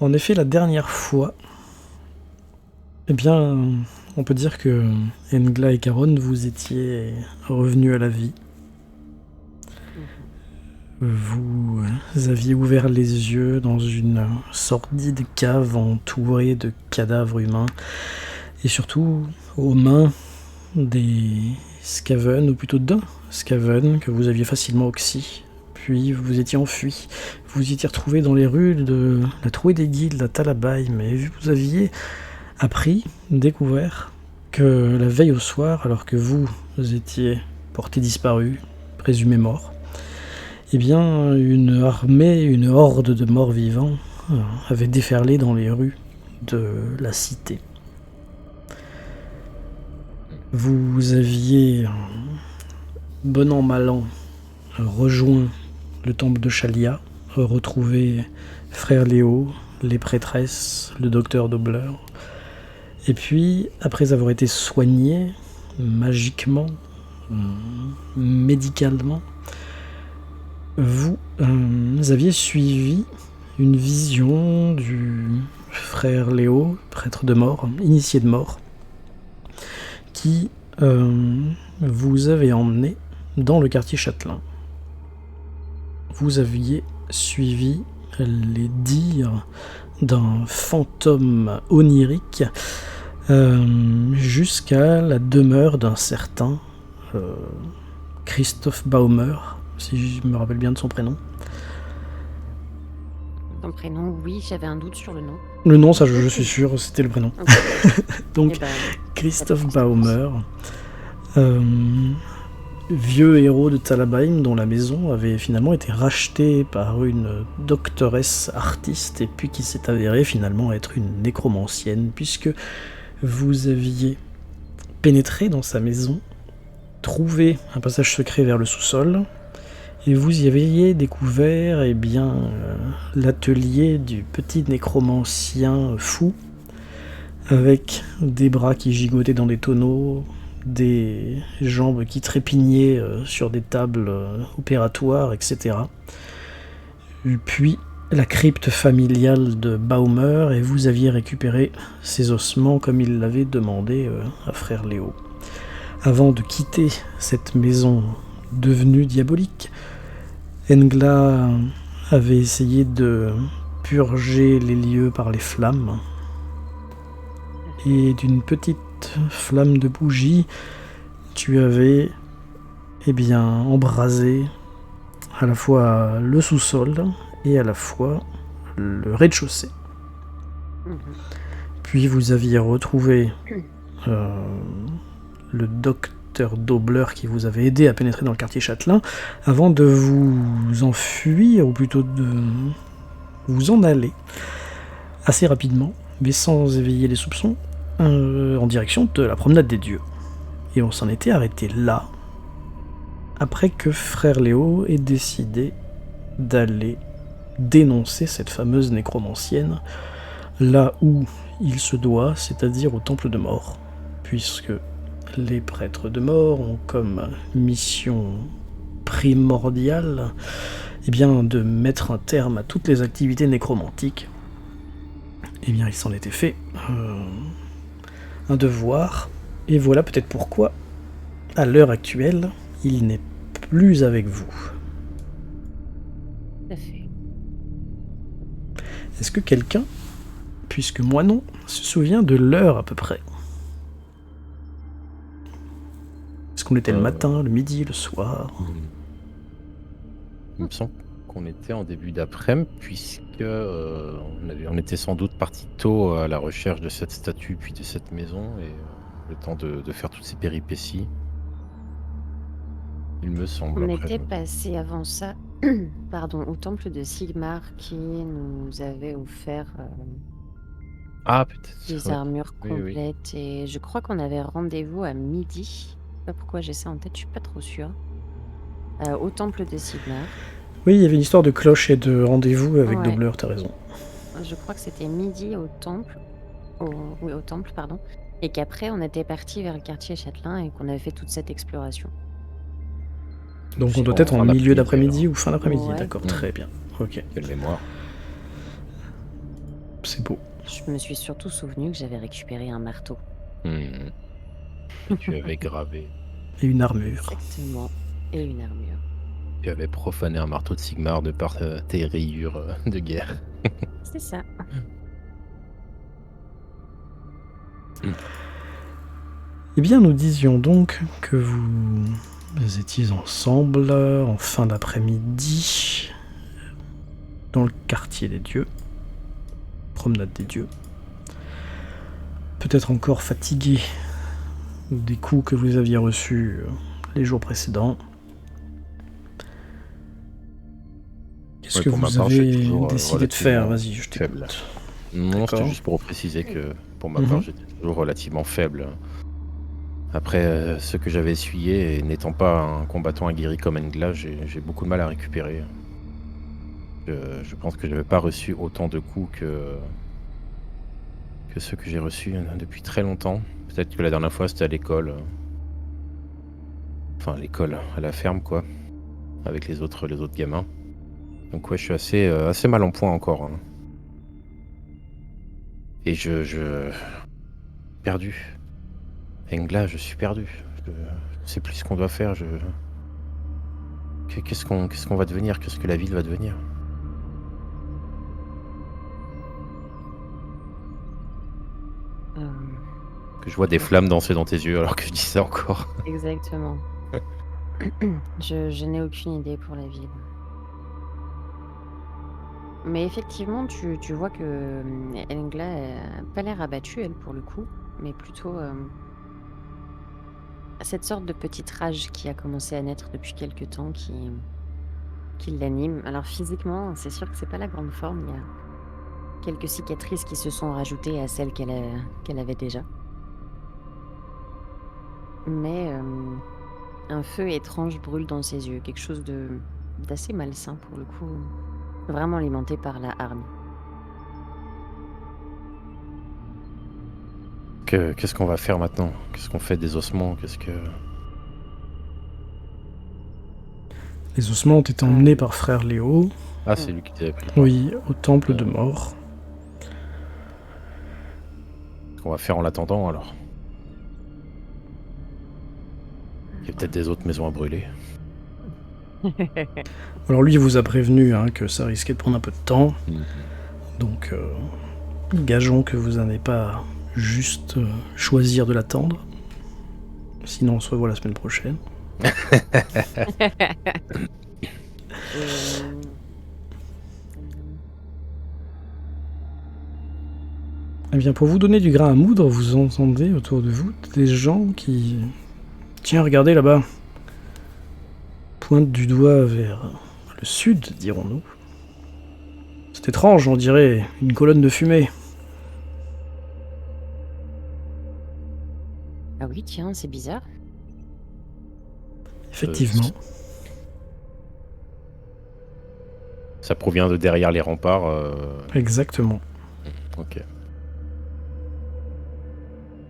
En effet, la dernière fois, eh bien, on peut dire que Engla et Caron, vous étiez revenus à la vie. Vous aviez ouvert les yeux dans une sordide cave entourée de cadavres humains et surtout aux mains des Skaven, ou plutôt d'un Skaven que vous aviez facilement oxy. Puis vous étiez enfui. Vous étiez retrouvé dans les rues de la Trouée des Guildes à Talabaim, et vous aviez appris, découvert, que la veille au soir, alors que vous étiez porté disparu, présumé mort, eh bien, une armée, une horde de morts vivants avait déferlé dans les rues de la cité. Vous aviez, bon an mal an, rejoint le temple de Chalia, retrouvé frère Léo, les prêtresses, le docteur Dobler, et puis, après avoir été soigné, magiquement, médicalement, vous aviez suivi une vision du frère Léo, prêtre de mort, initié de mort, qui vous avait emmené dans le quartier Châtelain. Vous aviez suivi les dires d'un fantôme onirique jusqu'à la demeure d'un certain Christoph Baumer, si je me rappelle bien de son prénom. Ton prénom, oui, j'avais un doute sur le nom. Le nom, ça je suis sûr, c'était le prénom. Okay. Donc, Christoph Baumer, vieux héros de Talabaim, dont la maison avait finalement été rachetée par une doctoresse artiste, et puis qui s'est avérée finalement être une nécromancienne, puisque vous aviez pénétré dans sa maison, trouvé un passage secret vers le sous-sol, et vous y aviez découvert l'atelier du petit nécromancien fou, avec des bras qui gigotaient dans des tonneaux, des jambes qui trépignaient sur des tables opératoires, etc. Puis la crypte familiale de Baumer, et vous aviez récupéré ses ossements comme il l'avait demandé à frère Léo. Avant de quitter cette maison devenue diabolique, Engla avait essayé de purger les lieux par les flammes, et d'une petite flamme de bougie, tu avais embrasé à la fois le sous-sol et à la fois le rez-de-chaussée. Puis vous aviez retrouvé le docteur Dobler qui vous avait aidé à pénétrer dans le quartier Châtelain avant de vous enfuir, ou plutôt de vous en aller assez rapidement, mais sans éveiller les soupçons, en direction de la promenade des dieux. Et on s'en était arrêté là, après que frère Léo ait décidé d'aller dénoncer cette fameuse nécromancienne là où il se doit, c'est-à-dire au temple de mort, puisque les prêtres de mort ont comme mission primordiale de mettre un terme à toutes les activités nécromantiques. Il s'en était fait un devoir, et voilà peut-être pourquoi, à l'heure actuelle, il n'est plus avec vous. Tout à fait. Est-ce que quelqu'un, puisque moi non, se souvient de l'heure à peu près? Est-ce qu'on était le matin, le midi, le soir? Il me semble qu'on était en début d'après-midi, puisque on était sans doute parti tôt à la recherche de cette statue, puis de cette maison, et le temps de faire toutes ces péripéties. Il me semble. On était passé avant ça au temple de Sigmar qui nous avait offert peut-être des armures complètes, et je crois qu'on avait rendez-vous à midi. Je sais pas pourquoi j'ai ça en tête, je suis pas trop sûre. Au temple de Sigmar. Oui, il y avait une histoire de cloche et de rendez-vous avec Dobler, t'as raison. Je crois que c'était midi au temple, pardon, et qu'après on était parti vers le quartier Châtelain et qu'on avait fait toute cette exploration. Donc on doit être en milieu d'après-midi ou fin d'après-midi, d'accord, très bien. Ok. Quelle mémoire. C'est beau. Je me suis surtout souvenu que j'avais récupéré un marteau. Tu avais gravé. Et une armure. Exactement. Et une armure. Tu avais profané un marteau de Sigmar de par tes rayures de guerre. C'est ça. Eh bien, nous disions donc que vous étiez ensemble en fin d'après-midi dans le quartier des dieux, promenade des dieux. Peut-être encore fatigué des coups que vous aviez reçus les jours précédents. Qu'est-ce Ouais, que pour ma vous part, j'ai avez toujours, décidé de faire? relativement Vas-y, je faible. t'écoute. Non, c'était D'accord. juste pour préciser que pour ma part, j'étais toujours relativement faible. Après ce que j'avais essuyé, et n'étant pas un combattant aguerri comme Engla, j'ai beaucoup de mal à récupérer. Je pense que je n'avais pas reçu autant de coups que ceux que j'ai reçus depuis très longtemps. Peut-être que la dernière fois, c'était à l'école. Enfin, à l'école, à la ferme, quoi, avec les autres gamins. Donc ouais, je suis assez mal en point encore. Hein. Et je perdu. Engla, je suis perdu. Je sais plus ce qu'on doit faire. Qu'est-ce qu'on va devenir? Qu'est-ce que la ville va devenir? Euh, Que je vois des flammes danser dans tes yeux alors que je dis ça encore. Exactement. Je n'ai aucune idée pour la ville. Mais effectivement, tu vois que Engla n'a pas l'air abattue, elle, pour le coup, mais plutôt cette sorte de petite rage qui a commencé à naître depuis quelque temps qui l'anime. Alors physiquement, c'est sûr que c'est pas la grande forme, il y a quelques cicatrices qui se sont rajoutées à celles qu'elle avait déjà. Mais un feu étrange brûle dans ses yeux, quelque chose d'assez malsain pour le coup, vraiment alimenté par la hargne. Qu'est-ce qu'on va faire maintenant? Qu'est-ce qu'on fait des ossements? Les ossements ont été emmenés par frère Léo, Ah, c'est lui qui t'avait pris. oui, au temple de mort. Qu'est-ce qu'on va faire en l'attendant alors? Il y a peut-être des autres maisons à brûler. Alors lui, il vous a prévenu que ça risquait de prendre un peu de temps, donc gageons que vous n'allez pas juste choisir de l'attendre. Sinon, on se revoit la semaine prochaine. Eh bien, pour vous donner du grain à moudre, vous entendez autour de vous des gens qui... Tiens, regardez là-bas. Pointent du doigt vers le sud, dirons-nous. C'est étrange, on dirait une colonne de fumée. Ah oui, tiens, c'est bizarre. Effectivement. Ça provient de derrière les remparts. Exactement. Ok.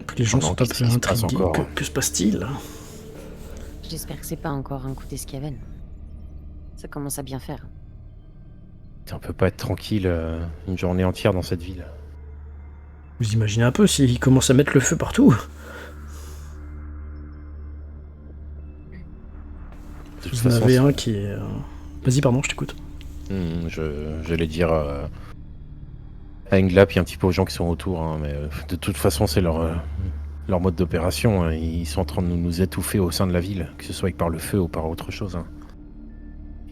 Puis les gens Non, sont un qu'est-ce peu qui se passe intrigués. encore Que se passe-t-il? J'espère que c'est pas encore un coup d'escavenne. Ça commence à bien faire. On peut pas être tranquille une journée entière dans cette ville. Vous imaginez un peu s'ils commencent à mettre le feu partout. De toute Vous en façon, avez un qui est... Vas-y, pardon, je t'écoute. J'allais dire à Engla puis un petit peu aux gens qui sont autour, hein, mais de toute façon c'est leur mode d'opération. Hein. Ils sont en train de nous étouffer au sein de la ville, que ce soit par le feu ou par autre chose. Hein.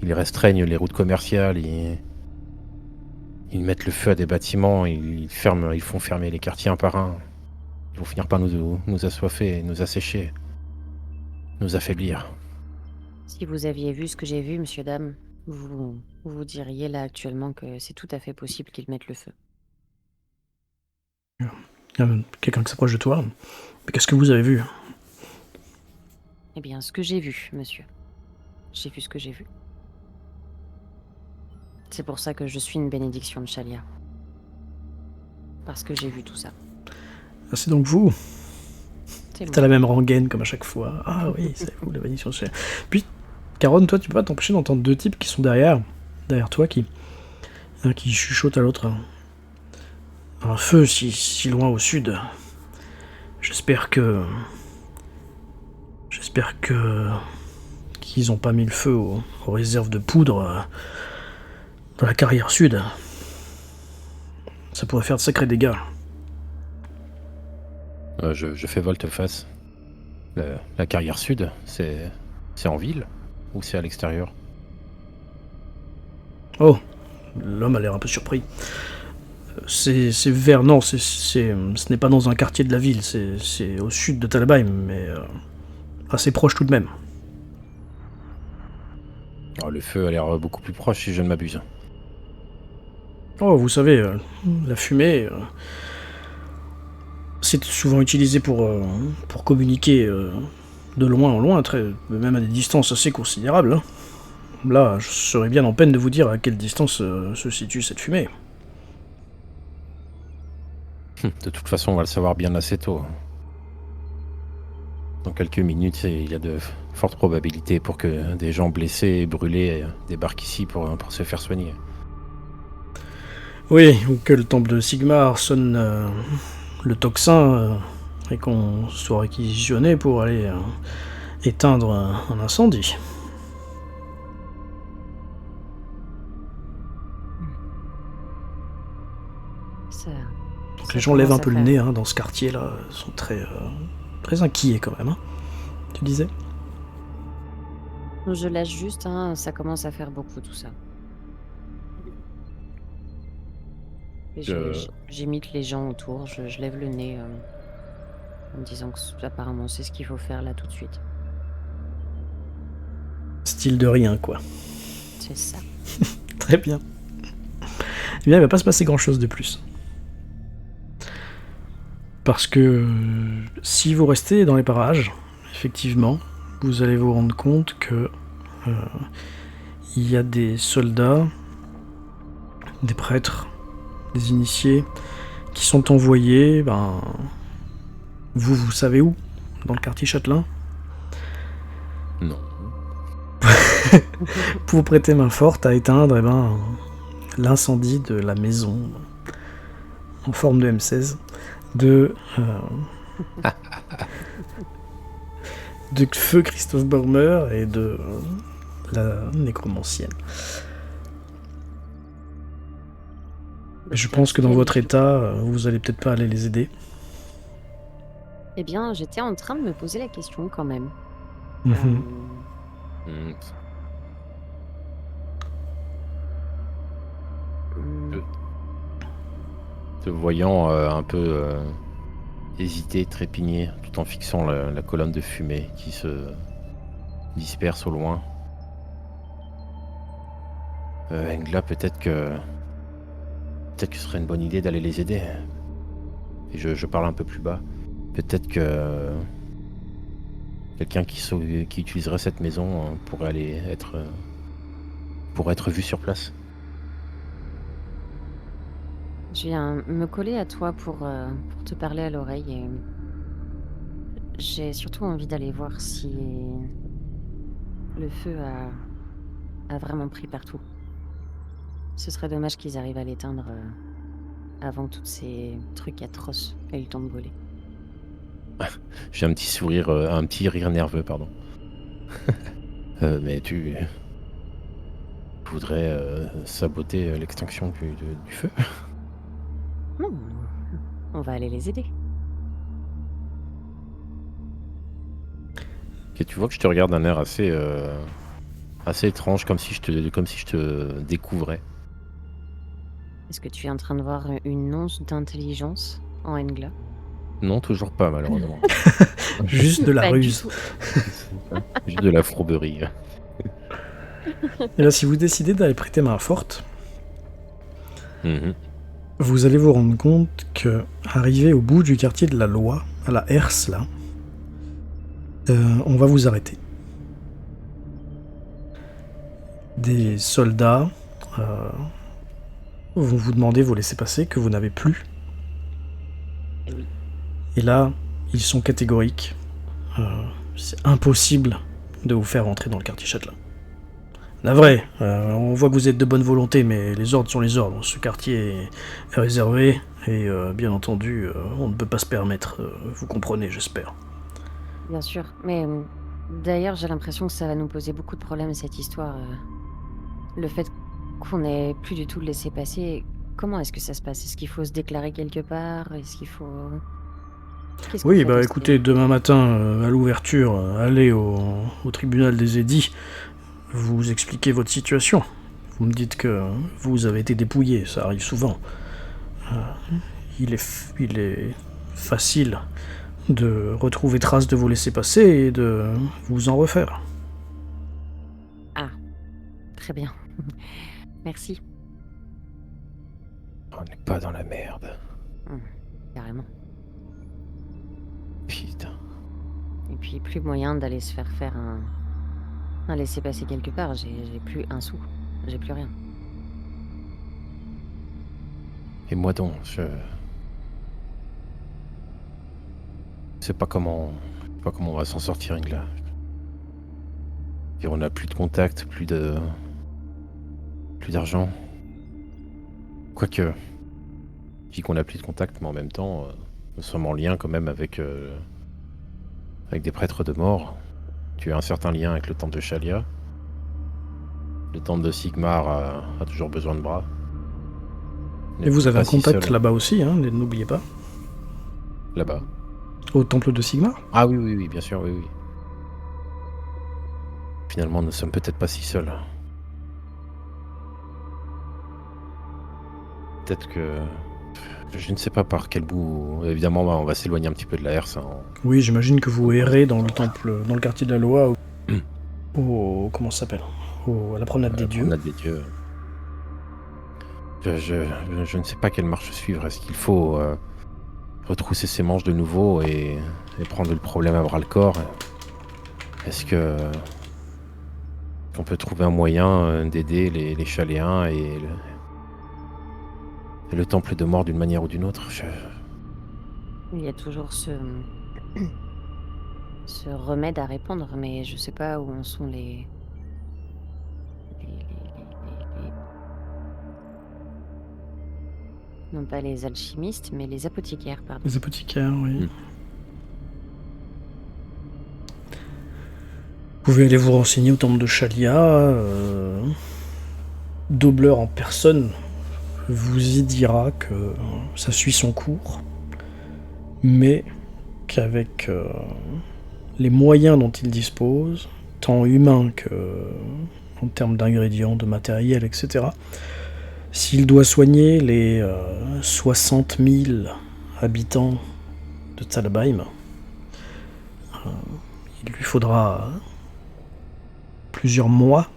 Ils restreignent les routes commerciales, ils mettent le feu à des bâtiments, ils font fermer les quartiers un par un. Ils vont finir par nous assoiffer, nous assécher, nous affaiblir. Si vous aviez vu ce que j'ai vu, monsieur, dame, vous diriez là actuellement que c'est tout à fait possible qu'ils mettent le feu. Il y a quelqu'un qui s'approche de toi. Mais qu'est-ce que vous avez vu? Eh bien, ce que j'ai vu, monsieur. J'ai vu ce que j'ai vu. C'est pour ça que je suis une bénédiction de Chalia. Parce que j'ai vu tout ça. Ah, c'est donc vous. C'est T'as moi. la même rengaine comme à chaque fois. Ah oui, c'est vous, la bénédiction. Puis, Caron, toi, tu peux pas t'empêcher d'entendre deux types qui sont derrière toi, un qui chuchote à l'autre. un feu si loin au sud. J'espère que qu'ils ont pas mis le feu aux réserves de poudre dans la carrière sud. Ça pourrait faire de sacrés dégâts. Je fais volte-face. La carrière sud, c'est en ville ou c'est à l'extérieur? Oh, l'homme a l'air un peu surpris. C'est vers... Non, ce n'est pas dans un quartier de la ville, c'est au sud de Talabheim, mais assez proche tout de même. Oh, le feu a l'air beaucoup plus proche si je ne m'abuse. Oh, vous savez, la fumée, c'est souvent utilisé pour communiquer de loin en loin, même à des distances assez considérables. Hein. Là, je serais bien en peine de vous dire à quelle distance se situe cette fumée. De toute façon, on va le savoir bien assez tôt. Dans quelques minutes, il y a de fortes probabilités pour que des gens blessés et brûlés débarquent ici pour se faire soigner. Oui, ou que le temple de Sigmar sonne le tocsin et qu'on soit réquisitionné pour aller éteindre un incendie. Donc les gens lèvent un peu le nez dans ce quartier-là, ils sont très inquiets quand même. Hein. Tu disais ? Je lâche juste, ça commence à faire beaucoup tout ça. J'imite les gens autour, je lève le nez en me disant que apparemment c'est ce qu'il faut faire là tout de suite. Style de rien, quoi. C'est ça. Très bien. Eh bien, il va pas se passer grand-chose de plus. Parce que si vous restez dans les parages, effectivement, vous allez vous rendre compte que il y a des soldats, des prêtres, des initiés qui sont envoyés, vous savez où? Dans le quartier Châtelain? Non. Pour vous prêter main forte à éteindre l'incendie de la maison en forme de M16 de feu Christophe Bormer et de la nécromancienne. Je pense que dans votre état, vous allez peut-être pas aller les aider. Eh bien, j'étais en train de me poser la question quand même. Te voyant un peu hésiter, trépigner, tout en fixant la colonne de fumée qui se disperse au loin. Engla, peut-être que ce serait une bonne idée d'aller les aider. Et je parle un peu plus bas. Peut-être que quelqu'un qui utiliserait cette maison pourrait être vu sur place. Je viens me coller à toi pour te parler à l'oreille et j'ai surtout envie d'aller voir si le feu a vraiment pris partout. Ce serait dommage qu'ils arrivent à l'éteindre avant que tous ces trucs atroces aient eu le temps de voler. J'ai un petit rire nerveux, pardon. Mais tu voudrais saboter l'extinction du feu? Non, on va aller les aider. Et tu vois que je te regarde d'un air assez étrange, comme si je te découvrais. Est-ce que tu es en train de voir une once d'intelligence en Engla? Non, toujours pas, malheureusement. Juste de la Pas ruse. Juste de la fourberie. Et là, si vous décidez d'aller prêter main forte, vous allez vous rendre compte que, arrivé au bout du quartier de la Loi, à la Herse, là, on va vous arrêter. Des soldats vont vous demander vos laissez-passer que vous n'avez plus. Et là, ils sont catégoriques. C'est impossible de vous faire rentrer dans le quartier Châtelain. On voit que vous êtes de bonne volonté, mais les ordres sont les ordres. Ce quartier est réservé Et bien entendu, on ne peut pas se permettre, vous comprenez, j'espère. Bien sûr, mais d'ailleurs, j'ai l'impression que ça va nous poser beaucoup de problèmes, cette histoire. Le fait qu'on ait plus du tout le laissez-passer, comment est-ce que ça se passe? Est-ce qu'il faut se déclarer quelque part? Est-ce qu'il faut... Qu'est-ce qu'on Oui, fait bah dans ce cas-là? écoutez, demain matin, à l'ouverture, allez au tribunal des édits, vous expliquez votre situation. Vous me dites que vous avez été dépouillé, ça arrive souvent. Il est facile de retrouver trace de vos laissez-passer et de vous en refaire. Ah, très bien. Merci. On n'est pas dans la merde. Carrément. Putain. Et puis, plus moyen d'aller se faire un laissez-passer quelque part. J'ai plus un sou. J'ai plus rien. Et moi donc, je sais pas comment on va s'en sortir, Ingla. Et on n'a plus de contact, plus d'argent. Quoique, je dis qu'on n'a plus de contact, mais en même temps, nous sommes en lien quand même avec des prêtres de mort. Tu as un certain lien avec le temple de Shalia. Le temple de Sigmar a toujours besoin de bras. Et vous avez Pas un si contact seul, là-bas aussi, hein, n'oubliez pas. là-bas. Au temple de Sigmar. Ah oui, oui, oui, bien sûr, oui, oui. Finalement, nous sommes peut-être pas si seuls. Peut-être que... Je ne sais pas par quel bout... Évidemment, on va s'éloigner un petit peu de la herse. Oui, j'imagine que vous errez dans le temple, dans le quartier de la loi, comment ça s'appelle, à la promenade des dieux. Promenade des dieux. Je ne sais pas quelle marche suivre. Est-ce qu'il faut retrousser ses manches de nouveau et prendre le problème à bras le corps? Est-ce que qu'on peut trouver un moyen d'aider les Chaléens et le temple de mort d'une manière ou d'une autre? Il y a toujours ce remède à répandre, mais je sais pas où en sont les... Non pas les alchimistes, mais les apothicaires, pardon. Les apothicaires, oui. Vous pouvez aller vous renseigner au temple de Shalia. Dobler en personne vous y dira que ça suit son cours, mais qu'avec les moyens dont il dispose, tant humains que en termes d'ingrédients, de matériel, etc., s'il doit soigner les 60 000 habitants de Talheim, il lui faudra plusieurs mois.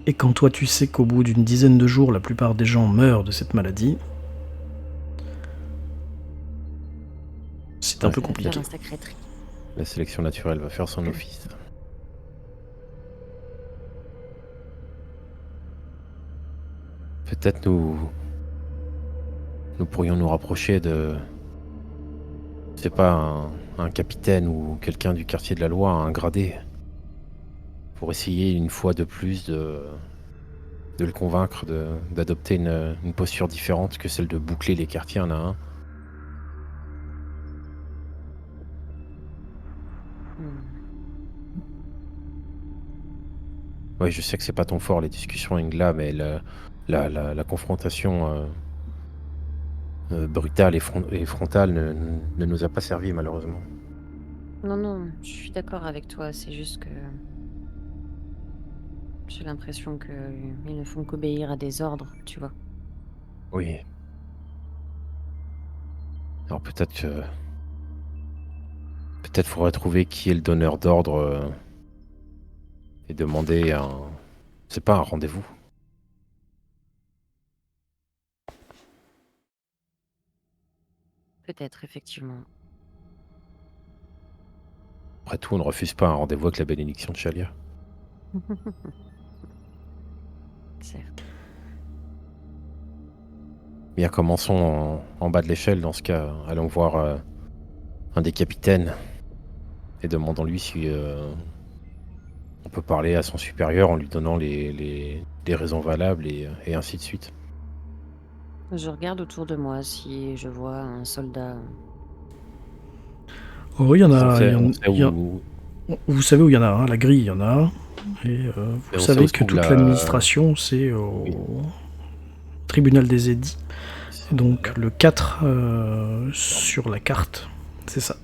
Et quand toi tu sais qu'au bout d'une dizaine de jours, la plupart des gens meurent de cette maladie, c'est un peu compliqué. Faire un sacré tri. La sélection naturelle va faire son office. Peut-être nous pourrions nous rapprocher de... C'est pas un capitaine ou quelqu'un du quartier de la loi, un gradé, pour essayer une fois de plus de le convaincre d'adopter une posture différente que celle de boucler les quartiers un à un. Oui, je sais que c'est pas ton fort les discussions Ingla, mais la confrontation brutale et frontale ne nous a pas servi malheureusement. Non, non, je suis d'accord avec toi, c'est juste que j'ai l'impression qu'ils ne font qu'obéir à des ordres, tu vois. Oui. Alors peut-être faudrait trouver qui est le donneur d'ordre et demander c'est pas un rendez-vous. Peut-être, effectivement. Après tout, on ne refuse pas un rendez-vous avec la bénédiction de Shalia. Certes. Bien, commençons en bas de l'échelle dans ce cas. Allons voir un des capitaines et demandons-lui si on peut parler à son supérieur en lui donnant les raisons valables et ainsi de suite. Je regarde autour de moi si je vois un soldat. Oh, il y en On a, sait, on sait où, vous savez où il y en a un, la grille, il y en a un. Et et vous on sait savez où se que trouve toute la. l'administration, c'est Oui, au tribunal des édits. c'est Donc là. le 4 Pardon. sur la carte, c'est ça.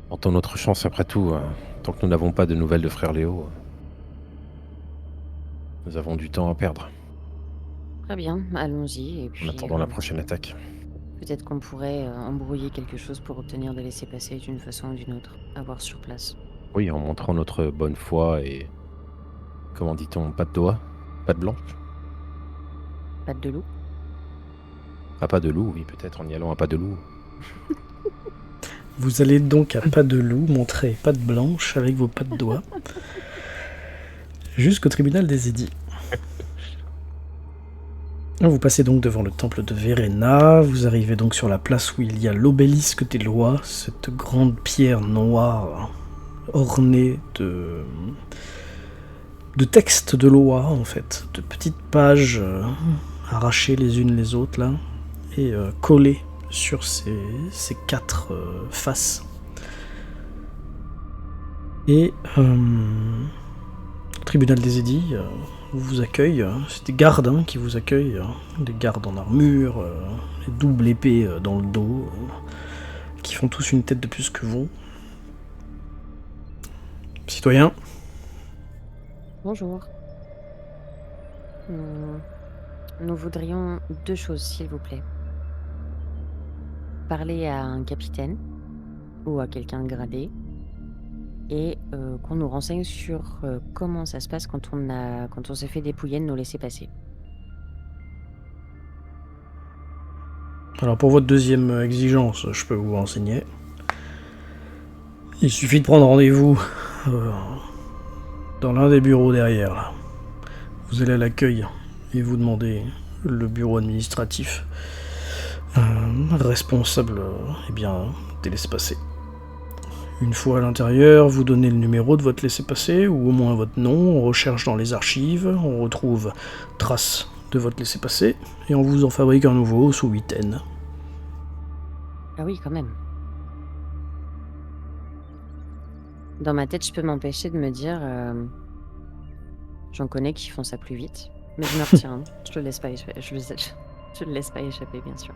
Tentons notre chance après tout. Tant que nous n'avons pas de nouvelles de frère Léo, nous avons du temps à perdre Très bien, allons-y. Et en puis, attendant la prochaine attaque. peut-être qu'on pourrait embrouiller quelque chose pour obtenir des laissez-passer d'une façon ou d'une autre, à voir sur place. Oui, en montrant notre bonne foi et, comment dit-on, pas de doigt, pas de blanche. Patte de loup. À pas de loup, oui, peut-être en y allant à pas de loup. Vous allez donc à pas de loup montrer patte blanche avec vos pattes doigts jusqu'au tribunal des édits. Vous passez donc devant le temple de Verena, vous arrivez donc sur la place où il y a l'obélisque des lois, cette grande pierre noire ornée de textes de loi en fait, de petites pages arrachées les unes les autres là, et collées sur ces quatre faces. Et le tribunal des édits vous accueille, c'est des gardes qui vous accueillent, des gardes en armure, des doubles épées dans le dos, qui font tous une tête de plus que vous. Citoyen, Bonjour. Nous voudrions deux choses, s'il vous plaît. Parler à un capitaine ou à quelqu'un de gradé et qu'on nous renseigne sur comment ça se passe quand on s'est fait dépouiller de nos laissez-passer. alors pour votre deuxième exigence, je peux vous renseigner. Il suffit de prendre rendez-vous dans l'un des bureaux derrière. Là. Vous allez à l'accueil et vous demandez le bureau administratif responsable des laissez-passer. Une fois à l'intérieur, vous donnez le numéro de votre laissez-passer, ou au moins votre nom, on recherche dans les archives, on retrouve trace de votre laissez-passer, et on vous en fabrique un nouveau sous 8N. Ah oui, quand même. Dans ma tête, je peux m'empêcher de me dire j'en connais qui font ça plus vite, mais je me retiens. Je le laisse pas échapper. Je le laisse pas échapper, bien sûr.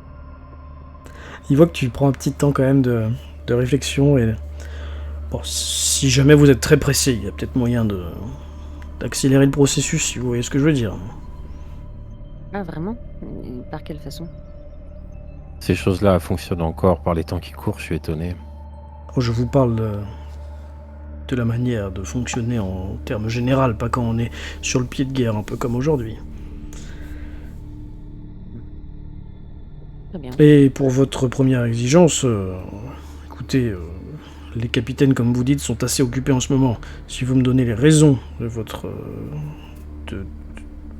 Il voit que tu prends un petit temps quand même de réflexion, et bon, si jamais vous êtes très pressé, il y a peut-être moyen d'accélérer le processus, si vous voyez ce que je veux dire. Ah, vraiment? Et par quelle façon? Ces choses-là fonctionnent encore par les temps qui courent, je suis étonné. Je vous parle de la manière de fonctionner en termes généraux, pas quand on est sur le pied de guerre, un peu comme aujourd'hui. Très bien. Et pour votre première exigence, écoutez, les capitaines, comme vous dites, sont assez occupés en ce moment. Si vous me donnez les raisons de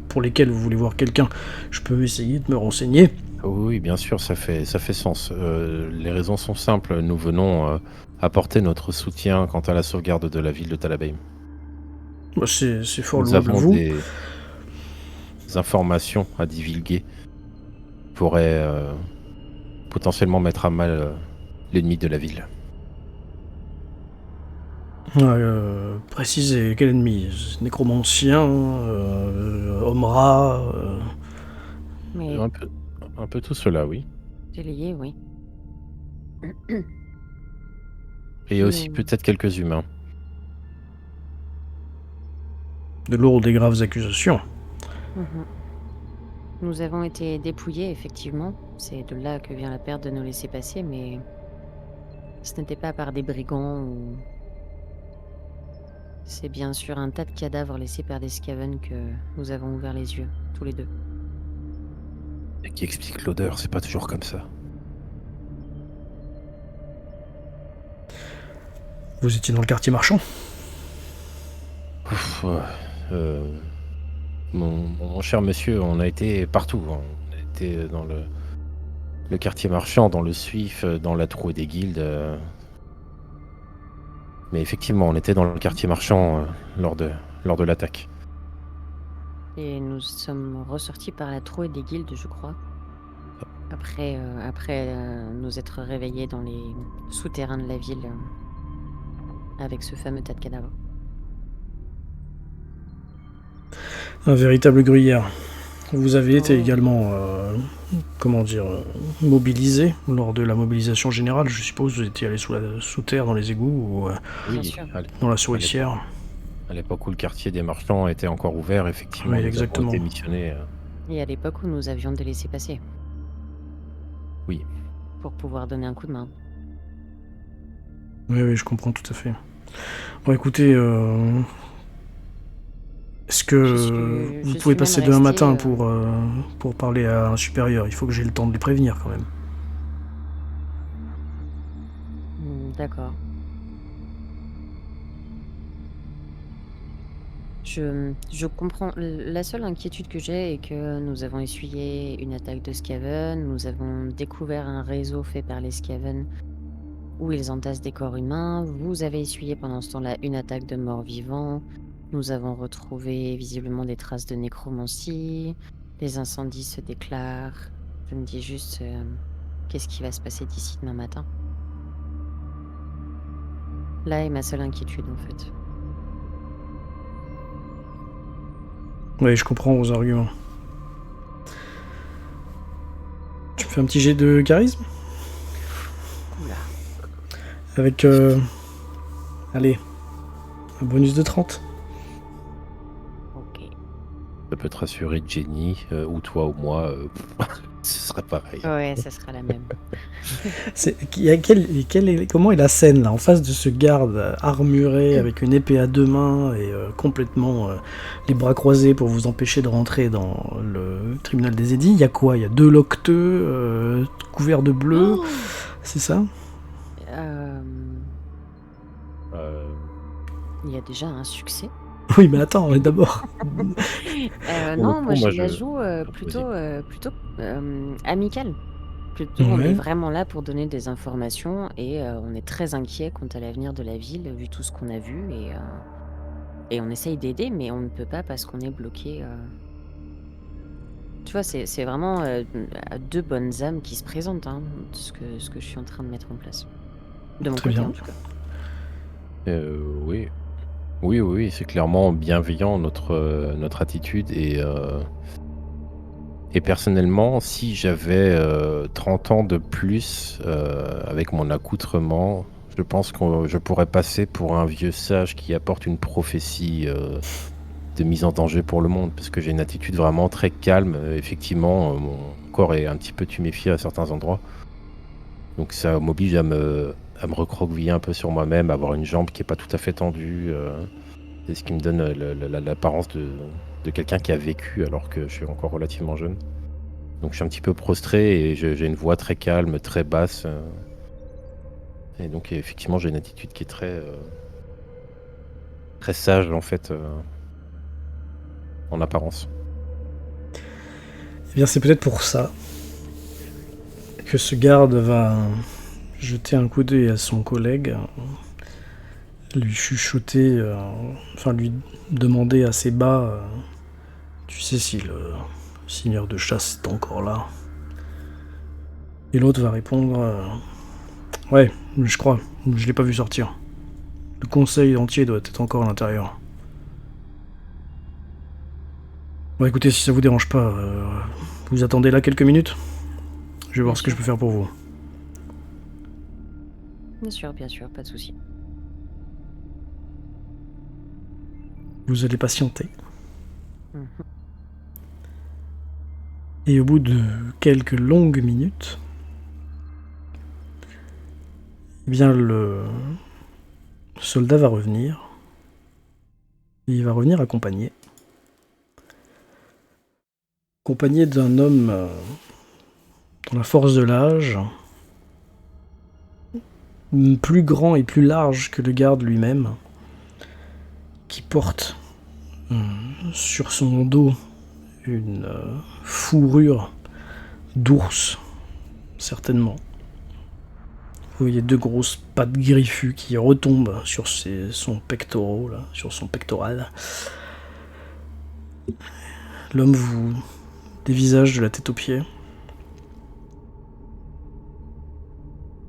pour lesquelles vous voulez voir quelqu'un, je peux essayer de me renseigner. Oui, bien sûr, ça fait sens. Les raisons sont simples. Nous venons apporter notre soutien quant à la sauvegarde de la ville de Talabeim. Bah, c'est fort Nous louable avons vous. des informations à divulguer qui pourraient potentiellement mettre à mal l'ennemi de la ville. Précisez, quel ennemi? Nécromancien, homme-rat Mais Un peu tout cela, oui. t'es lié, oui. Et aussi Nous, peut-être quelques humains. de lourdes et graves accusations. Mhm. Nous avons été dépouillés, effectivement. C'est de là que vient la perte de nos laissez-passer, mais ce n'était pas par des brigands ou... C'est bien sûr un tas de cadavres laissés par des Skaven que nous avons ouvert les yeux, tous les deux. Et qui explique l'odeur, c'est pas toujours comme ça. Vous étiez dans le quartier marchand? Ouf, mon cher monsieur, on a été partout. On a été dans le quartier marchand, dans le Suif, dans la trouée des guildes. Mais effectivement, on était dans le quartier marchand lors de l'attaque. Et nous sommes ressortis par la trouée des guildes, je crois, après nous être réveillés dans les souterrains de la ville avec ce fameux tas de cadavres. Un véritable gruyère. Vous avez été Oh. également, mobilisé lors de la mobilisation générale. Je suppose que vous étiez allé sous terre dans les égouts ou Bien Oui, sûr. dans la souricière. à l'époque où le quartier des marchands était encore ouvert, effectivement, Oui, nous avons exactement. été missionnés. Et à l'époque où nous avions des laissez-passer Oui. pour pouvoir donner un coup de main. Oui, je comprends tout à fait. Bon, écoutez, est-ce Je que suis, vous je pouvez suis même passer demain restée. matin pour parler à un supérieur? Il faut que j'ai le temps de les prévenir quand même. D'accord. Je comprends. La seule inquiétude que j'ai est que nous avons essuyé une attaque de Skaven, nous avons découvert un réseau fait par les Skaven où ils entassent des corps humains. Vous avez essuyé pendant ce temps-là une attaque de morts vivants. Nous avons retrouvé visiblement des traces de nécromancie. Les incendies se déclarent. Je me dis juste, qu'est-ce qui va se passer d'ici demain matin? Là est ma seule inquiétude en fait. Oui, je comprends vos arguments. Tu me fais un petit jet de charisme? Oula. Avec, allez, un bonus de 30. Ok. Ça peut te rassurer, Jenny, ou toi ou moi, ce serait pareil. Ouais, ça sera la même. Comment est la scène là, en face de ce garde armuré avec une épée à 2 mains et complètement les bras croisés pour vous empêcher de rentrer dans le tribunal des édits? Il y a quoi? Il y a 2 locteux couverts de bleu, Oh c'est ça? Euh, Il y a déjà un succès. Oui, mais attends, mais d'abord. Pour le Non, coup, moi moi, je la je joue plutôt, amicale. Plutôt, on est Ouais. vraiment là pour donner des informations et on est très inquiet quant à l'avenir de la ville, vu tout ce qu'on a vu et on essaye d'aider, mais on ne peut pas parce qu'on est bloqué. Tu vois, c'est vraiment 2 bonnes âmes qui se présentent, hein, ce que je suis en train de mettre en place. De mon Très côté, bien. en tout cas. Oui. Oui, c'est clairement bienveillant notre attitude et personnellement, si j'avais, 30 ans de plus, avec mon accoutrement, je pense que je pourrais passer pour un vieux sage qui apporte une prophétie, de mise en danger pour le monde. Parce que j'ai une attitude vraiment très calme, effectivement, mon corps est un petit peu tuméfié à certains endroits. Donc ça m'oblige à me recroqueviller un peu sur moi-même, avoir une jambe qui est pas tout à fait tendue, c'est ce qui me donne, l'apparence de quelqu'un qui a vécu alors que je suis encore relativement jeune. Donc je suis un petit peu prostré et j'ai une voix très calme, très basse, et donc effectivement j'ai une attitude qui est très sage en fait, en apparence. Eh bien, c'est peut-être pour ça que ce garde va jeter un coup d'œil à son collègue, lui chuchoter, lui demander assez bas, tu sais si le seigneur de chasse est encore là. Et l'autre va répondre, ouais, je crois, je l'ai pas vu sortir. Le conseil entier doit être encore à l'intérieur. Bon, écoutez, si ça vous dérange pas, vous attendez là quelques minutes? Je vais voir Bien ce que je sûr. peux faire pour vous. Bien sûr, pas de souci. Vous allez patienter. Mmh. Et au bout de quelques longues minutes, eh bien le soldat va revenir. Et il va revenir accompagné. Accompagné d'un homme dans la force de l'âge, plus grand et plus large que le garde lui-même, qui porte sur son dos une fourrure d'ours, certainement. Vous voyez 2 grosses pattes griffues qui retombent sur son pectoral. L'homme vous dévisage de la tête aux pieds.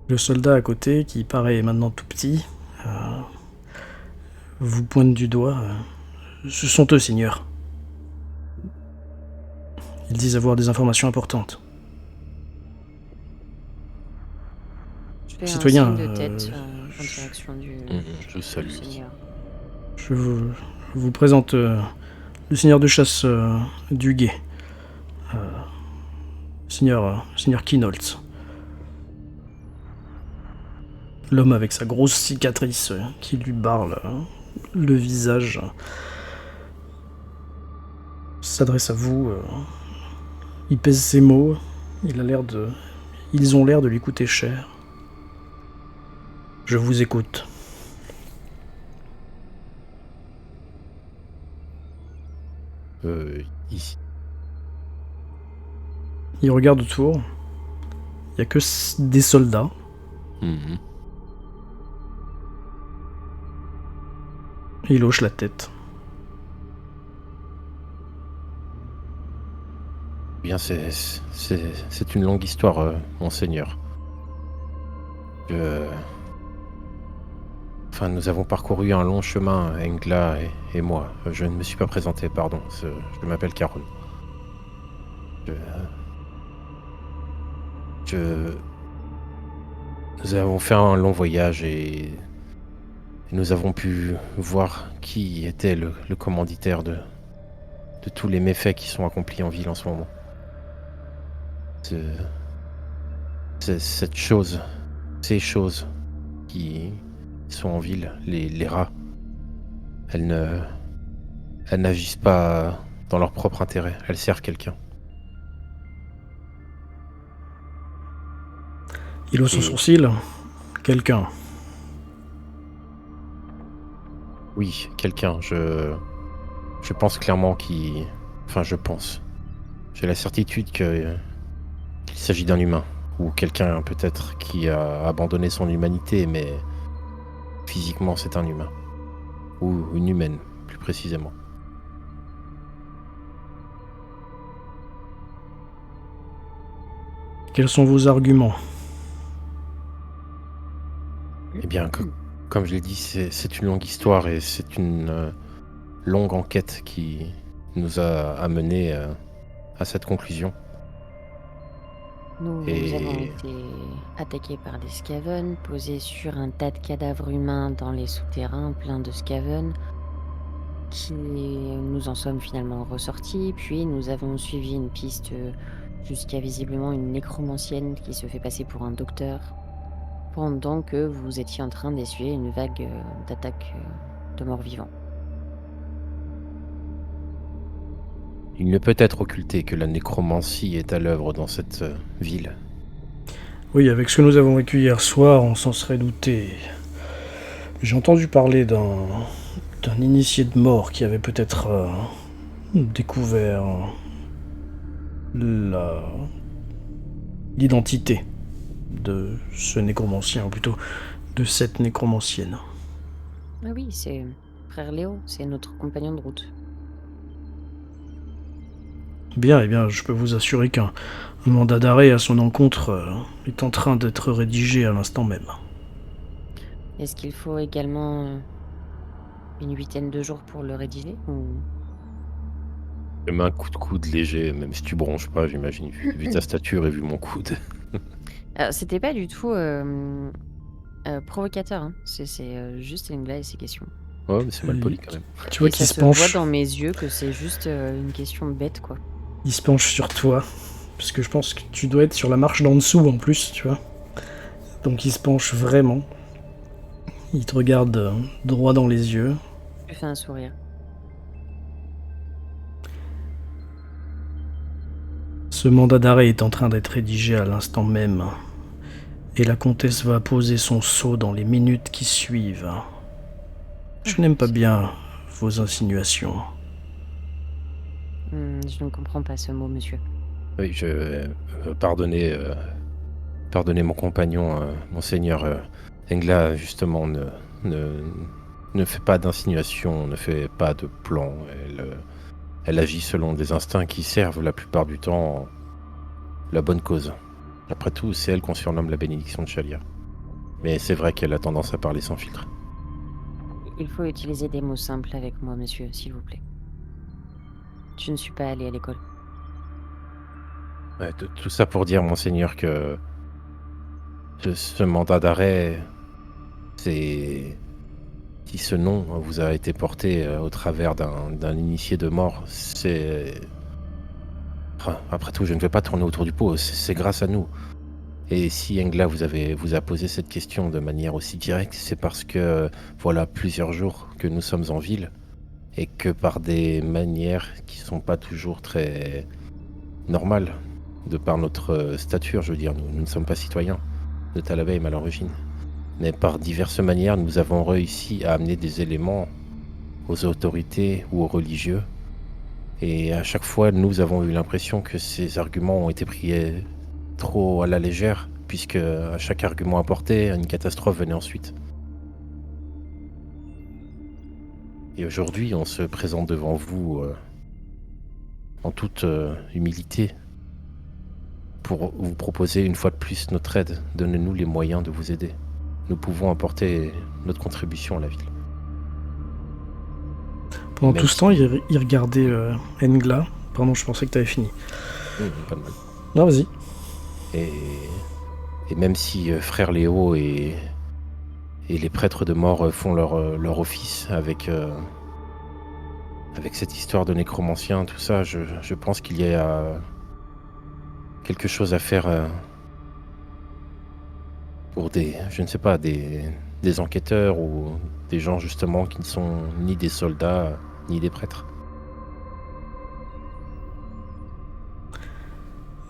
Le soldat à côté, qui paraît maintenant tout petit, vous pointe du doigt. Ce sont eux, seigneur. Ils disent avoir des informations importantes. Je fais Citoyen, un signe de tête en direction du Je salue. seigneur. Je vous présente le seigneur de chasse du Guet, seigneur Kinholtz. L'homme avec sa grosse cicatrice qui lui barre le visage s'adresse à vous. Il pèse ses mots. Ils ont l'air de lui coûter cher. Je vous écoute. Ici. Il regarde autour. Il n'y a que des soldats. Mhm. Il hoche la tête. Bien, c'est une longue histoire, monseigneur. Enfin, nous avons parcouru un long chemin, Engla et moi. Je ne me suis pas présenté, pardon. Je m'appelle Caron. Nous avons fait un long voyage et nous avons pu voir qui était le commanditaire de tous les méfaits qui sont accomplis en ville en ce moment. Ces choses qui sont en ville, les rats, elles n'agissent pas dans leur propre intérêt, elles servent quelqu'un. Il hausse son sourcil. Quelqu'un. Oui, quelqu'un. Je pense clairement qu'il... Enfin, je pense. J'ai la certitude qu'il s'agit d'un humain. Ou quelqu'un peut-être qui a abandonné son humanité, mais physiquement c'est un humain. Ou une humaine, plus précisément. Quels sont vos arguments? Eh bien, comme je l'ai dit, c'est une longue histoire et c'est une longue enquête qui nous a amenés à cette conclusion. Nous avons été attaqués par des Skaven, posés sur un tas de cadavres humains dans les souterrains pleins de Skaven, qui nous en sommes finalement ressortis, puis nous avons suivi une piste jusqu'à visiblement une nécromancienne qui se fait passer pour un docteur, pendant que vous étiez en train d'essuyer une vague d'attaques de morts-vivants. Il ne peut être occulté que la nécromancie est à l'œuvre dans cette ville. Oui, avec ce que nous avons vécu hier soir, on s'en serait douté. J'ai entendu parler d'un initié de mort qui avait peut-être découvert l'identité de ce nécromancien, ou plutôt de cette nécromancienne. Ah oui, c'est frère Léo, c'est notre compagnon de route. Bien, eh bien, je peux vous assurer qu'un mandat d'arrêt à son encontre est en train d'être rédigé à l'instant même. Est-ce qu'il faut également une 8aine de jours pour le rédiger ou... Même un coup de coude léger, même si tu bronches pas, j'imagine, vu ta stature et vu mon coude. Alors, c'était pas du tout provocateur, hein. C'est juste Engla et ses questions. Ouais, mais c'est mal poli quand même. Tu vois Et qu'il ça se se voit penche. dans mes yeux que c'est juste une question bête, quoi. Il se penche sur toi, parce que je pense que tu dois être sur la marche d'en dessous en plus, tu vois. Donc il se penche vraiment. Il te regarde droit dans les yeux. Je fais un sourire. Ce mandat d'arrêt est en train d'être rédigé à l'instant même. Et la comtesse va poser son sceau dans les minutes qui suivent. Je n'aime pas bien vos insinuations. Je ne comprends pas ce mot, monsieur. Oui, pardonnez mon compagnon, monseigneur Engla, justement, ne fait pas d'insinuation, ne fait pas de plan. elle agit selon des instincts qui servent la plupart du temps la bonne cause. Après tout, c'est elle qu'on surnomme la bénédiction de Chalia. Mais c'est vrai qu'elle a tendance à parler sans filtre. Il faut utiliser des mots simples avec moi, monsieur, s'il vous plaît. Je ne suis pas allée à l'école. Ouais, tout ça pour dire, monseigneur, que ce mandat d'arrêt, c'est... Si ce nom vous a été porté au travers d'un initié de mort, c'est... Enfin, après tout, je ne vais pas tourner autour du pot, c'est grâce à nous. Et si Engla vous a posé cette question de manière aussi directe, c'est parce que voilà plusieurs jours que nous sommes en ville et que par des manières qui sont pas toujours très normales, de par notre stature, je veux dire, nous ne sommes pas citoyens de Talabeim à l'origine. Mais par diverses manières, nous avons réussi à amener des éléments aux autorités ou aux religieux. Et à chaque fois, nous avons eu l'impression que ces arguments ont été pris trop à la légère, puisque à chaque argument apporté, une catastrophe venait ensuite. Et aujourd'hui, on se présente devant vous en toute humilité pour vous proposer une fois de plus notre aide. Donnez-nous les moyens de vous aider. Nous pouvons apporter notre contribution à la ville. Pendant Même tout ce temps, si- il regardait Engla. Pardon, je pensais que tu avais fini. Pas de mal. Non, vas-y. Et même si frère Léo et les prêtres de mort font leur office avec cette histoire de nécromancien, tout ça, je pense qu'il y a quelque chose à faire pour je ne sais pas, des enquêteurs ou des gens justement qui ne sont ni des soldats ni des prêtres.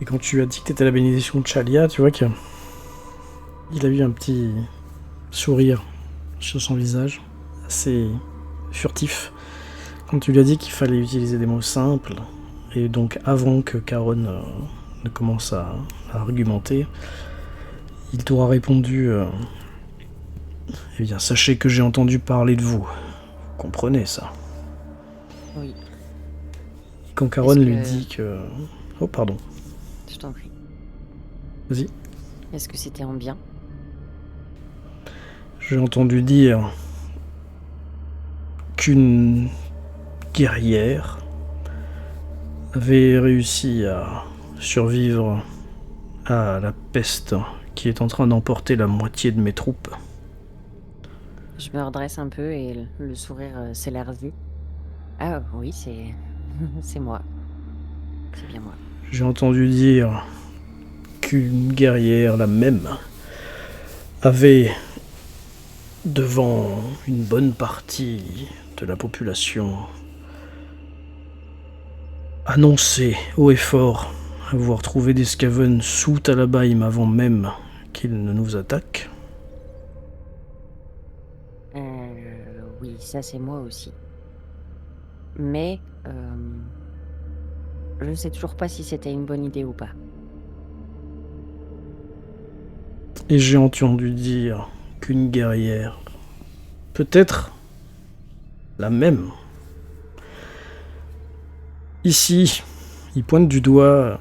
Et quand tu as dit que t'étais la bénédiction de Chalia, tu vois qu'il a eu un petit sourire sur son visage, assez furtif, quand tu lui as dit qu'il fallait utiliser des mots simples, et donc avant que Caron ne commence à argumenter, il t'aura répondu eh bien, sachez que j'ai entendu parler de vous. Vous comprenez ça. Oui, Et quand Caron Est-ce lui que- dit que... Oh, pardon. je t'en prie. Vas-y. Est-ce que c'était en bien? J'ai entendu dire qu'une guerrière avait réussi à survivre à la peste qui est en train d'emporter la moitié de mes troupes. Je me redresse un peu et le sourire s'élargit. Ah oui, c'est c'est moi. C'est bien moi. J'ai entendu dire qu'une guerrière, la même, avait, devant une bonne partie de la population, annoncé haut et fort avoir trouvé des Skaven sous Talabaim avant même qu'ils ne nous attaquent. Oui, ça c'est moi aussi. Mais je ne sais toujours pas si c'était une bonne idée ou pas. Et j'ai entendu dire qu'une guerrière, peut-être la même, ici, il pointe du doigt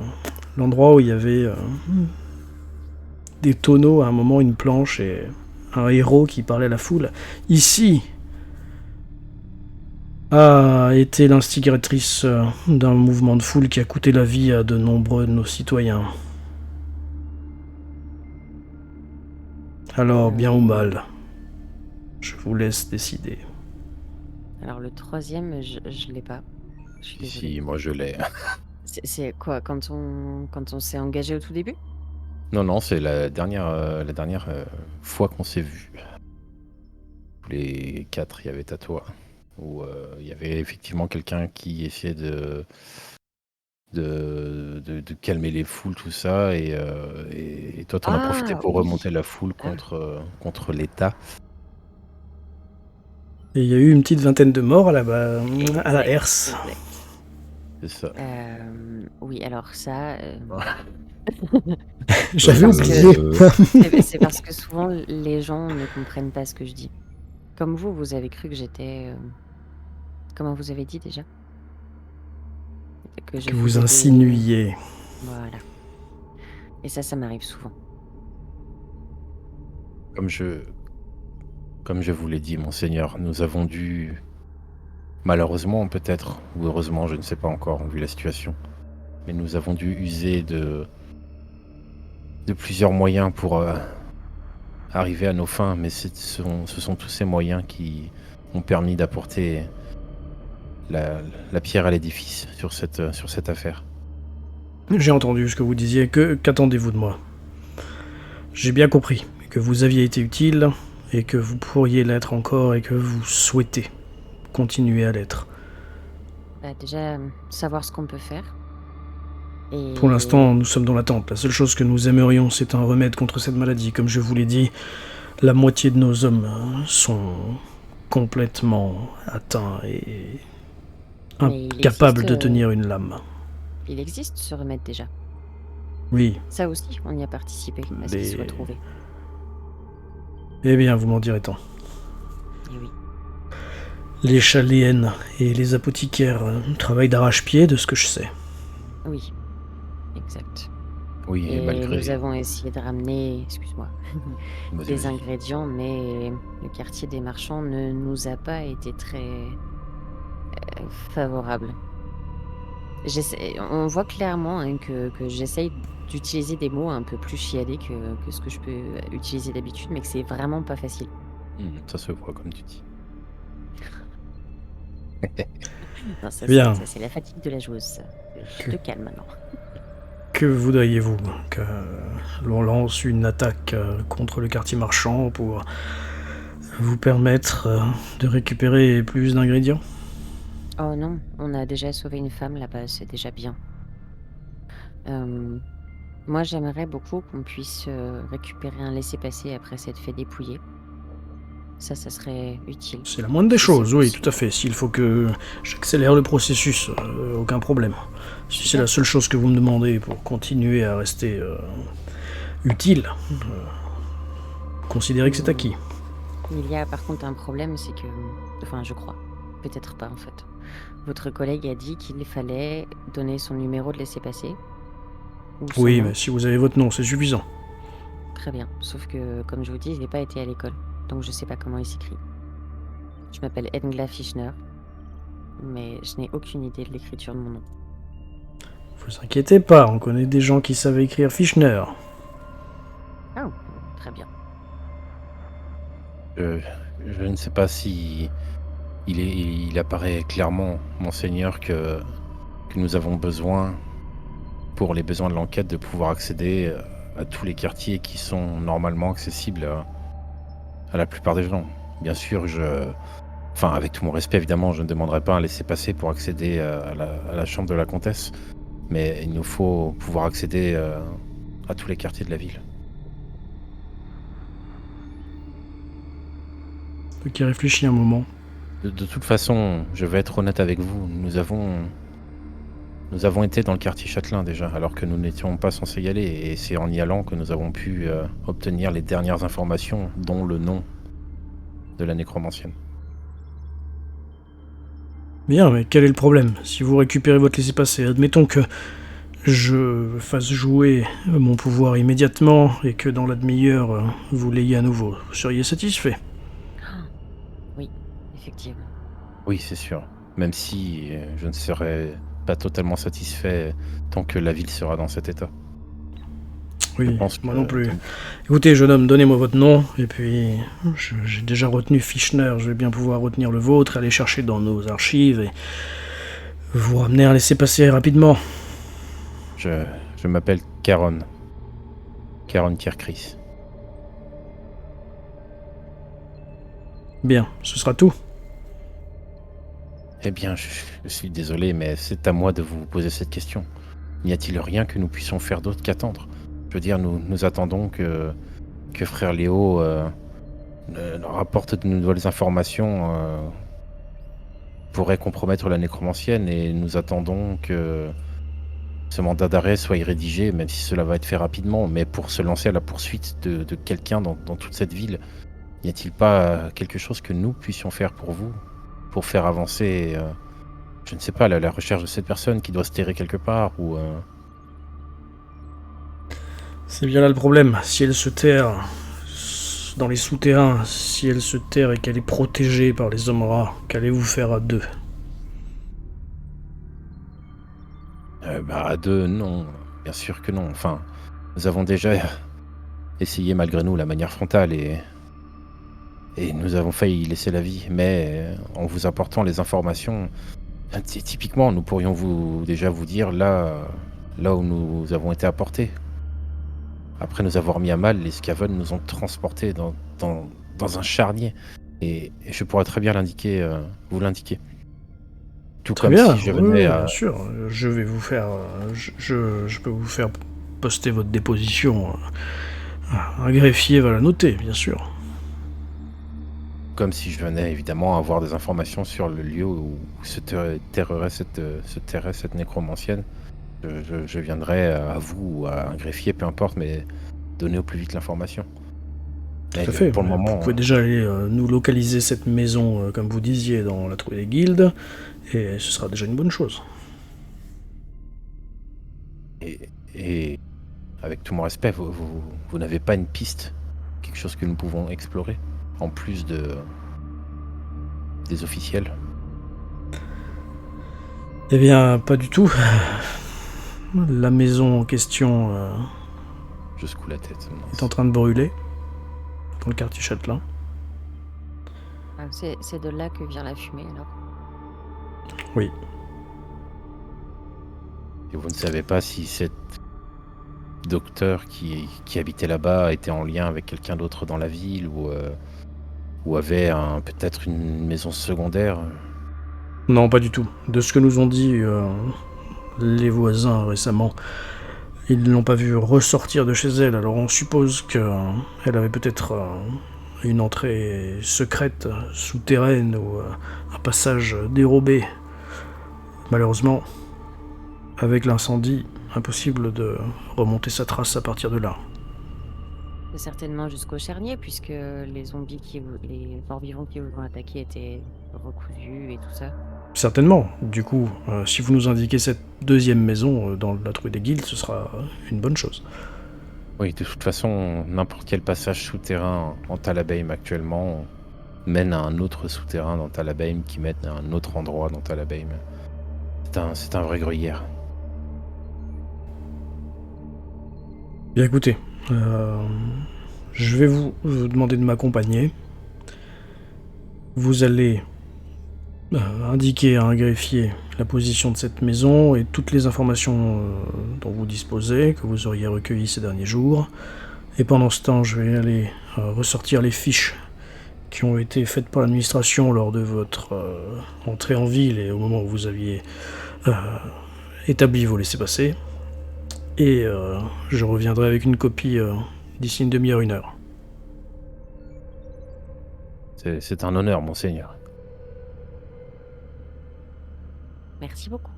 l'endroit où il y avait des tonneaux, à un moment une planche et un héros qui parlait à la foule. Ici a été l'instigatrice d'un mouvement de foule qui a coûté la vie à de nombreux de nos citoyens. Alors, bien ou mal, je vous laisse décider. Alors le troisième, je l'ai pas. Je suis désolée. Si, moi je l'ai. C'est quoi quand on s'est engagé au tout début? Non, c'est la dernière fois qu'on s'est vus. Tous les 4, il y avait Tatoa. Où il y avait effectivement quelqu'un qui essayait de calmer les foules, tout ça. Et toi, t'en as profité pour oui. remonter la foule contre l'État. Et il y a eu une petite vingtaine de morts à la herse. Exact. C'est ça. Oui, alors ça, J'avais parce oublié. c'est parce que souvent les gens ne comprennent pas ce que je dis. Comme vous avez cru que j'étais... Comment vous avez dit déjà? que je Que vous faisais des... insinuiez. Voilà. Et ça m'arrive souvent. Comme je, comme je vous l'ai dit, monseigneur, nous avons dû, malheureusement peut-être, ou heureusement, je ne sais pas encore, vu la situation, mais nous avons dû user de plusieurs moyens pour arriver à nos fins, mais ce sont tous ces moyens qui ont permis d'apporter la, la pierre à l'édifice sur cette affaire. J'ai entendu ce que vous disiez. Qu'attendez-vous de moi? J'ai bien compris que vous aviez été utile et que vous pourriez l'être encore et que vous souhaitez continuer à l'être. Bah, déjà, savoir ce qu'on peut faire. Et... Pour l'instant, nous sommes dans l'attente. La seule chose que nous aimerions, c'est un remède contre cette maladie. Comme je vous l'ai dit, la moitié de nos hommes sont complètement atteints et Mais il incapables existe, de tenir une lame. il existe ce remède déjà. Oui. Ça aussi, on y a participé à ce qu'il soit trouvé. Eh bien, vous m'en direz tant. Et oui. Les chaléennes et les apothicaires travaillent d'arrache-pied, de ce que je sais. Oui, exact. Oui, et Et malgré... nous avons essayé de ramener, excuse-moi, Vas-y, des vas-y. ingrédients, mais le quartier des marchands ne nous a pas été très favorable. On voit clairement hein, que j'essaye d'utiliser des mots un peu plus chiadés que ce que je peux utiliser d'habitude, mais que c'est vraiment pas facile. Ça se voit, comme tu dis. Non, ça, Bien. ça, c'est la fatigue de la joueuse. Ça. Je te calme maintenant. Que voudriez-vous? Que l'on lance une attaque contre le quartier marchand pour vous permettre de récupérer plus d'ingrédients? Oh non, on a déjà sauvé une femme là-bas, c'est déjà bien. Moi, j'aimerais beaucoup qu'on puisse récupérer un laissez-passer après s'être fait dépouiller. Ça serait utile. C'est la moindre des Si choses, c'est oui, possible. tout à fait. S'il faut que j'accélère le processus, aucun problème. Si c'est Super. la seule chose que vous me demandez pour continuer à rester utile, considérez que c'est acquis. Il y a par contre un problème, c'est que... Enfin, je crois. Peut-être pas en fait. Votre collègue a dit qu'il fallait donner son numéro de laissez-passer. Ou son Oui, nom. mais si vous avez votre nom, c'est suffisant. Très bien. Sauf que, comme je vous dis, je n'ai pas été à l'école. Donc je sais pas comment il s'écrit. Je m'appelle Engla Fischner. Mais je n'ai aucune idée de l'écriture de mon nom. Vous inquiétez pas, on connaît des gens qui savent écrire Fischner. Ah, très bien. Je ne sais pas si il apparaît clairement, monseigneur, que nous avons besoin, pour les besoins de l'enquête, de pouvoir accéder à tous les quartiers qui sont normalement accessibles à la plupart des gens. Bien sûr, enfin, avec tout mon respect, évidemment, je ne demanderai pas un laissez-passer pour accéder à la chambre de la comtesse, mais il nous faut pouvoir accéder à tous les quartiers de la ville. Qui réfléchit un moment. De toute façon, je vais être honnête avec vous, nous avons été dans le quartier Châtelain déjà, alors que nous n'étions pas censés y aller, et c'est en y allant que nous avons pu obtenir les dernières informations, dont le nom de la nécromancienne. Bien, mais quel est le problème? Si vous récupérez votre laissez-passer, admettons que je fasse jouer mon pouvoir immédiatement et que dans la demi-heure, vous l'ayez à nouveau. Vous seriez satisfait? Oui, effectivement. Oui, c'est sûr, même si je ne serai pas totalement satisfait tant que la ville sera dans cet état. Oui, Je pense moi que- non plus. Écoutez, jeune homme, donnez-moi votre nom, et puis j'ai déjà retenu Fischner, je vais bien pouvoir retenir le vôtre, aller chercher dans nos archives et vous ramener un laissez-passer rapidement. Je m'appelle Caron Kierkris. Bien, ce sera tout. Eh bien, je suis désolé, mais c'est à moi de vous poser cette question. N'y a-t-il rien que nous puissions faire d'autre qu'attendre? Je veux dire, nous attendons que frère Léo nous rapporte de nouvelles informations pourraient compromettre la nécromancienne, et nous attendons que ce mandat d'arrêt soit rédigé, même si cela va être fait rapidement, mais pour se lancer à la poursuite de quelqu'un dans toute cette ville. N'y a-t-il pas quelque chose que nous puissions faire pour vous, pour faire avancer je ne sais pas, la recherche de cette personne qui doit se terrer quelque part ou... C'est bien là le problème. Si elle se terre dans les souterrains, si elle se terre et qu'elle est protégée par les hommes rats, qu'allez-vous faire à deux? À deux, non. Bien sûr que non. Enfin, nous avons déjà essayé malgré nous la manière frontale et nous avons failli y laisser la vie. Mais en vous apportant les informations, typiquement, nous pourrions déjà vous dire là où nous avons été apportés. Après nous avoir mis à mal, les Skaven nous ont transportés dans un charnier. Et je pourrais très bien vous l'indiquer. Tout Très comme bien, si je oui, venais à... bien sûr. Je vais vous faire... je peux vous faire poster votre déposition. Un greffier va la noter, bien sûr. Comme si je venais évidemment avoir des informations sur le lieu où se terrerait cette nécromancienne. Je viendrai à vous ou à un greffier, peu importe, mais donner au plus vite l'information. Tout à fait. Pour le moment... Vous pouvez déjà aller nous localiser cette maison, comme vous disiez, dans la trouée des guildes, et ce sera déjà une bonne chose. Et avec tout mon respect, vous n'avez pas une piste, quelque chose que nous pouvons explorer, en plus des officiels? Eh bien, pas du tout. La maison en question Je secoue la tête. est en train de brûler, dans le quartier Châtelain. C'est de là que vient la fumée, alors. Oui. Et vous ne savez pas si cette docteur qui habitait là-bas était en lien avec quelqu'un d'autre dans la ville ou avait peut-être une maison secondaire? Non, pas du tout. De ce que nous ont dit les voisins récemment, ils ne l'ont pas vue ressortir de chez elle, alors on suppose qu'elle avait peut-être une entrée secrète, souterraine, ou un passage dérobé. Malheureusement, avec l'incendie, impossible de remonter sa trace à partir de là. C'est certainement jusqu'au charnier, puisque les morts-vivants qui vous ont attaqué étaient recousus et tout ça. Certainement. Du coup, si vous nous indiquez cette deuxième maison dans la trouée des guildes, ce sera une bonne chose. Oui, de toute façon, n'importe quel passage souterrain en Talabheim actuellement mène à un autre souterrain dans Talabheim qui mène à un autre endroit dans Talabheim. C'est un vrai gruyère. Bien écoutez, je vais vous demander de m'accompagner. Vous allez indiquer à un greffier la position de cette maison et toutes les informations dont vous disposez, que vous auriez recueillies ces derniers jours. Et pendant ce temps, je vais aller ressortir les fiches qui ont été faites par l'administration lors de votre entrée en ville et au moment où vous aviez établi vos laissez-passer. Et je reviendrai avec une copie d'ici une demi-heure, 1 heure. C'est un honneur, monseigneur. Merci beaucoup.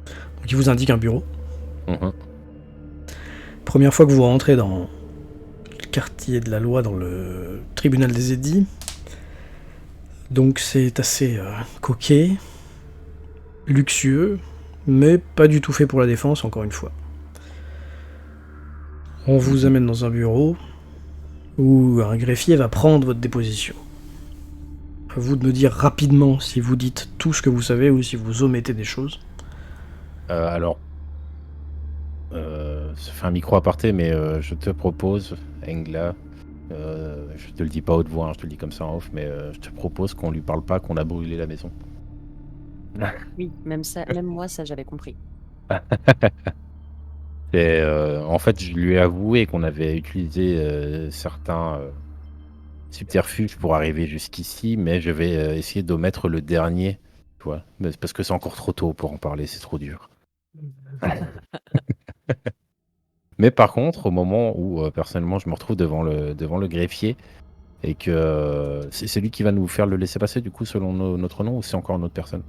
Donc il vous indique un bureau. Mhm. Première fois que vous rentrez dans le quartier de la loi, dans le tribunal des édits. Donc c'est assez coquet, luxueux, mais pas du tout fait pour la défense, encore une fois. On vous amène dans un bureau où un greffier va prendre votre déposition. À vous de me dire rapidement si vous dites tout ce que vous savez ou si vous omettez des choses. Alors, ça fait un micro aparté, mais je te propose, Engla, je te le dis pas haute voix, hein, je te le dis comme ça en off, mais je te propose qu'on lui parle pas qu'on a brûlé la maison. Oui, même moi, ça, j'avais compris. Et en fait, je lui ai avoué qu'on avait utilisé certains subterfuges pour arriver jusqu'ici, mais je vais essayer d'omettre le dernier, tu vois, parce que c'est encore trop tôt pour en parler, c'est trop dur. Mais par contre, au moment où personnellement je me retrouve devant le greffier et que c'est lui qui va nous faire le laisser-passer du coup selon notre nom, ou c'est encore une autre personne?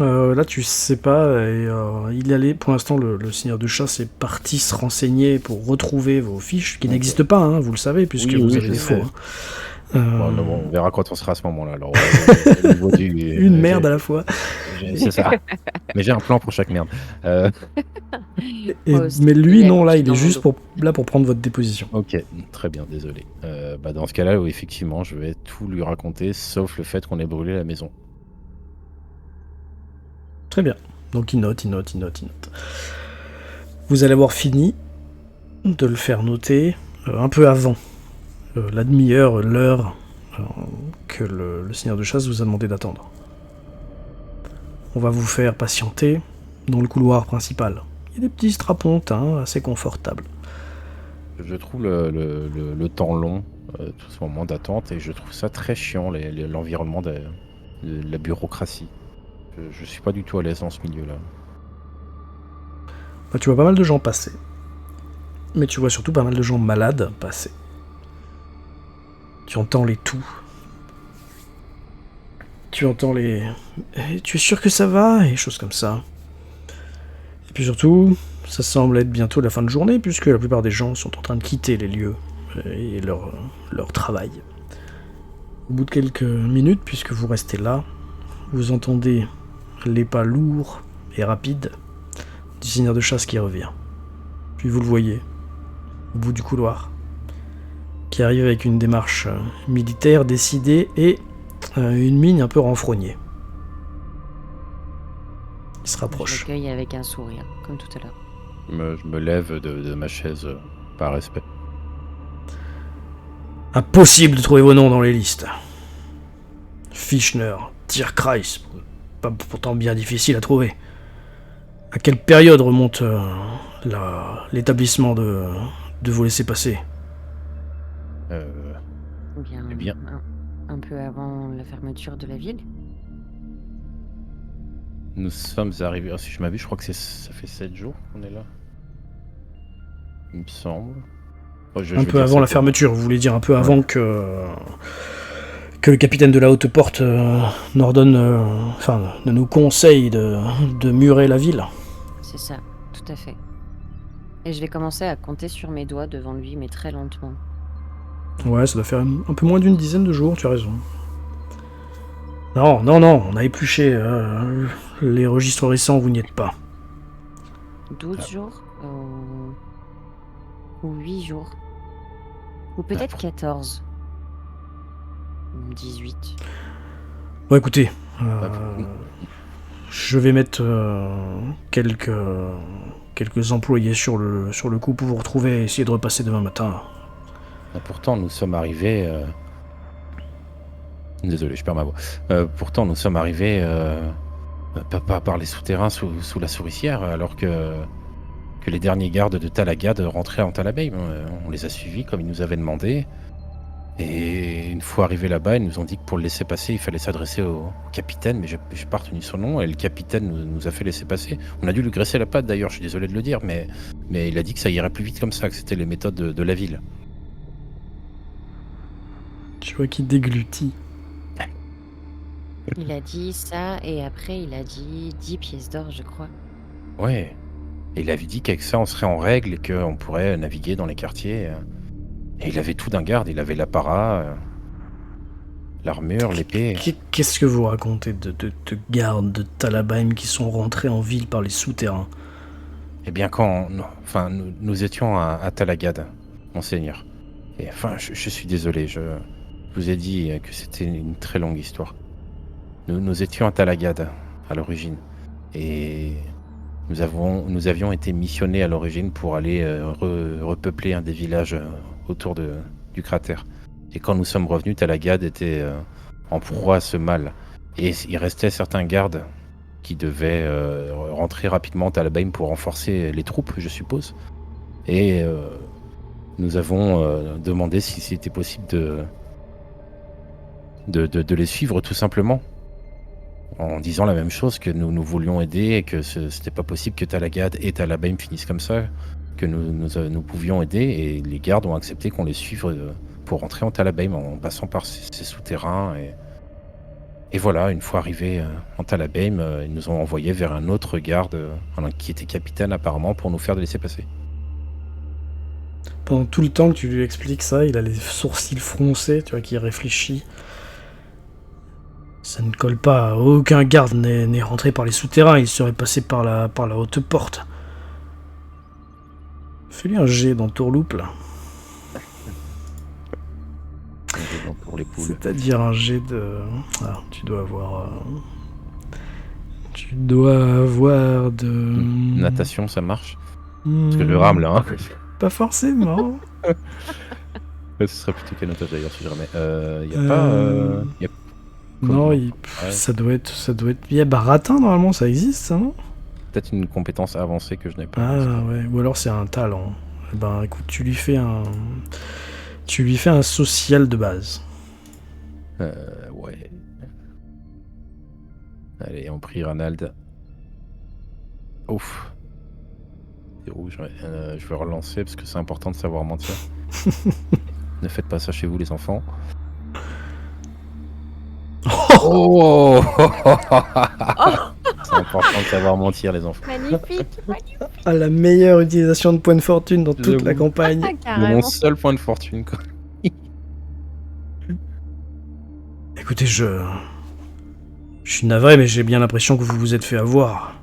Là, tu sais pas, et il est allé, pour l'instant, le seigneur de chasse est parti se renseigner pour retrouver vos fiches, qui Ok. n'existent pas, hein, vous le savez, puisque Oui, vous oui, avez je des faux. sais. Hein. Bon, Euh, non, bon, on verra quand on sera à ce moment-là. Alors, au niveau une merde à la fois. c'est ça. Mais j'ai un plan pour chaque merde. Euh, Moi aussi, Mais il lui, est non, là, accroché il est dans mon juste dos. là pour prendre votre déposition. ok, très bien, désolé. Dans ce cas-là, oui, effectivement, je vais tout lui raconter, sauf le fait qu'on ait brûlé la maison. Très bien. Donc il note, il note, il note, il note. Vous allez avoir fini de le faire noter un peu avant la demi-heure, l'heure que le seigneur de chasse vous a demandé d'attendre. On va vous faire patienter dans le couloir principal. Il y a des petits strapontins assez confortables. Je trouve le temps long, tout ce moment d'attente, et je trouve ça très chiant, l'environnement de la bureaucratie. Je suis pas du tout à l'aise dans ce milieu-là. Bah, tu vois pas mal de gens passer. Mais tu vois surtout pas mal de gens malades passer. Tu entends les toux. Tu entends les... Tu es sûr que ça va? Et choses comme ça. Et puis surtout, ça semble être bientôt la fin de journée, puisque la plupart des gens sont en train de quitter les lieux et leur travail. Au bout de quelques minutes, puisque vous restez là, vous entendez les pas lourds et rapides du seigneur de chasse qui revient. Puis vous le voyez, au bout du couloir, qui arrive avec une démarche militaire décidée et une mine un peu renfrognée. Il se Je rapproche. l'accueille avec un sourire, comme tout à l'heure. Je me lève de ma chaise par respect. Impossible de trouver vos noms dans les listes. Fischner, Tierkreis, pas pourtant bien difficile à trouver. À quelle période remonte l'établissement de vos laissez-passer? Bien, Eh bien. un peu avant la fermeture de la ville. Nous sommes arrivés, si je m'abuse, je crois que ça fait 7 jours qu'on est là. Il me semble. Je Un vais peu dire avant la 7 jours. fermeture, vous voulez dire un peu avant que le capitaine de la haute porte n'ordonne, ne nous conseille de murer la ville. C'est ça, tout à fait. Et je vais commencer à compter sur mes doigts devant lui, mais très lentement. Ouais, ça doit faire un peu moins d'une dizaine de jours, tu as raison. Non, on a épluché les registres récents, vous n'y êtes pas. 12 jours ou 8 jours. Ou peut-être 14. Ou 18. Bon, écoutez, je vais mettre quelques employés sur le coup pour vous retrouver et essayer de repasser demain matin. Pourtant, nous sommes arrivés... Désolé, je perds ma voix. Pourtant, nous sommes arrivés pas par les souterrains sous la souricière, alors que les derniers gardes de Talagad rentraient en Talabheim. On les a suivis comme ils nous avaient demandé. Et une fois arrivés là-bas, ils nous ont dit que pour le laisser passer, il fallait s'adresser au capitaine, mais j'ai pas retenu son nom, et le capitaine nous a fait laisser passer. On a dû lui graisser la patte d'ailleurs, je suis désolé de le dire, mais il a dit que ça irait plus vite comme ça, que c'était les méthodes de la ville. Tu vois qu'il déglutit. Il a dit ça, et après il a dit 10 pièces d'or, je crois. Ouais. Et il avait dit qu'avec ça, on serait en règle et qu'on pourrait naviguer dans les quartiers. Et il avait tout d'un garde. Il avait l'apparat, l'armure, l'épée. Qu'est-ce que vous racontez de gardes de Talabheim qui sont rentrés en ville par les souterrains? Eh bien, nous étions à Talagad, monseigneur. Et enfin, je suis désolé, je vous ai dit que c'était une très longue histoire. Nous étions à Talagad, à l'origine. Et nous avions été missionnés à l'origine pour aller repeupler un des villages autour du cratère. Et quand nous sommes revenus, Talagad était en proie à ce mal. Et il restait certains gardes qui devaient rentrer rapidement à Talabheim pour renforcer les troupes, je suppose. Et nous avons demandé si c'était possible de les suivre tout simplement. En disant la même chose, que nous voulions aider et que c'était pas possible que Talagad et Talabheim finissent comme ça, que nous pouvions aider, et les gardes ont accepté qu'on les suive pour rentrer en Talabheim en passant par ces souterrains. Et voilà, une fois arrivés en Talabheim, ils nous ont envoyés vers un autre garde qui était capitaine apparemment pour nous faire de laisser passer. Pendant tout le temps que tu lui expliques ça, il a les sourcils froncés, tu vois, qu'il réfléchit. Ça ne colle pas. Aucun garde n'est rentré par les souterrains. Il serait passé par la haute porte. Fais-lui un jet dans Tourloupe, là. Pour les poules. C'est-à-dire un jet de... Ah, tu dois avoir... Tu dois avoir de... Natation, ça marche. Parce que je rame là. Hein. Pas forcément. Ce serait plutôt canotage d'ailleurs si je remets. Y a pas. Y a... Non, Ouais. ça doit être. Il y a baratin normalement, ça existe, ça, non? Peut-être une compétence avancée que je n'ai pas. Ah ouais, ou alors c'est un talent. Eh ben écoute, tu lui fais un social de base. Ouais. Allez, on prie Ranald. Ouf. C'est rouge, ouais. Je vais relancer parce que c'est important de savoir mentir. Ne faites pas ça chez vous les enfants. Oh c'est important de savoir mentir les enfants. Magnifique. Ah, la meilleure utilisation de points de fortune dans toute J'avoue. la campagne. C'est mon Carrément. seul point de fortune quoi. Écoutez, je suis navré, mais j'ai bien l'impression que vous vous êtes fait avoir.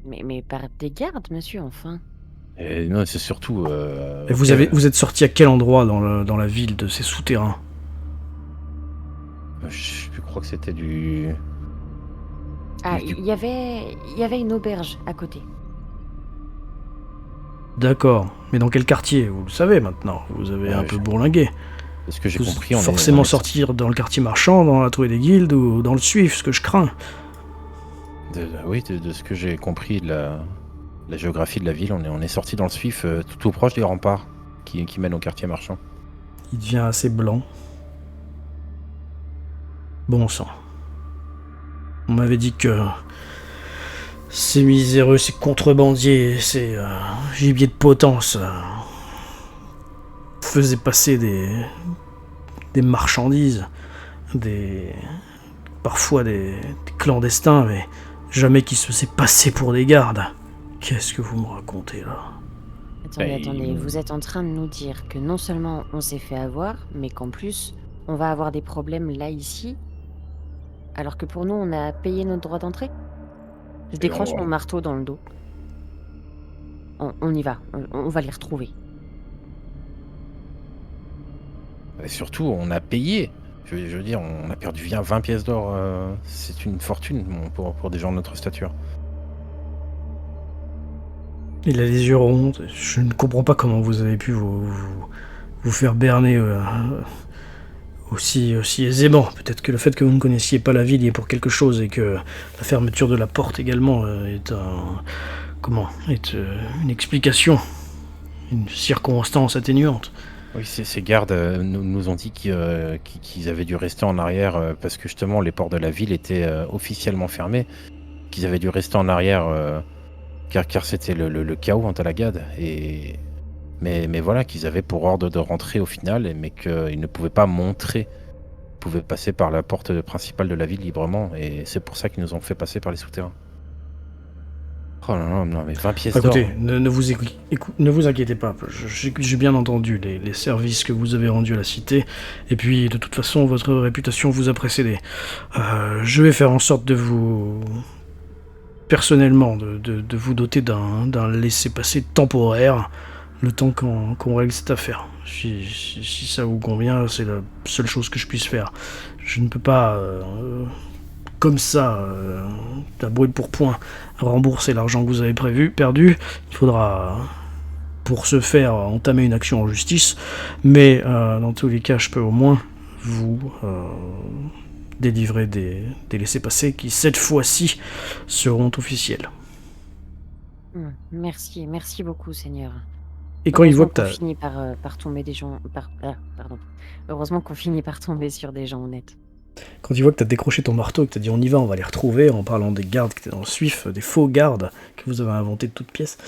Mais par des gardes, monsieur, enfin. Et non, c'est surtout. Et vous êtes sorti à quel endroit dans la ville de ces souterrains? Je crois que c'était du. Ah, Du- il y avait une auberge à côté. D'accord, mais dans quel quartier? Vous le savez maintenant, vous avez un peu bourlingué. De ce que j'ai Vous compris, on est forcément sortir dans le quartier marchand, dans la trouée des guildes ou dans le suif, ce que je crains. Oui, de ce que j'ai compris de la géographie de la ville, on est sorti dans le suif, tout proche des remparts qui mènent au quartier marchand. Il devient assez blanc. Bon sang. On m'avait dit que ces miséreux, ces contrebandiers, ces gibiers de potence faisaient passer des marchandises, parfois des clandestins, mais jamais qu'ils se faisaient passer pour des gardes. Qu'est-ce que vous me racontez là? Attendez, vous êtes en train de nous dire que non seulement on s'est fait avoir, mais qu'en plus, on va avoir des problèmes là, ici, alors que pour nous, on a payé notre droit d'entrée? Je décroche mon marteau dans le dos. On y va, on va les retrouver. Et surtout, on a payé. Je veux dire, on a perdu 20 pièces d'or. C'est une fortune pour des gens de notre stature. Il a les yeux ronds. Je ne comprends pas comment vous avez pu vous faire berner aussi aisément. Peut-être que le fait que vous ne connaissiez pas la ville y est pour quelque chose et que la fermeture de la porte également est une explication, une circonstance atténuante. Oui, ces gardes nous ont dit qu'ils avaient dû rester en arrière parce que justement les ports de la ville étaient officiellement fermés, qu'ils avaient dû rester en arrière car c'était le chaos en Talagad. Mais voilà, qu'ils avaient pour ordre de rentrer au final, mais qu'ils ne pouvaient pas montrer, ils pouvaient passer par la porte principale de la ville librement, et c'est pour ça qu'ils nous ont fait passer par les souterrains. Oh là là, non mais 20 pièces d'or. Écoutez, ne vous inquiétez pas, j'ai bien entendu les services que vous avez rendus à la cité, et puis de toute façon votre réputation vous a précédé. Je vais faire en sorte de vous... personnellement, de vous doter d'un laissez-passer temporaire, le temps qu'on règle cette affaire. Si ça vous convient, c'est la seule chose que je puisse faire. Je ne peux pas... comme ça, à brûle pour point, rembourser l'argent que vous avez perdu. Il faudra, pour ce faire, entamer une action en justice, mais dans tous les cas, je peux au moins vous délivrer des laissez-passer qui, cette fois-ci, seront officiels. Merci beaucoup, Seigneur. Et quand il voit que Heureusement t'as... qu'on finit par tomber des gens... pardon. Heureusement qu'on finit par tomber sur des gens honnêtes. Quand tu vois que t'as décroché ton marteau et que t'as dit on y va, on va les retrouver, en parlant des gardes qui étaient dans le suif, des faux gardes que vous avez inventés de toutes pièces,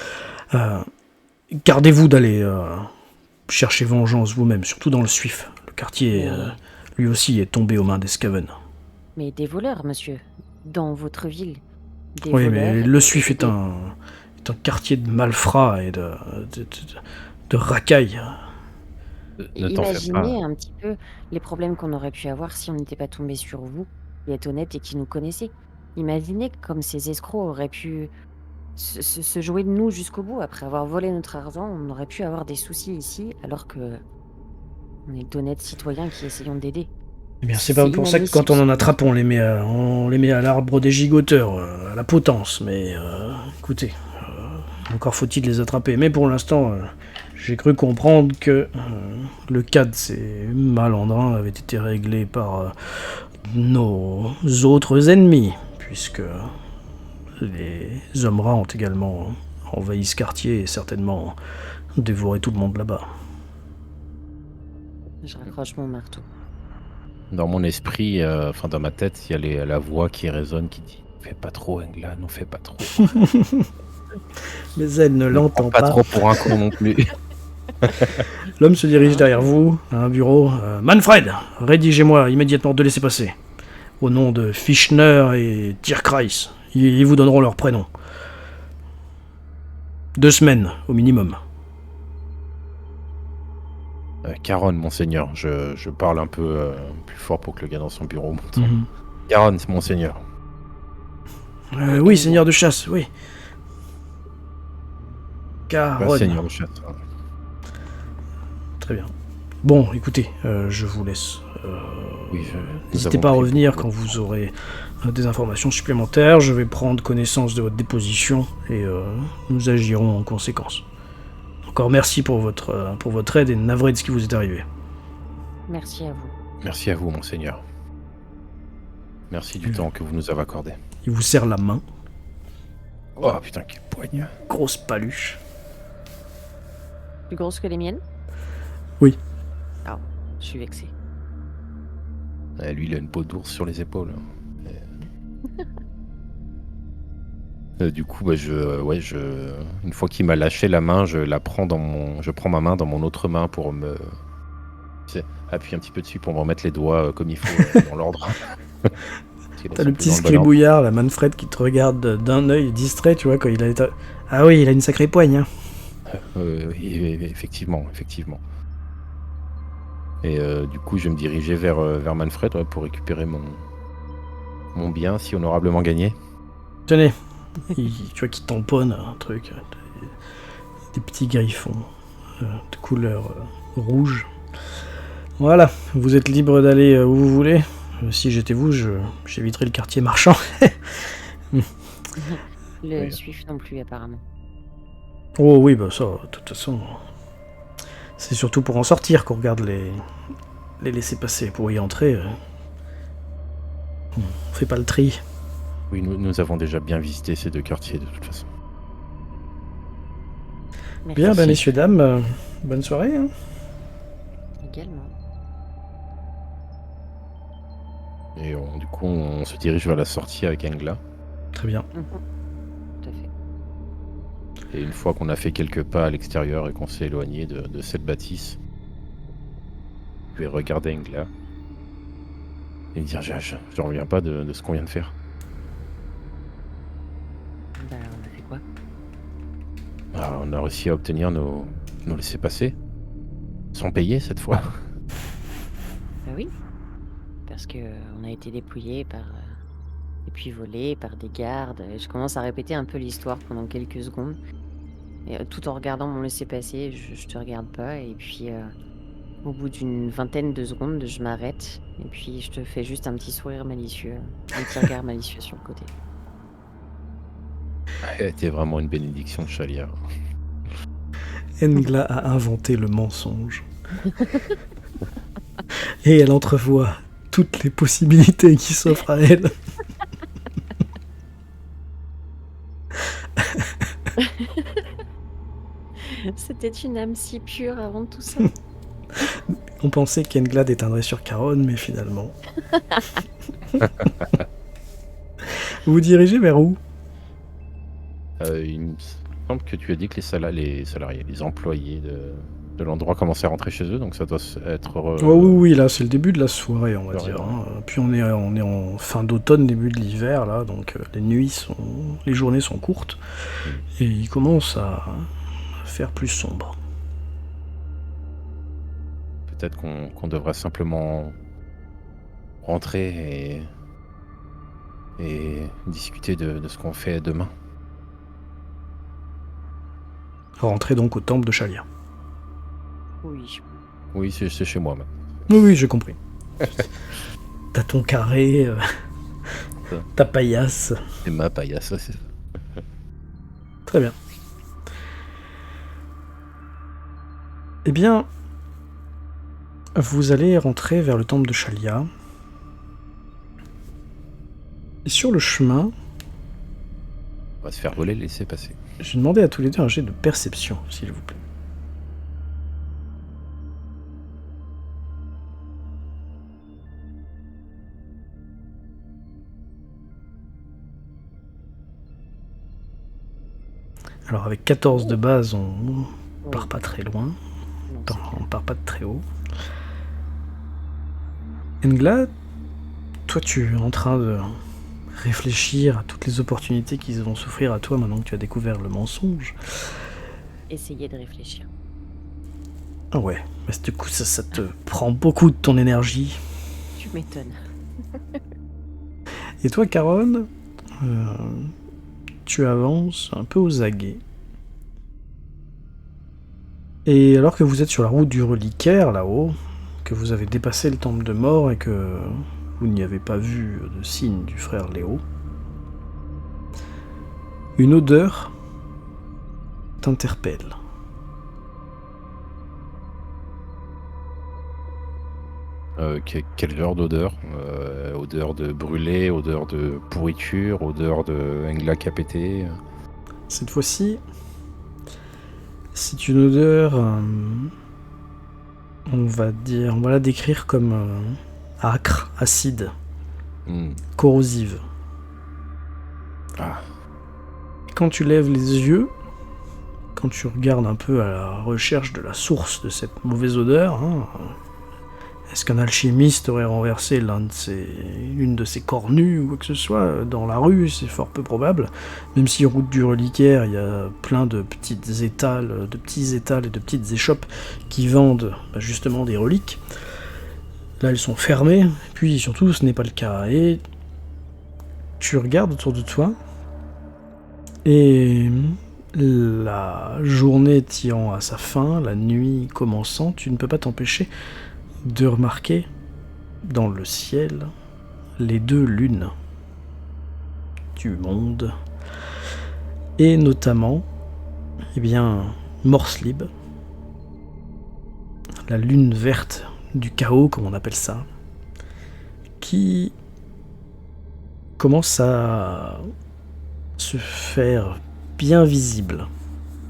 gardez-vous d'aller chercher vengeance vous-même, surtout dans le suif. Le quartier, lui aussi, est tombé aux mains des Skaven. Mais des voleurs, monsieur. Dans votre ville. Des Oui, voleurs mais le suif est un quartier de malfrats et de de racailles. Ne t'en fais pas. Imaginez un petit peu les problèmes qu'on aurait pu avoir si on n'était pas tombé sur vous, qui êtes honnête et qui nous connaissez. Imaginez comme ces escrocs auraient pu se jouer de nous jusqu'au bout. Après avoir volé notre argent, on aurait pu avoir des soucis ici, alors que on est d'honnêtes citoyens qui essayons d'aider. Eh bien, c'est C'est pas pour ça que quand on en attrape, on les met à l'arbre des gigoteurs, à la potence. Mais écoutez, encore faut-il les attraper. Mais pour l'instant, j'ai cru comprendre que le cas de ces malandrins avait été réglé par nos autres ennemis, puisque les hommes rats ont également envahi ce quartier et certainement dévoré tout le monde là-bas. Je raccroche mon marteau. Dans mon esprit, enfin dans ma tête, il y a la voix qui résonne qui dit « Fais pas trop, Engla, non fais pas trop. Mais elle ne Ne l'entend prends pas pas. trop pour un con non plus. » L'homme se dirige derrière vous, à un bureau. Manfred, rédigez-moi immédiatement de laisser passer. Au nom de Fischner et Tierkreis. Ils vous donneront leurs prénoms. 2 semaines, au minimum. Caronne, monseigneur, je parle un peu plus fort pour que le gars dans son bureau monte. Mhm. Caronne, c'est monseigneur. Oui, seigneur de chasse, oui. Caronne. Seigneur de chasse. Très bien. Bon, écoutez, je vous laisse. Oui, N'hésitez pas à revenir quand vous aurez des informations supplémentaires. Je vais prendre connaissance de votre déposition et nous agirons en conséquence. Encore merci pour votre aide et navré de ce qui vous est arrivé. Merci à vous. Merci à vous, monseigneur. Merci du temps que vous nous avez accordé. Il vous serre la main. Oh putain, quel poigne. Grosse paluche. Plus grosse que les miennes? Oui. Ah, je suis vexée. Lui, il a une peau d'ours sur les épaules. Du coup, une fois qu'il m'a lâché la main, je prends ma main dans mon autre main pour me appuyer un petit peu dessus pour me remettre les doigts comme il faut dans l'ordre. T'as le petit scribouillard, la Manfred, qui te regarde d'un œil distrait, tu vois, quand il a été... Ah oui, il a une sacrée poigne, hein. Effectivement. Et du coup, je vais me diriger vers Manfred pour récupérer mon bien si honorablement gagné. Tenez, tu vois qu'il tamponne un truc, des petits griffons de couleur rouge. Voilà, vous êtes libre d'aller où vous voulez. Si j'étais vous, j'éviterais le quartier marchand. Le suif non plus, apparemment. Oh oui, bah ça, de toute façon, c'est surtout pour en sortir qu'on regarde les laisser passer. Pour y entrer, on fait pas le tri. Oui, nous avons déjà bien visité ces 2 quartiers de toute façon. Merci. Bien, bah, messieurs, dames, bonne soirée. Hein. Également. Et du coup, on se dirige vers la sortie avec Engla. Très bien. Tout à fait. Et une fois qu'on a fait quelques pas à l'extérieur et qu'on s'est éloigné de cette bâtisse, je vais regarder Engla et me dire je reviens pas de ce qu'on vient de faire. Bah, on a fait quoi? Alors, on a réussi à obtenir nos laissez-passer, sans payer cette fois. Bah oui. Parce que on a été dépouillés et puis volés par des gardes. Et je commence à répéter un peu l'histoire pendant quelques secondes. Et, tout en regardant mon laissez-passer, je te regarde pas. Et puis, au bout d'une vingtaine de secondes, je m'arrête. Et puis, je te fais juste un petit sourire malicieux. Un petit regard malicieux sur le côté. T'es vraiment une bénédiction de Chalière. Engla a inventé le mensonge. Et elle entrevoit toutes les possibilités qui s'offrent à elle. C'était une âme si pure avant tout ça. On pensait qu'Engla déteindrait sur Caronne, mais finalement... Vous vous dirigez vers où? Il me semble que tu as dit que les salariés, les employés de l'endroit commençaient à rentrer chez eux, donc ça doit être... Oh oui, là, c'est le début de la soirée, on va soirée, dire. Hein. Puis on est en fin d'automne, début de l'hiver, là, donc les journées sont courtes, et il commence à faire plus sombre. Peut-être qu'on devrait simplement rentrer et discuter de ce qu'on fait demain. Rentrez donc au temple de Shalia. Oui. Oui, c'est chez moi, maintenant. Oui, j'ai compris. T'as ton carré, ta paillasse. C'est ma paillasse, c'est ça. Très bien. Eh bien, vous allez rentrer vers le temple de Shalia. Et sur le chemin, On va se faire voler, laisser passer. j'ai demandé à tous les deux un jet de perception, s'il vous plaît. Alors avec 14 de base, on part pas très loin. Non, Attends, c'est on clair. part pas de très haut. Engla, toi tu es en train de réfléchir à toutes les opportunités qui vont s'offrir à toi maintenant que tu as découvert le mensonge. Essayez de réfléchir. Ah ouais, mais du coup ça te prend beaucoup de ton énergie. Tu m'étonnes. Et toi Caron, tu avances un peu aux aguets. Et alors que vous êtes sur la route du reliquaire là-haut, que vous avez dépassé le temple de mort et que vous n'y avez pas vu de signe du frère Léo, une odeur t'interpelle. Quel genre d'odeur? Odeur de brûlé, odeur de pourriture, odeur de Engla qui a pété. Cette fois-ci, c'est une odeur, on va la décrire comme âcre, acide, corrosive. Ah, Quand tu lèves les yeux, quand tu regardes un peu à la recherche de la source de cette mauvaise odeur, est-ce qu'un alchimiste aurait renversé une de ses cornues ou quoi que ce soit dans la rue? C'est fort peu probable. Même si route du reliquaire, il y a plein de petits étals et de petites échoppes qui vendent justement des reliques. Là, elles sont fermées. Puis surtout, ce n'est pas le cas. Et tu regardes autour de toi et la journée tirant à sa fin, la nuit commençant, tu ne peux pas t'empêcher de remarquer dans le ciel les deux lunes du monde, et notamment, Morslib, la lune verte du chaos, comme on appelle ça, qui commence à se faire bien visible,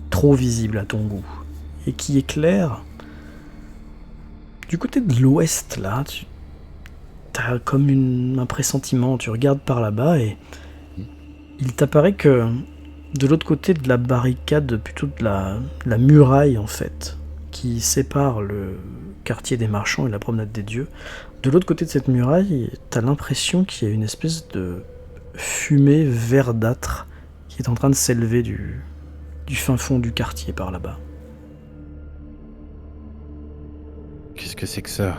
trop visible à ton goût, et qui éclaire du côté de l'ouest, là. T'as comme un pressentiment, tu regardes par là-bas et il t'apparaît que de l'autre côté de la barricade, plutôt de la muraille en fait, qui sépare le quartier des marchands et la promenade des dieux, de l'autre côté de cette muraille, t'as l'impression qu'il y a une espèce de fumée verdâtre qui est en train de s'élever du fin fond du quartier par là-bas. qu'est-ce que c'est que ça?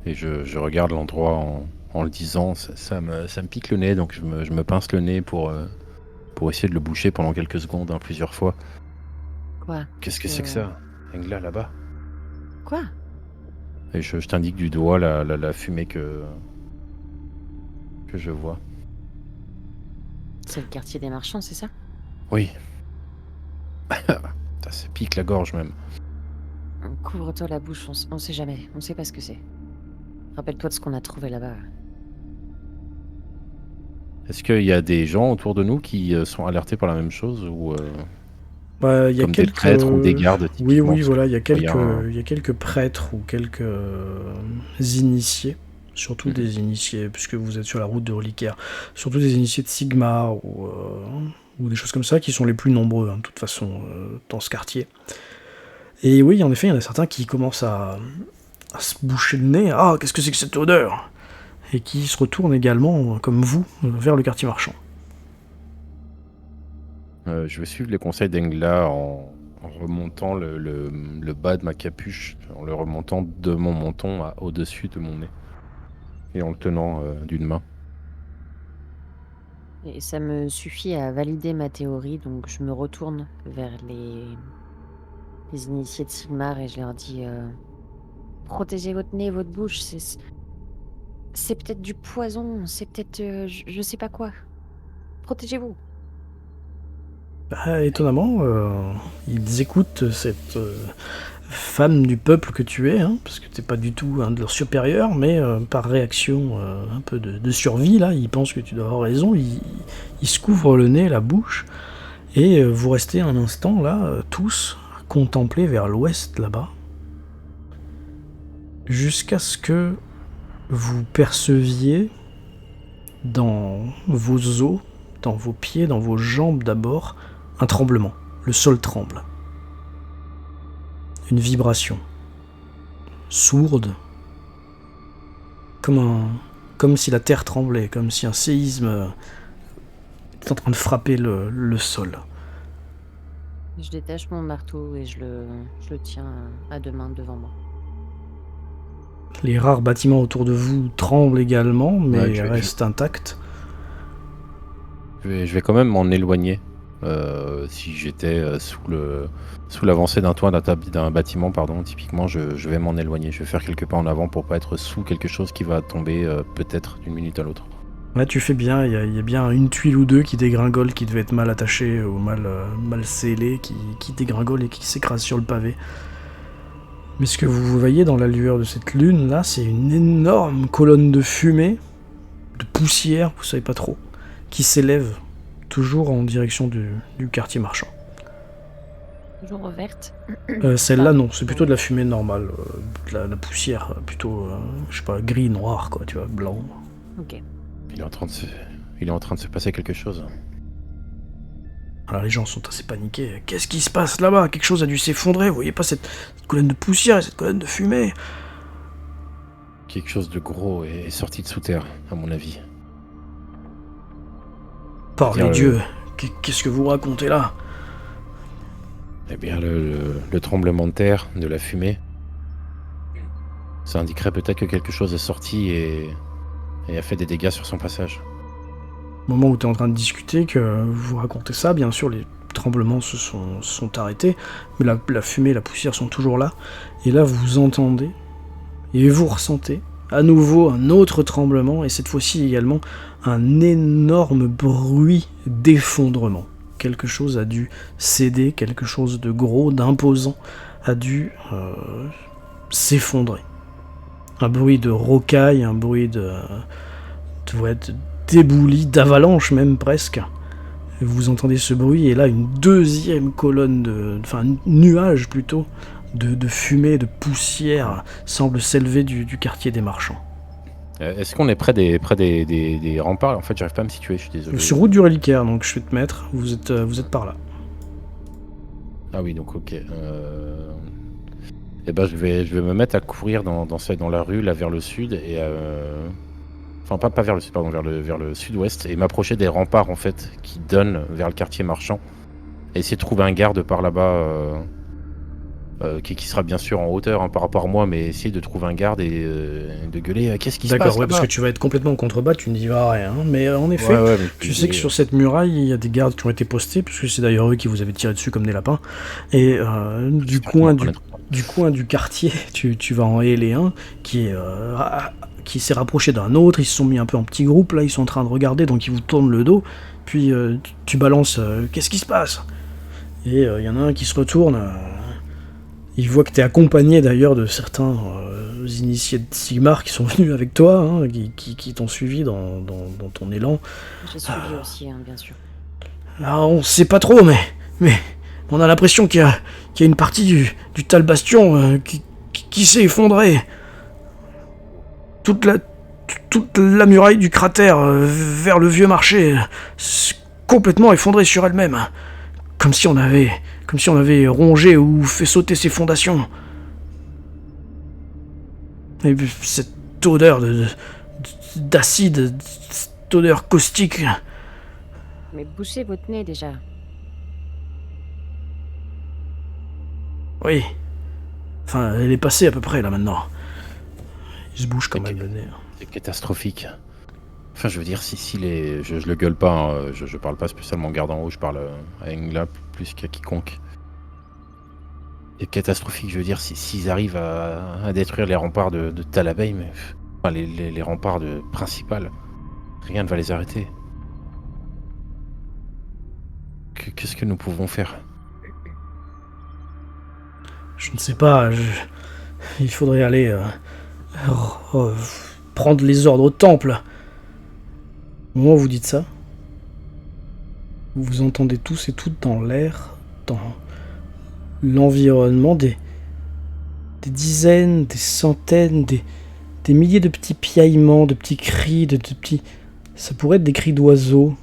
Et je regarde l'endroit en le disant, ça me pique le nez, donc je me pince le nez pour essayer de le boucher pendant quelques secondes, plusieurs fois. Quoi? Qu'est-ce que c'est que ça? Engla, là-bas. Quoi? Et je t'indique du doigt la fumée que je vois. C'est le quartier des marchands, c'est ça? Oui. Ça pique la gorge même. Couvre-toi la bouche, on sait jamais, on sait pas ce que c'est. Rappelle-toi de ce qu'on a trouvé là-bas. Est-ce qu'il y a des gens autour de nous qui sont alertés par la même chose ou Il y a comme des quelques prêtres ou des gardes typiquement? Oui, Parce voilà, que il y a moyen, quelques prêtres ou quelques initiés, surtout Mhm. des initiés, puisque vous êtes sur la route de reliquaire, surtout des initiés de Sigmar ou des choses comme ça qui sont les plus nombreux, de toute façon, dans ce quartier. Et oui, en effet, il y en a certains qui commencent à se boucher le nez. Ah, qu'est-ce que c'est que cette odeur? Et qui se retournent également, comme vous, vers le quartier marchand. Je vais suivre les conseils d'Engla en en remontant le bas de ma capuche, en le remontant de mon menton au-dessus de mon nez et en le tenant d'une main. Et ça me suffit à valider ma théorie, donc je me retourne vers les initiés de Sigmar et je leur dis protégez votre nez, votre bouche, c'est peut-être du poison, c'est peut-être je sais pas quoi. Protégez-vous. Bah, étonnamment, ils écoutent cette femme du peuple que tu es, hein, parce que t'es pas du tout un de leurs supérieurs, mais par réaction un peu de survie, là, ils pensent que tu dois avoir raison, ils se couvrent le nez, la bouche, et vous restez un instant, là, tous, à contempler vers l'ouest, là-bas, jusqu'à ce que vous perceviez dans vos os, dans vos pieds, dans vos jambes d'abord, un tremblement. Le sol tremble. Une vibration. Sourde. Comme si la terre tremblait, comme si un séisme était en train de frapper le sol. Je détache mon marteau et je le tiens à deux mains devant moi. Les rares bâtiments autour de vous tremblent également, mais Ouais, restent intacts. Je vais quand même m'en éloigner. Si j'étais sous l'avancée d'un toit d'un bâtiment, pardon, typiquement, je vais m'en éloigner. Je vais faire quelques pas en avant pour pas être sous quelque chose qui va tomber peut-être d'une minute à l'autre. Là, tu fais bien, il y a bien une tuile ou deux qui dégringole, qui devait être mal attachée ou mal scellée, qui dégringole et qui s'écrase sur le pavé. Mais ce que vous voyez dans la lueur de cette lune, là, c'est une énorme colonne de fumée, de poussière, vous savez pas trop, qui s'élève toujours en direction du quartier marchand. Toujours verte. Celle-là, non, c'est plutôt de la fumée normale, de la poussière, plutôt, je sais pas, gris, noir, quoi, tu vois, blanc. Ok. Il est en train de se passer quelque chose. Alors les gens sont assez paniqués. Qu'est-ce qui se passe là-bas? Quelque chose a dû s'effondrer, vous voyez pas cette colonne de poussière et cette colonne de fumée? Quelque chose de gros est sorti de sous terre, à mon avis. Par les Dire, dieux, qu'est-ce que vous racontez là? Eh bien, le tremblement de terre, de la fumée, ça indiquerait peut-être que quelque chose est sorti et a fait des dégâts sur son passage. Au moment où tu es en train de discuter, que vous racontez ça, bien sûr, les tremblements se sont arrêtés, mais la fumée et la poussière sont toujours là. Et là, vous entendez, et vous ressentez, à nouveau un autre tremblement, et cette fois-ci également un énorme bruit d'effondrement. Quelque chose a dû céder, quelque chose de gros, d'imposant, a dû s'effondrer. Un bruit de rocaille, un bruit de d'éboulis, d'avalanche même presque. Vous entendez ce bruit et là une deuxième colonne un nuage plutôt de fumée, de poussière semble s'élever du quartier des marchands. Est-ce qu'on est près des remparts? En fait, j'arrive pas à me situer, je suis désolé. Sur route du reliquaire, donc je vais te mettre, vous êtes par là. Ah oui, donc ok. Eh ben, je vais me mettre à courir dans la rue, là, vers le sud, et enfin, pas vers le sud, pardon, vers le sud-ouest, et m'approcher des remparts, en fait, qui donnent vers le quartier marchand. Et essayer de trouver un garde par là-bas, qui sera bien sûr en hauteur, hein, par rapport à moi, mais essayer de trouver un garde et de gueuler qu'est-ce qui se passe D'accord, ouais, là-bas? parce que tu vas être complètement en contrebas, tu n'y vas rien. Hein. Mais en effet, Ouais, mais tu sais que sur cette muraille, il y a des gardes qui ont été postés, puisque c'est d'ailleurs eux qui vous avaient tiré dessus comme des lapins. Et du coin du quartier, tu vas en héler un qui s'est rapproché d'un autre, ils se sont mis un peu en petits groupes, là ils sont en train de regarder, donc ils vous tournent le dos, puis tu balances qu'est-ce qui se passe? Et il y en a un qui se retourne, il voit que tu es accompagné d'ailleurs de certains initiés de Sigmar qui sont venus avec toi, hein, qui t'ont suivi dans ton élan. J'ai suivi aussi, hein, bien sûr. Là, on sait pas trop, mais on a l'impression qu'il y a une partie du Tal Bastion qui s'est effondrée. Toute la muraille du cratère vers le vieux marché complètement effondrée sur elle-même. Comme si on avait rongé ou fait sauter ses fondations. Et cette odeur d'acide, cette odeur caustique. Mais bouchez votre nez déjà. Oui. Enfin, elle est passée à peu près, là, maintenant. Il se bouge quand même le nez. C'est catastrophique. Enfin, je veux dire, je le gueule pas, hein, je parle pas spécialement en garde en haut, je parle à Engla plus qu'à quiconque. C'est catastrophique, je veux dire, s'ils arrivent à détruire les remparts de Talabey, mais enfin, les remparts principales, rien ne va les arrêter. Qu'est-ce que nous pouvons faire? Je ne sais pas, il faudrait aller prendre les ordres au temple. Au moment où vous dites ça, vous entendez tous et toutes dans l'air, dans l'environnement, des dizaines, des centaines, des milliers de petits piaillements, de petits cris, de petits... Ça pourrait être des cris d'oiseaux.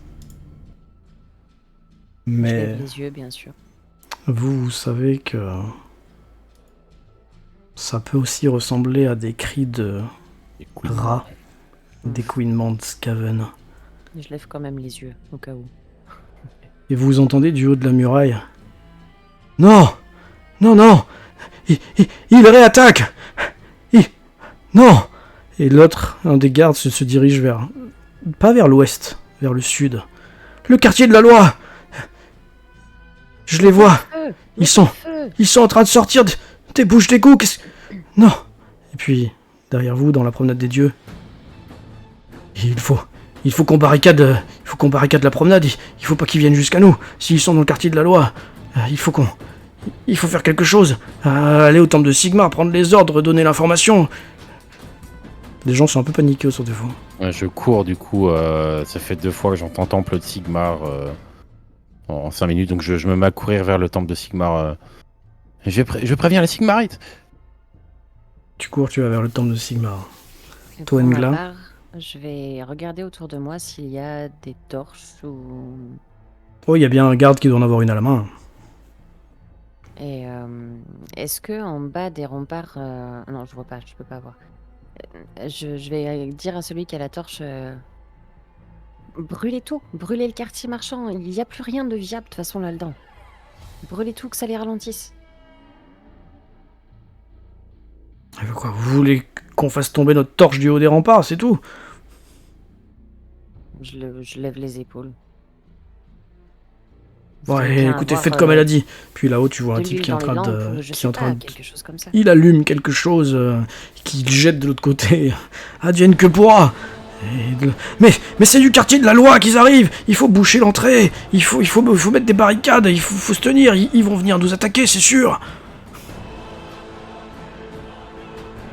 Je Mais lève les yeux, bien sûr. vous savez que ça peut aussi ressembler à des cris de rats, d'écouinements de Skaven. Je lève quand même les yeux, au cas où. Et vous entendez du haut de la muraille. Non! Non, non! Il réattaque! Non! Et l'autre, un des gardes, se dirige vers... Pas vers l'ouest, vers le sud. Le quartier de la loi! Je les vois! Ils sont en train de sortir des bouches d'égout! Non! Et puis, derrière vous, dans la promenade des dieux, il faut qu'on barricade la promenade. Il faut pas qu'ils viennent jusqu'à nous. S'ils sont dans le quartier de la loi, il faut faire quelque chose. Aller au temple de Sigmar, prendre les ordres, donner l'information. Les gens sont un peu paniqués autour de vous. Ouais, je cours du coup, ça fait 2 fois que j'entends temple de Sigmar en 5 minutes, donc je me mets à courir vers le temple de Sigmar. Je préviens les Sigmarites. Tu cours, tu vas vers le temple de Sigmar. Et Toi, pour ma Engla? part, je vais regarder autour de moi s'il y a des torches ou... Oh, il y a bien un garde qui doit en avoir une à la main. Et est-ce que en bas des remparts... Non, je vois pas, je peux pas voir. Je vais dire à celui qui a la torche... brûlez tout, brûlez le quartier marchand. Il n'y a plus rien de viable de toute façon là-dedans. Brûlez tout, que ça les ralentisse. Quoi, vous voulez qu'on fasse tomber notre torche du haut des remparts, c'est tout? Je lève les épaules. Ouais, écoutez, faites comme elle a dit. Puis là-haut, tu vois un de type l'huile qui est en dans les train lampes de... ou je sais pas, quelque chose comme ça. Il allume quelque chose qu'il jette de l'autre côté. Advienne que pourra. Mais c'est du quartier de la loi qu'ils arrivent. Il faut boucher l'entrée. Il faut mettre des barricades. Il faut se tenir. Ils vont venir nous attaquer, c'est sûr.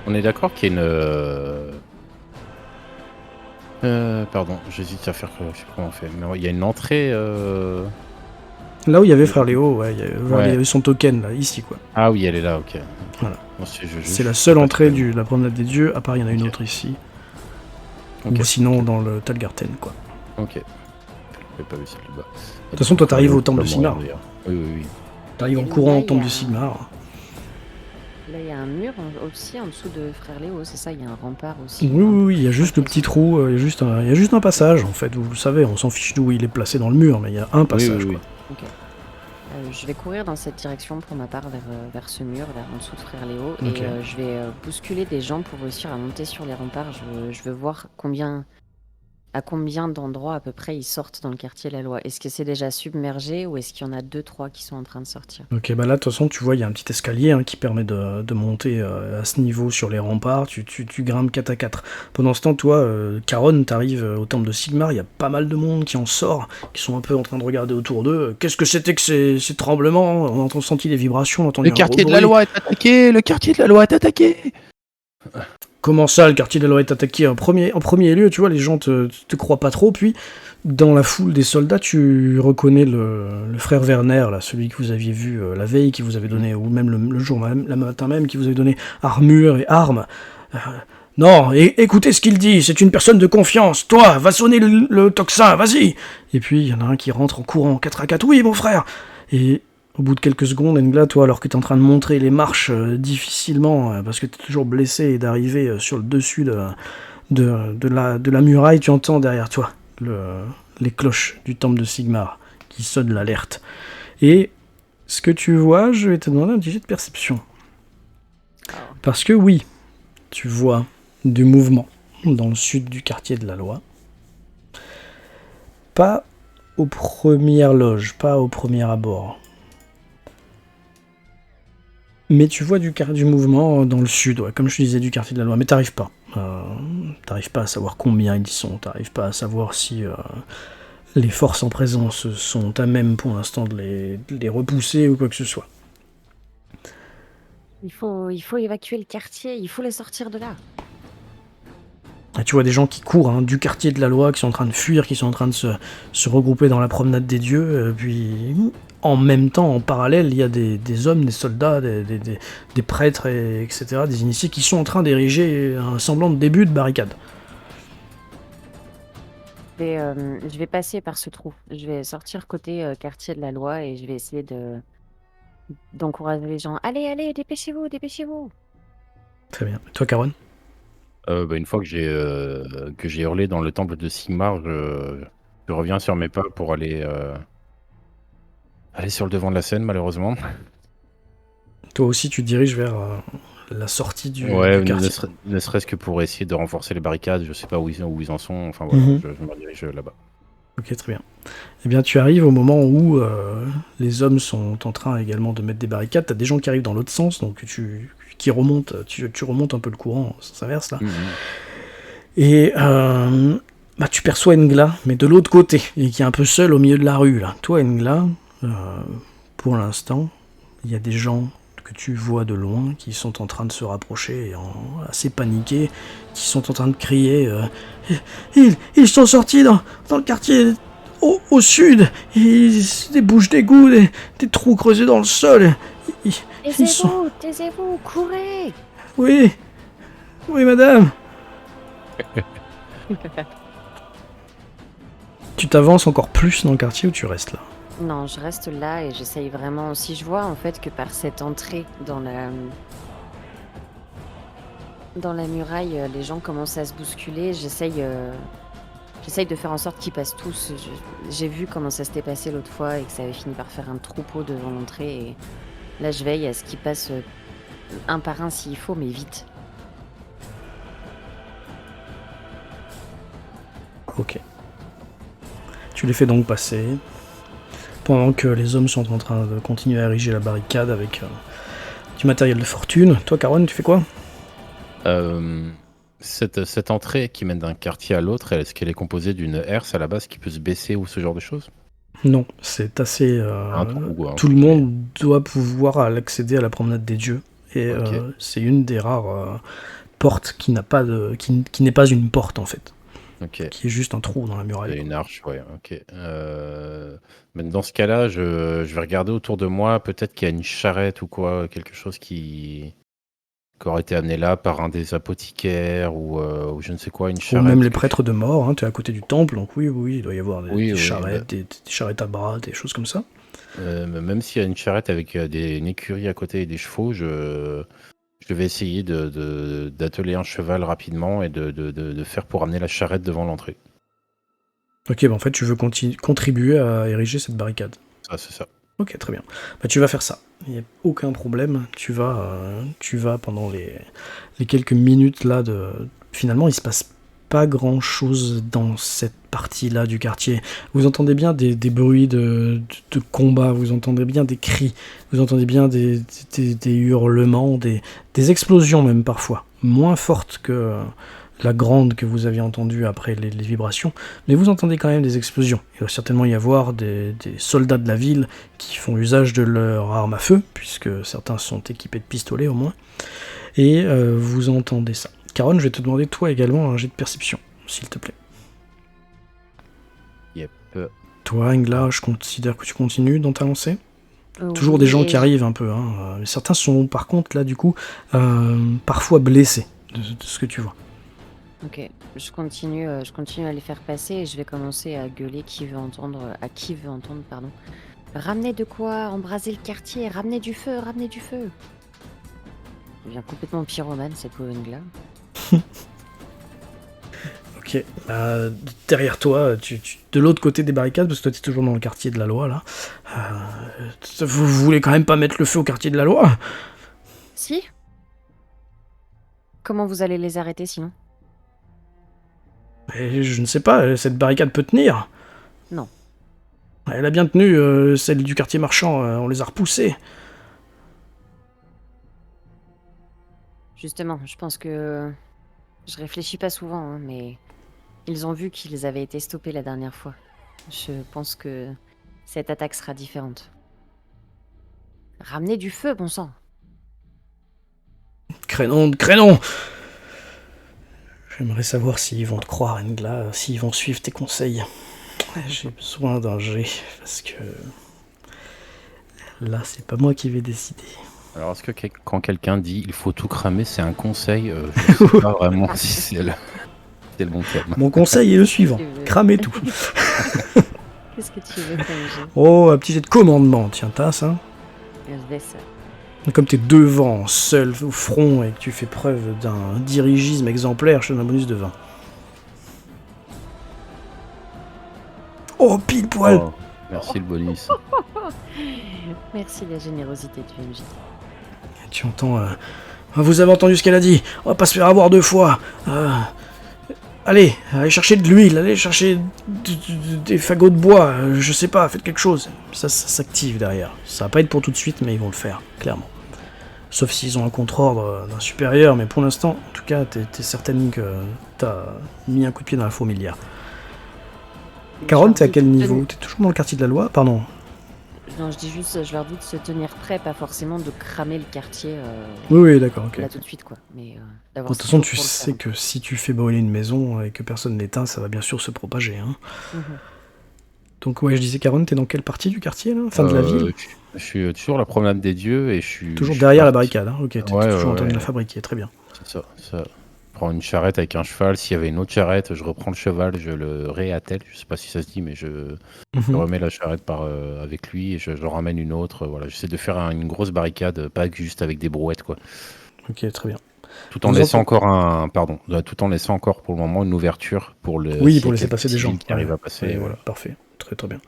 On est d'accord qu'il y a une... Pardon, j'hésite à faire... Je sais pas comment on fait. Mais il y a une entrée... Là où il y avait Frère Léo, ouais, il y avait son token, là, ici, quoi. Ah oui, elle est là, ok. Voilà. Bon, C'est la seule entrée de la promenade des dieux, à part il y en a une autre ici. Ok. Ou sinon dans le Talgarten, quoi. Ok. J'ai pas vu ça plus bas. De toute façon, toi, t'arrives au temple de Sigmar. Oui. T'arrives en Et courant là, au il y temple a- de Sigmar. Là, il y a un mur aussi en dessous de Frère Léo, c'est ça, il y a un rempart aussi. Oui, il y a juste le petit trou, il y a juste un passage, en fait. Vous le savez, on s'en fiche d'où il est placé dans le mur, mais il y a un passage, oui. quoi. Ok. Je vais courir dans cette direction pour ma part vers ce mur, vers en dessous de Frère Léo, Ok. et je vais bousculer des gens pour réussir à monter sur les remparts. Je veux voir à combien d'endroits à peu près ils sortent dans le quartier de la loi. Est-ce que c'est déjà submergé ou est-ce qu'il y en a 2-3 qui sont en train de sortir? Ok, bah là, de toute façon, tu vois, il y a un petit escalier qui permet de monter à ce niveau sur les remparts. Tu grimpes 4 à 4. Pendant ce temps, toi, Caron, t'arrives au temple de Sigmar. Il y a pas mal de monde qui en sort, qui sont un peu en train de regarder autour d'eux. Qu'est-ce que c'était que ces tremblements? On a senti des vibrations, on a entendu Le un quartier gros de la bruit. loi est attaqué. Le quartier de la loi est attaqué. Comment ça, le quartier de la loi est attaqué? En premier lieu, tu vois, les gens te croient pas trop, puis dans la foule des soldats, tu reconnais le frère Werner, là, celui que vous aviez vu la veille, qui vous avait donné, ou même le jour même, le matin même, qui vous avait donné armure et armes. Non, écoutez ce qu'il dit, c'est une personne de confiance. Toi, va sonner le tocsin, vas-y. Et puis, il y en a un qui rentre en courant, 4 à 4. Oui, mon frère. Et au bout de quelques secondes, Engla, toi, alors que t'es en train de montrer les marches difficilement, parce que t'es toujours blessé, et d'arriver sur le dessus de la muraille, tu entends derrière toi les cloches du temple de Sigmar qui sonnent l'alerte. Et Ce que tu vois, je vais te demander un petit jet de perception. Oh. Parce que oui, tu vois du mouvement dans le sud du quartier de la Loi. Pas aux premières loges, pas au premier abord. Mais tu vois du mouvement dans le sud, ouais, comme je te disais, du quartier de la Loi. Mais t'arrives pas. T'arrives pas à savoir combien ils y sont. T'arrives pas à savoir si les forces en présence sont à même pour l'instant de les repousser ou quoi que ce soit. Il faut évacuer le quartier, il faut les sortir de là. Et tu vois des gens qui courent du quartier de la Loi, qui sont en train de fuir, qui sont en train de se regrouper dans la promenade des dieux. Puis en même temps, en parallèle, il y a des hommes, des soldats, des prêtres, etc., des initiés qui sont en train d'ériger un semblant de début de barricade. Je vais passer par ce trou. Je vais sortir côté quartier de la Loi et je vais essayer d'encourager les gens. Allez, allez, dépêchez-vous, dépêchez-vous. Très bien. Toi, Caron? Une fois que j'ai hurlé dans le temple de Sigmar, je reviens sur mes pas pour aller sur le devant de la scène, malheureusement. Toi aussi, tu te diriges vers la sortie du Ouais, quartier. ne serait-ce que pour essayer de renforcer les barricades. Je sais pas où ils en sont. Enfin voilà, Mhm. je me dirige là-bas. Ok, très bien. Eh bien, tu arrives au moment où les hommes sont en train également de mettre des barricades. T'as des gens qui arrivent dans l'autre sens, donc qui remontent, tu remontes un peu le courant, ça s'inverse là. Mhm. Et tu perçois Engla, mais de l'autre côté, et qui est un peu seul au milieu de la rue là. Toi, Engla, pour l'instant, il y a des gens que tu vois de loin qui sont en train de se rapprocher, assez paniqués, qui sont en train de crier ils sont sortis dans le quartier au sud, des bouches d'égout, des trous creusés dans le sol. Ils sont... Taisez-vous, courez. Oui, madame. Tu t'avances encore plus dans le quartier ou tu restes là? Non, je reste là et j'essaye vraiment. Si je vois en fait que par cette entrée dans la muraille, les gens commencent à se bousculer, j'essaye de faire en sorte qu'ils passent tous. J'ai vu comment ça s'était passé l'autre fois et que ça avait fini par faire un troupeau devant l'entrée. Et là, je veille à ce qu'ils passent un par un s'il faut, mais vite. Ok. Tu les fais donc passer, pendant que les hommes sont en train de continuer à ériger la barricade avec du matériel de fortune. Toi, Caron, tu fais quoi? Cette entrée qui mène d'un quartier à l'autre, est-ce qu'elle est composée d'une herse à la base qui peut se baisser ou ce genre de choses? Non, c'est assez... Un trou, tout le ok. monde doit pouvoir accéder à la promenade des dieux. Et Ok. c'est une des rares portes qui n'est pas une porte, en fait. Ok. Qui est juste un trou dans la muraille. Une arche, ouais, ok. Mais dans ce cas-là, je vais regarder autour de moi. Peut-être qu'il y a une charrette ou quoi, quelque chose qui aurait été amené là par un des apothicaires ou je ne sais quoi, une Ou charrette. même les prêtres de mort, tu es à côté du temple, donc oui, il doit y avoir Oui, des oui, charrettes, des charrettes à bras, des choses comme ça. même s'il y a une charrette avec une écurie à côté et des chevaux, je vais essayer d'atteler un cheval rapidement et de faire pour amener la charrette devant l'entrée. Ok, en fait, tu veux contribuer à ériger cette barricade. Ça, c'est ça. Ok, très bien. Tu vas faire ça. Il n'y a aucun problème. Tu vas pendant les quelques minutes là Finalement, il se passe pas grand chose dans cette partie-là du quartier. Vous entendez bien des bruits de combat, vous entendez bien des cris, vous entendez bien des hurlements, des explosions même parfois. Moins fortes que la grande que vous aviez entendue après les vibrations, mais vous entendez quand même des explosions. Il doit certainement y avoir des soldats de la ville qui font usage de leur arme à feu, puisque certains sont équipés de pistolets au moins, et vous entendez ça. Caron, je vais te demander toi également un jet de perception, s'il te plaît. Yep. Toi, Engla, je considère que tu continues dans ta lancée. Toujours des gens qui arrivent un peu, mais certains sont par contre là du coup parfois blessés de ce que tu vois. Ok, je continue à les faire passer et je vais commencer à gueuler à qui veut entendre, pardon. Ramenez de quoi embraser le quartier, ramenez du feu, ramenez du feu. Elle devient complètement pyromane cette pauvre Engla. Ok. Ok. Derrière toi, de l'autre côté des barricades, parce que toi tu es toujours dans le quartier de la loi là. Vous voulez quand même pas mettre le feu au quartier de la loi? Si? Comment vous allez les arrêter sinon? Et je ne sais pas, cette barricade peut tenir. Non. Elle a bien tenu, celle du quartier marchand, on les a repoussés. Justement, je pense que... Je réfléchis pas souvent, hein, mais... Ils ont vu qu'ils avaient été stoppés la dernière fois. Je pense que cette attaque sera différente. Ramenez du feu, bon sang. Crénon de crénon! J'aimerais savoir s'ils vont te croire, Engla, s'ils vont suivre tes conseils. J'ai besoin d'un jet, parce que... Là, c'est pas moi qui vais décider. Alors, est-ce que quand quelqu'un dit il faut tout cramer, c'est un conseil? Je sais pas vraiment si c'est le bon terme. Mon conseil est le suivant. Cramez tout. Qu'est-ce que tu veux comme jet? Oh, un petit jet de commandement, tiens, t'as ça. Je vais ça. Comme t'es devant, seul, au front, et que tu fais preuve d'un dirigisme exemplaire, je te donne un bonus de 20. Oh, pile poil! Oh, merci le bonus. Merci la générosité du MJ. Tu entends... vous avez entendu ce qu'elle a dit. On va pas se faire avoir 2 fois. Allez chercher de l'huile, allez chercher des fagots de bois, je sais pas, faites quelque chose. Ça s'active derrière. Ça va pas être pour tout de suite, mais ils vont le faire, clairement. Sauf s'ils ont un contre-ordre d'un supérieur, mais pour l'instant, en tout cas, t'es certaine que t'as mis un coup de pied dans la fourmilière. Caron, t'es à quel niveau? T'es toujours dans le quartier de la loi? Pardon. Non, je dis juste, je leur dis de se tenir prêt, pas forcément de cramer le quartier Oui, d'accord, ok. là tout de suite, quoi. Mais De toute façon, tu sais que si tu fais brûler une maison et que personne n'éteint, ça va bien sûr se propager. Hein. Donc ouais, je disais, Caron, t'es dans quelle partie du quartier, là? Fin de la ville? Je suis toujours la promenade des dieux et je suis... Toujours derrière la barricade, hein? Ok, t'es toujours en train de la ouais. fabriquer, très bien. C'est ça. Je prends une charrette avec un cheval. S'il y avait une autre charrette, je reprends le cheval, je le réattelle. Je sais pas si ça se dit, mais je remets la charrette avec lui et je ramène une autre. Voilà, j'essaie de faire une grosse barricade, pas juste avec des brouettes, quoi. Ok, très bien. Tout en laissant encore pour le moment une ouverture pour le... Oui, pour laisser passer des gens qui arrivent à passer. Ouais, voilà, parfait. Très très bien.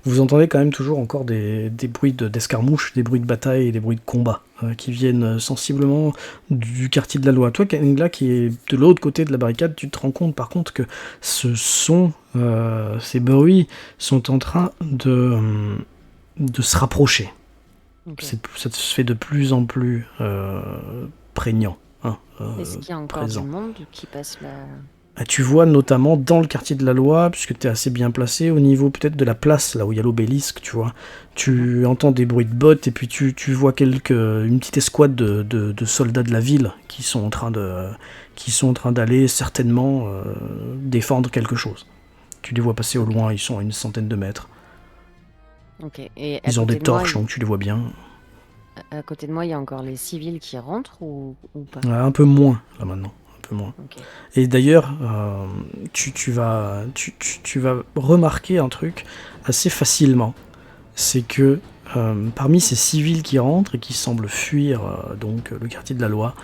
Vous entendez quand même toujours encore des bruits d'escarmouches, des bruits de bataille et des bruits de combat qui viennent sensiblement du quartier de la loi. Toi, Engla, qui est de l'autre côté de la barricade, tu te rends compte par contre que ces bruits sont en train de se rapprocher. Okay. Ça se fait de plus en plus prégnant. Est-ce qu'il y a encore du monde qui passe là? Tu vois notamment dans le quartier de la loi, puisque tu es assez bien placé, au niveau peut-être de la place, là où il y a l'obélisque, tu vois. Tu entends des bruits de bottes, et puis tu vois une petite escouade de soldats de la ville qui sont en train d'aller certainement défendre quelque chose. Tu les vois passer au loin, ils sont à une centaine de mètres. Okay. Et ils ont des torches, donc tu les vois bien. À côté de moi, il y a encore les civils qui rentrent ou pas? Un peu moins, là maintenant. Moins. Okay. Et d'ailleurs, tu vas remarquer un truc assez facilement, c'est que parmi ces civils qui rentrent et qui semblent fuir donc le quartier de la loi,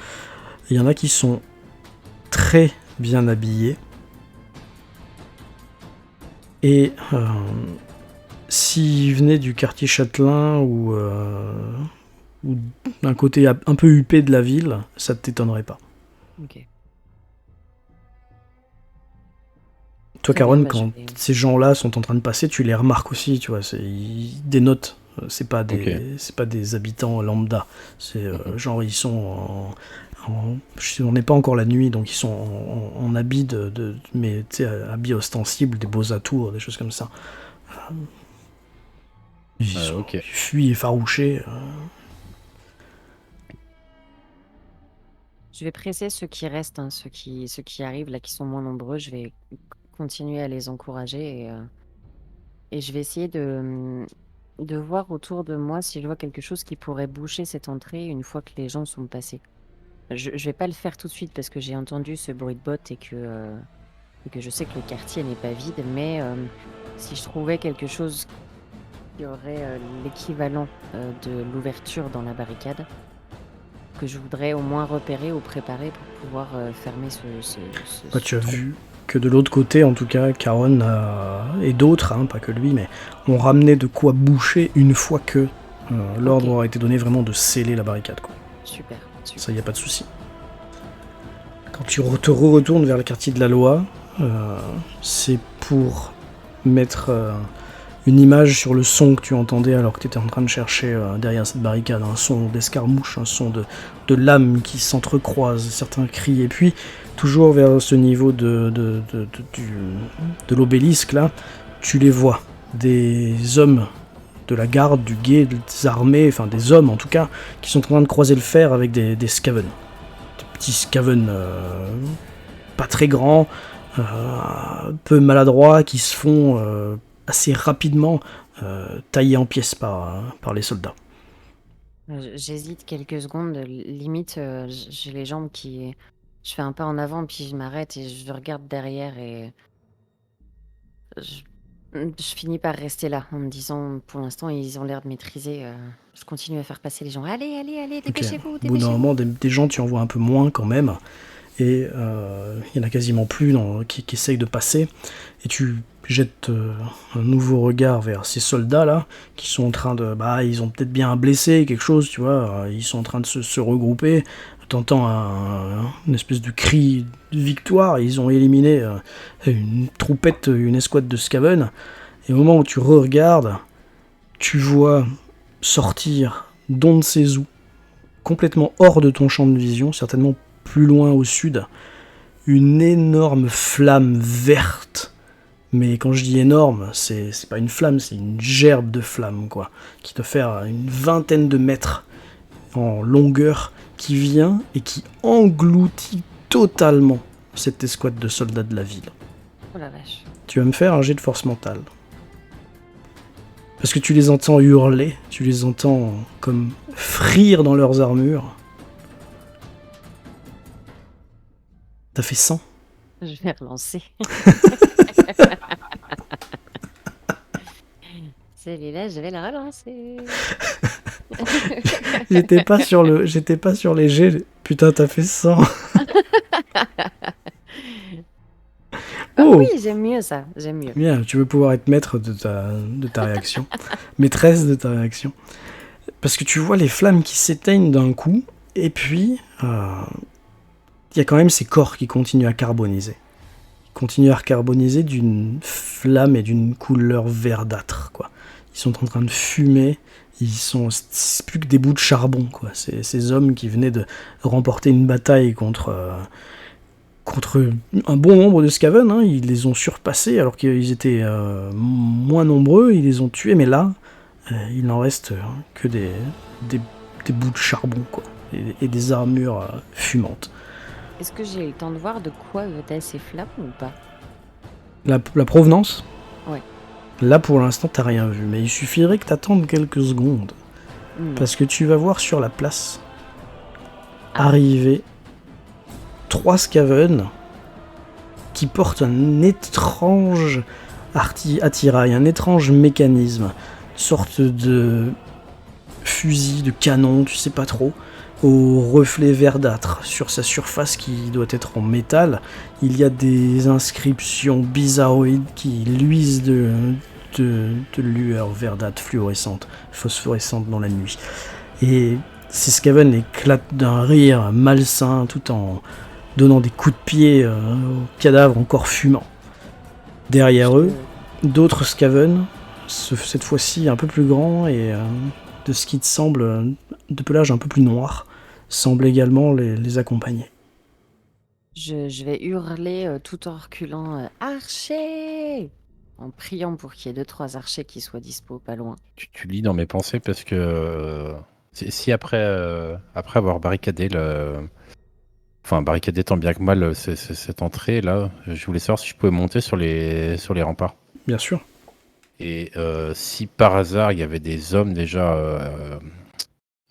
il y en a qui sont très bien habillés et s'ils venaient du quartier châtelain ou d'un côté un peu huppé de la ville, ça ne t'étonnerait pas. Okay. Toi, Caron, quand ces gens-là sont en train de passer, tu les remarques aussi, tu vois, ils dénotent. C'est pas des habitants lambda. C'est genre ils sont on n'est pas encore la nuit, donc ils sont en habits mais tu sais, habits ostensibles, des beaux atours, des choses comme ça. Ils fuient effarouchés. Je vais presser ceux qui restent, hein, ceux qui arrivent là, qui sont moins nombreux. Je vais continuer à les encourager et je vais essayer de voir autour de moi si je vois quelque chose qui pourrait boucher cette entrée une fois que les gens sont passés. Je vais pas le faire tout de suite parce que j'ai entendu ce bruit de bottes et que je sais que le quartier n'est pas vide, mais si je trouvais quelque chose qui aurait l'équivalent de l'ouverture dans la barricade, que je voudrais au moins repérer ou préparer pour pouvoir fermer ce tu as vu que de l'autre côté, en tout cas, Caron et d'autres, pas que lui, mais ont ramené de quoi boucher une fois que l'ordre aura été donné vraiment de sceller la barricade, quoi. Super. Ça, y a pas de souci. Quand tu te retournes vers le quartier de la Loi, c'est pour mettre une image sur le son que tu entendais alors que tu étais en train de chercher derrière cette barricade, un son d'escarmouche, un son de lames qui s'entrecroisent, certains cris, et puis toujours vers ce niveau de l'obélisque là, tu les vois, des hommes de la garde, du guet, des armées, enfin des hommes en tout cas, qui sont en train de croiser le fer avec des Skaven. Des petits Skaven pas très grands, un peu maladroits, qui se font assez rapidement taillés en pièces par les soldats. J'hésite quelques secondes, limite, j'ai les jambes qui... Je fais un pas en avant, puis je m'arrête et je regarde derrière et je finis par rester là en me disant, pour l'instant, ils ont l'air de maîtriser. Je continue à faire passer les gens. Allez, dépêchez-vous, Au bout d'un moment, des gens, tu en vois un peu moins quand même, et il y en a quasiment plus qui essayent de passer, et tu jettes un nouveau regard vers ces soldats-là, qui sont en train de... ils ont peut-être bien un blessé, quelque chose, tu vois, ils sont en train de se regrouper, t'entends une espèce de cri de victoire, ils ont éliminé une troupette, une escouade de Skaven, et au moment où tu regardes, tu vois sortir d'on ne sait où, complètement hors de ton champ de vision, certainement plus loin au sud, une énorme flamme verte. Mais quand je dis énorme, c'est pas une flamme, c'est une gerbe de flamme, quoi, qui doit faire une vingtaine de mètres en longueur, qui vient et qui engloutit totalement cette escouade de soldats de la ville. Oh la vache. Tu vas me faire un jet de force mentale. Parce que tu les entends hurler, tu les entends comme frire dans leurs armures. T'as fait 100 ? Je vais relancer. Celui-là, je vais la relancer. J'étais pas sur les jets. Putain, t'as fait 100. Oh oui, j'aime mieux ça, j'aime mieux. Bien, tu veux pouvoir être maître de ta réaction. Maîtresse de ta réaction. Parce que tu vois les flammes qui s'éteignent d'un coup, et puis il y a quand même ces corps qui continuent à carboniser. Ils continuent à carboniser d'une flamme et d'une couleur verdâtre, quoi. Ils sont en train de fumer, c'est plus que des bouts de charbon, quoi. Ces hommes qui venaient de remporter une bataille contre un bon nombre de Skaven, ils les ont surpassés alors qu'ils étaient moins nombreux, ils les ont tués, mais là, il n'en reste que des bouts de charbon, quoi, et des armures fumantes. Est-ce que j'ai eu le temps de voir de quoi étaient ces flammes ou pas ? La provenance ? Ouais. Là, pour l'instant, t'as rien vu, mais il suffirait que t'attendes quelques secondes, parce que tu vas voir sur la place arriver 3 Skaven qui portent un étrange attirail, un étrange mécanisme, une sorte de fusil, de canon, tu sais pas trop, au reflet verdâtre. Sur sa surface qui doit être en métal, il y a des inscriptions bizarroïdes qui luisent de lueurs verdâtres fluorescentes, phosphorescentes dans la nuit. Et ces Skaven éclatent d'un rire malsain tout en donnant des coups de pied aux cadavres encore fumants. Derrière eux, d'autres Skaven, cette fois-ci un peu plus grands et de ce qui te semble de pelage un peu plus noir, semblent également les accompagner. Je vais hurler tout en reculant « Archer !» en priant pour qu'il y ait 2-3 archers qui soient dispo pas loin. Tu lis dans mes pensées parce que si après avoir barricadé barricadé tant bien que mal cette entrée là, je voulais savoir si je pouvais monter sur les remparts. Bien sûr. Et si par hasard il y avait des hommes déjà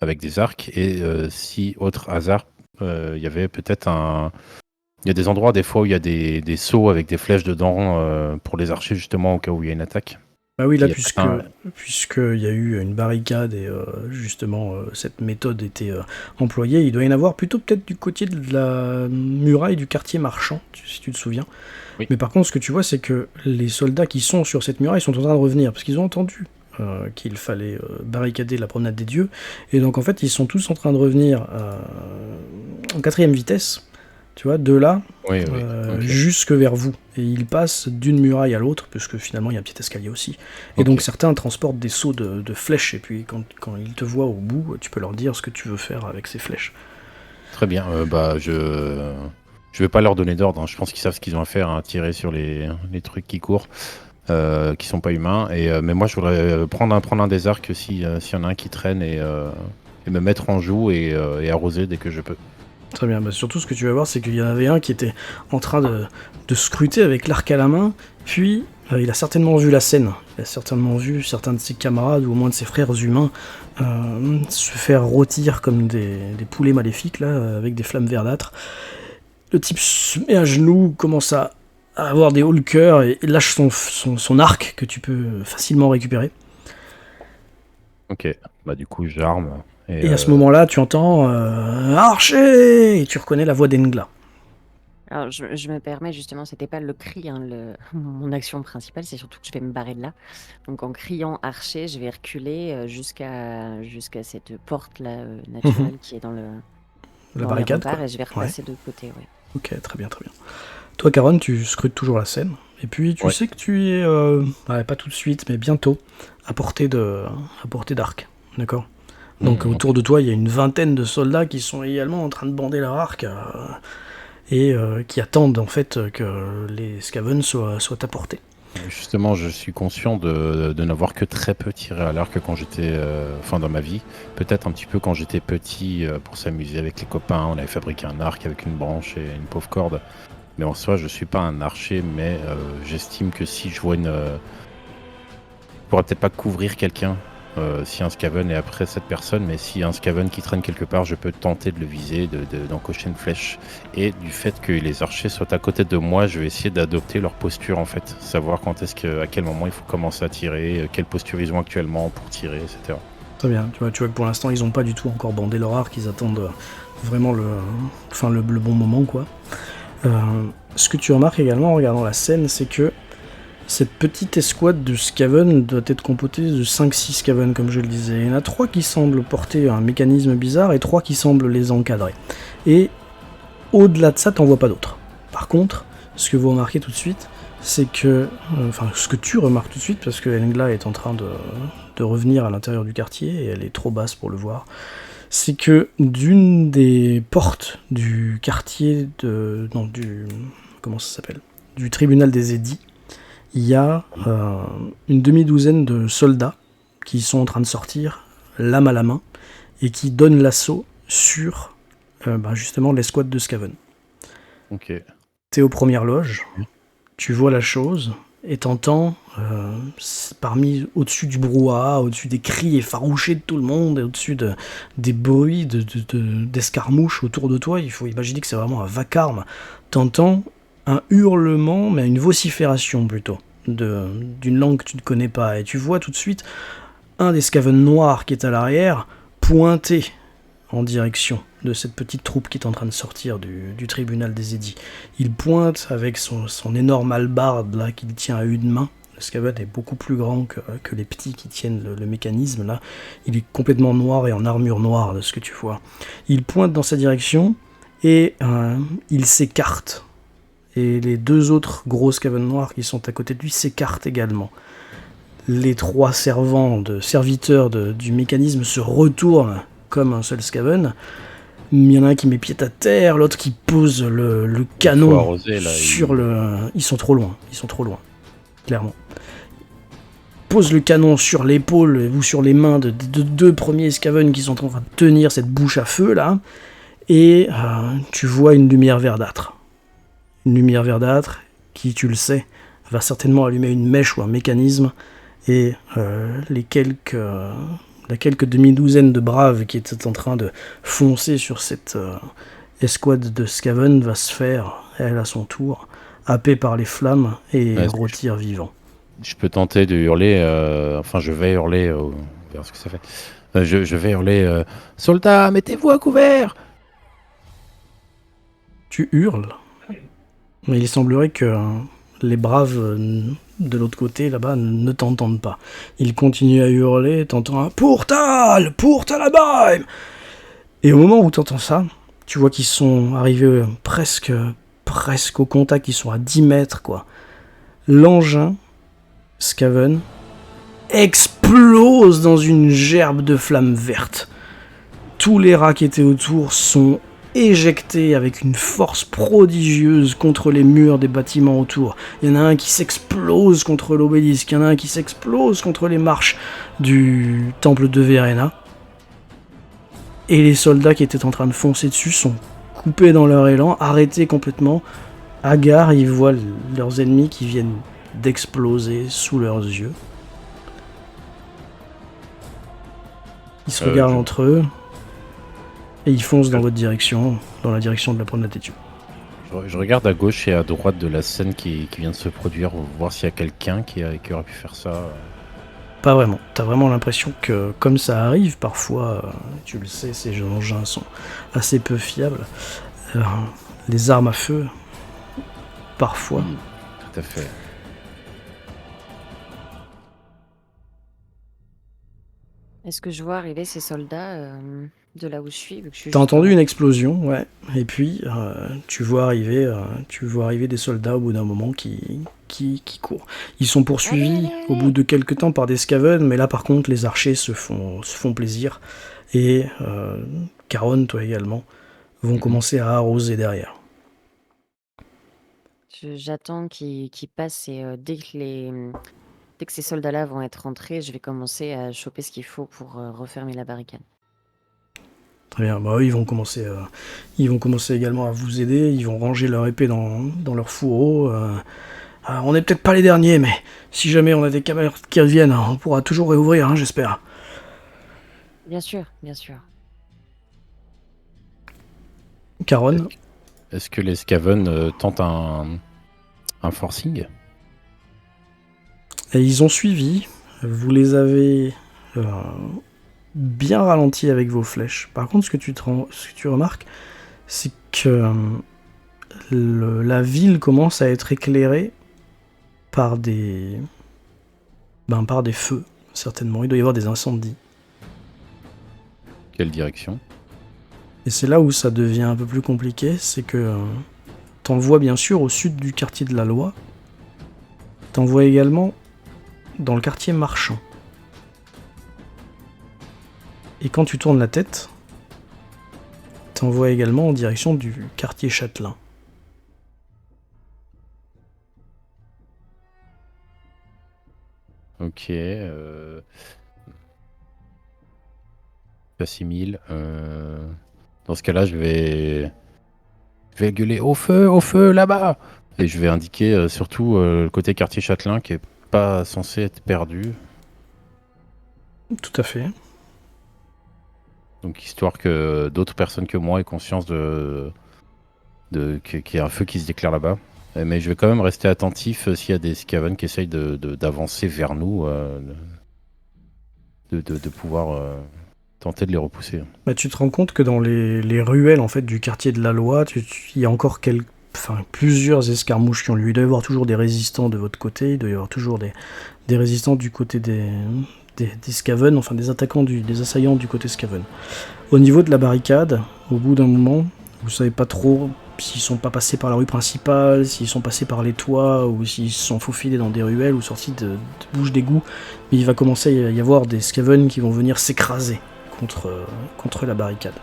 avec des arcs, et si autre hasard il y avait peut-être il y a des endroits des fois où il y a des seaux avec des flèches dedans pour les archers justement au cas où il y a une attaque. Bah oui, là, qui est pas... puisqu'il y a eu une barricade et justement cette méthode était employée, il doit y en avoir plutôt peut-être du côté de la muraille du quartier marchand, si tu te souviens. Oui. Mais par contre, ce que tu vois, c'est que les soldats qui sont sur cette muraille sont en train de revenir, parce qu'ils ont entendu qu'il fallait barricader la promenade des dieux, et donc en fait, ils sont tous en train de revenir en 4ème vitesse, tu vois, de là Oui, oui. Ok. jusque vers vous. Et ils passent d'une muraille à l'autre, puisque finalement il y a un petit escalier aussi. Et donc Ok. certains transportent des seaux de flèches, et puis quand ils te voient au bout, tu peux leur dire ce que tu veux faire avec ces flèches. Très bien. Je vais pas leur donner d'ordre, hein. Je pense qu'ils savent ce qu'ils ont à faire, hein, tirer sur les trucs qui courent, qui sont pas humains. Mais moi, je voudrais prendre un des arcs s'il y en a un qui traîne et me mettre en joue et arroser dès que je peux. Très bien, bah surtout ce que tu vas voir, c'est qu'il y en avait un qui était en train de scruter avec l'arc à la main, puis il a certainement vu la scène, il a certainement vu certains de ses camarades, ou au moins de ses frères humains, se faire rôtir comme des poulets maléfiques, là, avec des flammes verdâtres. Le type se met à genoux, commence à avoir des hauts le cœur, et lâche son arc, que tu peux facilement récupérer. Ok. Bah du coup, j'arme. Et à ce moment-là, tu entends Archer! Et tu reconnais la voix d'Engla. Alors, je me permets justement, c'était pas le cri, hein, mon action principale, c'est surtout que je vais me barrer de là. Donc, en criant archer, je vais reculer jusqu'à cette porte-là naturelle qui est dans La les barricade, remparts quoi. et je vais Ouais. repasser de l'autre côté. Ouais. Ok, très bien, très bien. Toi, Caron, tu scrutes toujours la scène, et puis tu Ouais. sais que tu es, pas tout de suite, mais bientôt, à portée d'arc, d'accord. Donc autour de toi, il y a une vingtaine de soldats qui sont également en train de bander leur arc, et qui attendent en fait que les Skaven soient à portée. Justement, je suis conscient de n'avoir que très peu tiré à l'arc quand j'étais, dans ma vie. Peut-être un petit peu quand j'étais petit pour s'amuser avec les copains. On avait fabriqué un arc avec une branche et une pauvre corde. Mais en soi, je suis pas un archer, mais j'estime que si je vois je pourrais peut-être pas couvrir quelqu'un si un Skaven est après cette personne, mais si un Skaven qui traîne quelque part, je peux tenter de le viser, d'encocher une flèche. Et du fait que les archers soient à côté de moi, je vais essayer d'adopter leur posture en fait, savoir à quel moment il faut commencer à tirer, quelle posture ils ont actuellement pour tirer, etc. Très bien, tu vois que pour l'instant, ils n'ont pas du tout encore bandé leur arc, ils attendent vraiment le bon moment, quoi. Ce que tu remarques également en regardant la scène, c'est que cette petite escouade de Skaven doit être composée de 5-6 Skaven, comme je le disais. Il y en a 3 qui semblent porter un mécanisme bizarre et 3 qui semblent les encadrer. Et au-delà de ça, t'en vois pas d'autres. Par contre, ce que vous remarquez tout de suite, c'est que... ce que tu remarques tout de suite, parce que Engla est en train de revenir à l'intérieur du quartier, et elle est trop basse pour le voir, c'est que d'une des portes du quartier comment ça s'appelle ? Du tribunal des édits, il y a une demi-douzaine de soldats qui sont en train de sortir, lame à la main, et qui donnent l'assaut sur justement l'escouade de Skaven. Ok. T'es aux premières loges, tu vois la chose, et t'entends, au-dessus du brouhaha, au-dessus des cris effarouchés de tout le monde, et au-dessus des bruits d'escarmouches autour de toi, il faut imaginer que c'est vraiment un vacarme, t'entends un hurlement, mais une vocifération plutôt, d'une langue que tu ne connais pas. Et tu vois tout de suite un des Skaven noirs qui est à l'arrière, pointer en direction de cette petite troupe qui est en train de sortir du tribunal des édits. Il pointe avec son énorme hallebarde là qu'il tient à une main. Le Skaven est beaucoup plus grand que les petits qui tiennent le mécanisme là. Il est complètement noir et en armure noire de ce que tu vois. Il pointe dans sa direction et il s'écarte. Et les 2 autres gros Skaven noirs qui sont à côté de lui s'écartent également. Les 3 serviteurs du mécanisme se retournent comme un seul Skaven. Il y en a un qui met pied à terre, l'autre qui pose le canon arroser, là, sur Ils sont trop loin, clairement. Pose le canon sur l'épaule ou sur les mains de 2 premiers Skaven qui sont en train de tenir cette bouche à feu là. Et tu vois une lumière verdâtre. Une lumière verdâtre qui, tu le sais, va certainement allumer une mèche ou un mécanisme, et la quelques demi-douzaine de braves qui étaient en train de foncer sur cette escouade de Skaven va se faire, elle à son tour, happée par les flammes et rôtir vivant. je peux tenter de hurler, enfin je vais hurler, on verra ce que ça fait. Je vais hurler, soldats, mettez-vous à couvert. Tu hurles, mais il semblerait que les braves de l'autre côté, là-bas, ne t'entendent pas. Ils continuent à hurler, t'entends un « Pourtal à Baim !» Et au moment où t'entends ça, tu vois qu'ils sont arrivés presque au contact, ils sont à 10 mètres, quoi. L'engin, Skaven, explose dans une gerbe de flammes vertes. Tous les rats qui étaient autour sont éjectés avec une force prodigieuse contre les murs des bâtiments autour. Il y en a un qui s'explose contre l'obélisque, il y en a un qui s'explose contre les marches du temple de Verena. Et les soldats qui étaient en train de foncer dessus sont coupés dans leur élan, arrêtés complètement. Hagards, ils voient leurs ennemis qui viennent d'exploser sous leurs yeux. Ils se regardent entre eux et ils foncent dans votre direction, dans la direction de la promenade des Dieux. Je regarde à gauche et à droite de la scène qui vient de se produire, voir s'il y a quelqu'un qui aurait pu faire ça. Pas vraiment. T'as vraiment l'impression que, comme ça arrive, parfois, tu le sais, ces engins sont assez peu fiables. Les armes à feu, parfois. Tout à fait. Est-ce que je vois arriver ces soldats de là où je suis, vu que je suis T'as juste entendu en- une explosion, ouais. Et puis, tu vois arriver des soldats au bout d'un moment qui courent. Ils sont poursuivis Allez. au bout de quelques temps par des Skaven, mais là par contre les archers se font plaisir. Et Caron, toi également, vont commencer à arroser derrière. J'attends qu'ils passent et dès que ces soldats-là vont être rentrés, je vais commencer à choper ce qu'il faut pour refermer la barricade. Très bien, bah, eux, ils vont commencer également à vous aider, ils vont ranger leur épée dans leur fourreau. On n'est peut-être pas les derniers, mais si jamais on a des camarades qui reviennent, on pourra toujours réouvrir, hein, j'espère. Bien sûr, bien sûr. Caron, Est-ce que les Skaven tentent un forcing? et ils ont suivi, vous les avez bien ralentis avec vos flèches. Par contre, ce que tu remarques, c'est que la ville commence à être éclairée par des feux, certainement. Il doit y avoir des incendies. Quelle direction? Et c'est là où ça devient un peu plus compliqué, c'est que t'en vois bien sûr au sud du quartier de la Loi, t'en vois également dans le quartier marchand. Et quand tu tournes la tête, t'en vois également en direction du quartier châtelain. Ok. J'assimile. Dans ce cas-là, je vais gueuler au feu, là-bas! Et je vais indiquer surtout le côté quartier Châtelain qui est pas censé être perdu. Tout à fait. Donc histoire que d'autres personnes que moi aient conscience qu'il y a un feu qui se déclare là-bas. Mais je vais quand même rester attentif s'il y a des Skaven qui essayent d'avancer vers nous, de pouvoir tenter de les repousser. Bah, tu te rends compte que dans les ruelles en fait, du quartier de la Loi, il y a encore plusieurs escarmouches qui ont lieu. Il doit y avoir toujours des résistants de votre côté, il doit y avoir toujours des résistants du côté des Skaven, enfin des attaquants, des assaillants du côté Skaven. Au niveau de la barricade, au bout d'un moment, vous savez pas trop s'ils sont pas passés par la rue principale, s'ils sont passés par les toits, ou s'ils se sont faufilés dans des ruelles ou sortis de bouches d'égout, mais il va commencer à y avoir des Skaven qui vont venir s'écraser contre la barricade.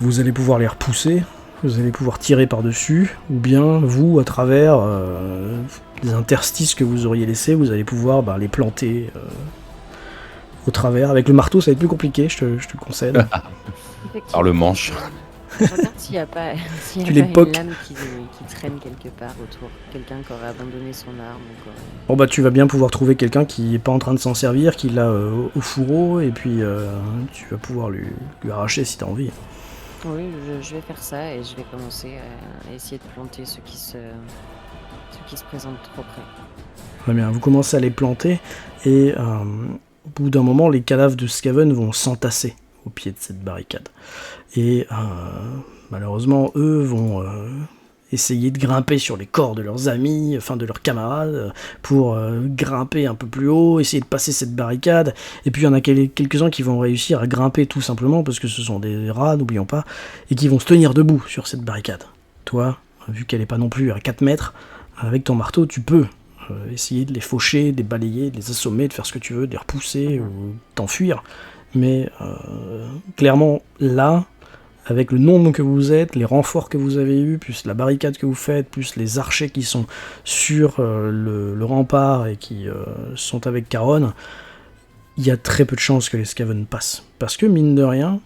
Vous allez pouvoir les repousser, vous allez pouvoir tirer par-dessus, ou bien vous, à travers des interstices que vous auriez laissés, vous allez pouvoir les planter au travers. Avec le marteau, ça va être plus compliqué, je te le concède. Par le manche. Je regarde s'il n'y a pas, Tu les une poques. lame qui traîne quelque part autour. Quelqu'un qui aurait abandonné son arme. Ou quoi. Bon bah tu vas bien pouvoir trouver quelqu'un qui est pas en train de s'en servir, qui l'a au fourreau, et puis tu vas pouvoir lui arracher si t'as envie. Oui, je vais faire ça et je vais commencer à essayer de planter ceux qui qui se présentent trop près. Très bien, vous commencez à les planter et au bout d'un moment, les cadavres de Skaven vont s'entasser au pied de cette barricade. Et malheureusement, eux vont essayer de grimper sur les corps de leurs amis, enfin de leurs camarades, pour grimper un peu plus haut, essayer de passer cette barricade. Et puis il y en a quelques-uns qui vont réussir à grimper tout simplement, parce que ce sont des rats, n'oublions pas, et qui vont se tenir debout sur cette barricade. Toi, vu qu'elle n'est pas non plus à 4 mètres, avec ton marteau, tu peux essayer de les faucher, de les balayer, de les assommer, de faire ce que tu veux, de les repousser ou t'enfuir. Mais clairement, là, avec le nombre que vous êtes, les renforts que vous avez eus, plus la barricade que vous faites, plus les archers qui sont sur le rempart et qui sont avec Caronne, il y a très peu de chances que les Skaven passent. Parce que, mine de rien,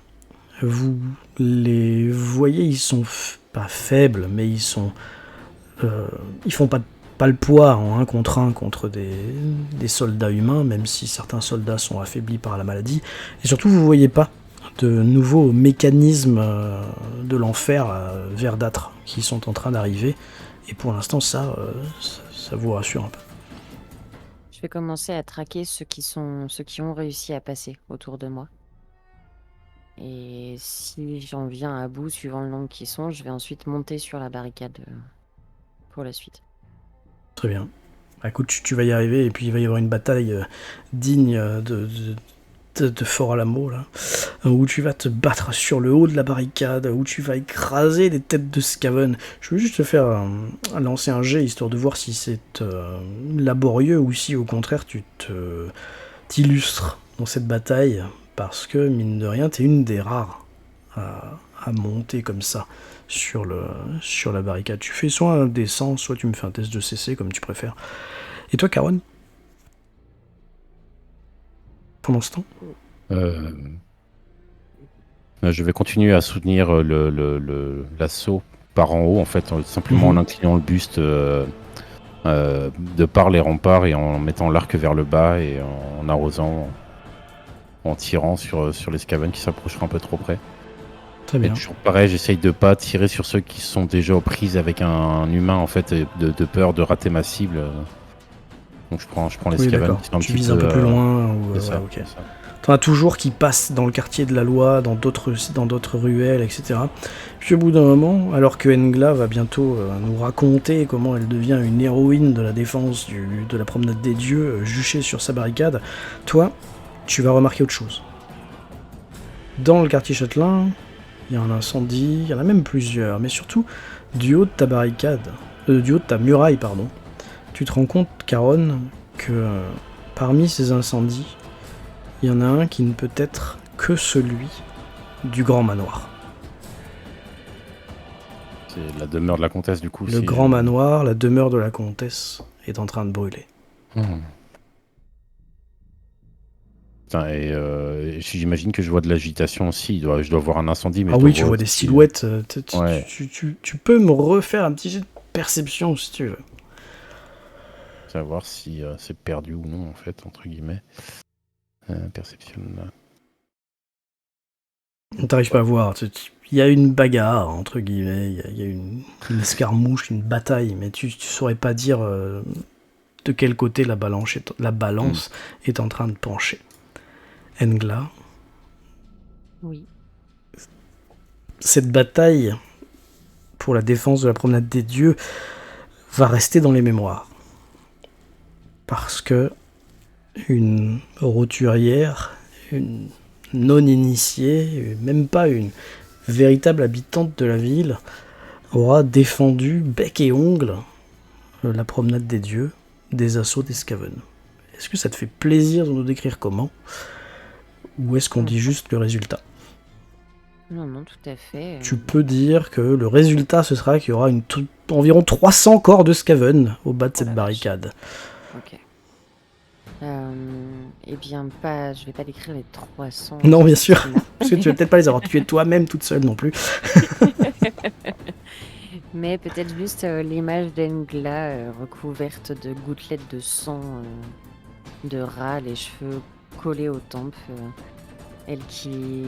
vous les voyez, ils sont pas faibles, mais ils font pas le poids en 1 contre 1 contre des soldats humains, même si certains soldats sont affaiblis par la maladie. Et surtout, vous voyez pas de nouveaux mécanismes de l'enfer verdâtre qui sont en train d'arriver. Et pour l'instant, ça vous rassure un peu. Je vais commencer à traquer ceux qui ont réussi à passer autour de moi. Et si j'en viens à bout, suivant le nombre qui sont, je vais ensuite monter sur la barricade pour la suite. Très bien. Bah, écoute, tu vas y arriver, et puis il va y avoir une bataille digne de Fort Alamo, là, où tu vas te battre sur le haut de la barricade, où tu vas écraser des têtes de Skaven. Je veux juste te faire lancer un jet, histoire de voir si c'est laborieux, ou si au contraire tu t'illustres dans cette bataille, parce que, mine de rien, t'es une des rares à monter comme ça sur la barricade. Tu fais soit un descend, soit tu me fais un test de CC, comme tu préfères. Et toi, Caronne, pendant ce temps? Je vais continuer à soutenir l'assaut par en haut, en fait, simplement en inclinant le buste de par les remparts et en mettant l'arc vers le bas et en arrosant, en tirant sur les Skaven qui s'approcheraient un peu trop près. Très bien. Et toujours pareil, j'essaye de pas tirer sur ceux qui sont déjà aux prises avec un humain, en fait, de peur de rater ma cible. Donc je prends les Skaven qui sont tu vises un peu plus loin. c'est ça, ok. c'est ça. T'en as toujours qui passent dans le quartier de la loi, dans d'autres ruelles, etc. Puis au bout d'un moment, alors que Engla va bientôt nous raconter comment elle devient une héroïne de la défense de la promenade des dieux, juchée sur sa barricade, toi, tu vas remarquer autre chose. Dans le quartier châtelain, il y a un incendie, il y en a même plusieurs, mais surtout, du haut de ta barricade, du haut de ta muraille, pardon, tu te rends compte, Caronne, que parmi ces incendies, il y en a un qui ne peut être que celui du grand manoir. C'est la demeure de la comtesse, du coup. Le grand manoir, la demeure de la comtesse, est en train de brûler. Putain, et j'imagine que je vois de l'agitation aussi. Je dois voir un incendie. Mais oui, tu vois des silhouettes. Tu peux me refaire un petit jet de perception si tu veux. Savoir si c'est perdu ou non, en fait, entre guillemets. Perception. On t'arrive pas à voir. Il y a une bagarre, entre guillemets. Il y a une escarmouche, une bataille, mais tu saurais pas dire de quel côté la balance est en train de pencher. Engla. Oui. Cette bataille pour la défense de la promenade des dieux va rester dans les mémoires. Parce que une roturière, une non-initiée, même pas une véritable habitante de la ville, aura défendu bec et ongle la promenade des dieux des assauts des Skaven. Est-ce que ça te fait plaisir de nous décrire comment ? Ou est-ce qu'on dit juste le résultat ? Non, tout à fait. Tu peux dire que le résultat, ce sera qu'il y aura environ 300 corps de Skaven au bas de cette barricade. Ok. Eh bien, je vais pas décrire les 300. Non, bien sûr, parce que tu vas peut-être pas les avoir tués toi-même toute seule non plus. Mais peut-être juste l'image d'Engla recouverte de gouttelettes de sang, de rat, les cheveux collés aux tempes. Elle qui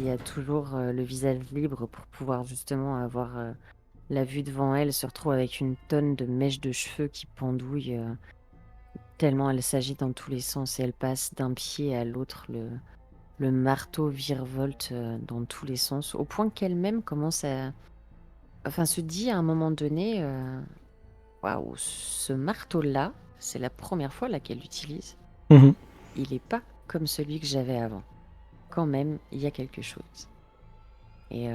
a toujours le visage libre pour pouvoir justement avoir la vue devant elle se retrouve avec une tonne de mèches de cheveux qui pendouillent tellement elle s'agite dans tous les sens et elle passe d'un pied à l'autre. Le marteau virevolte dans tous les sens, au point qu'elle-même commence à... Enfin, se dit à un moment donné, waouh, ce marteau-là, c'est la première fois là qu'elle l'utilise. Mhm. Il n'est pas comme celui que j'avais avant. Quand même, il y a quelque chose. Et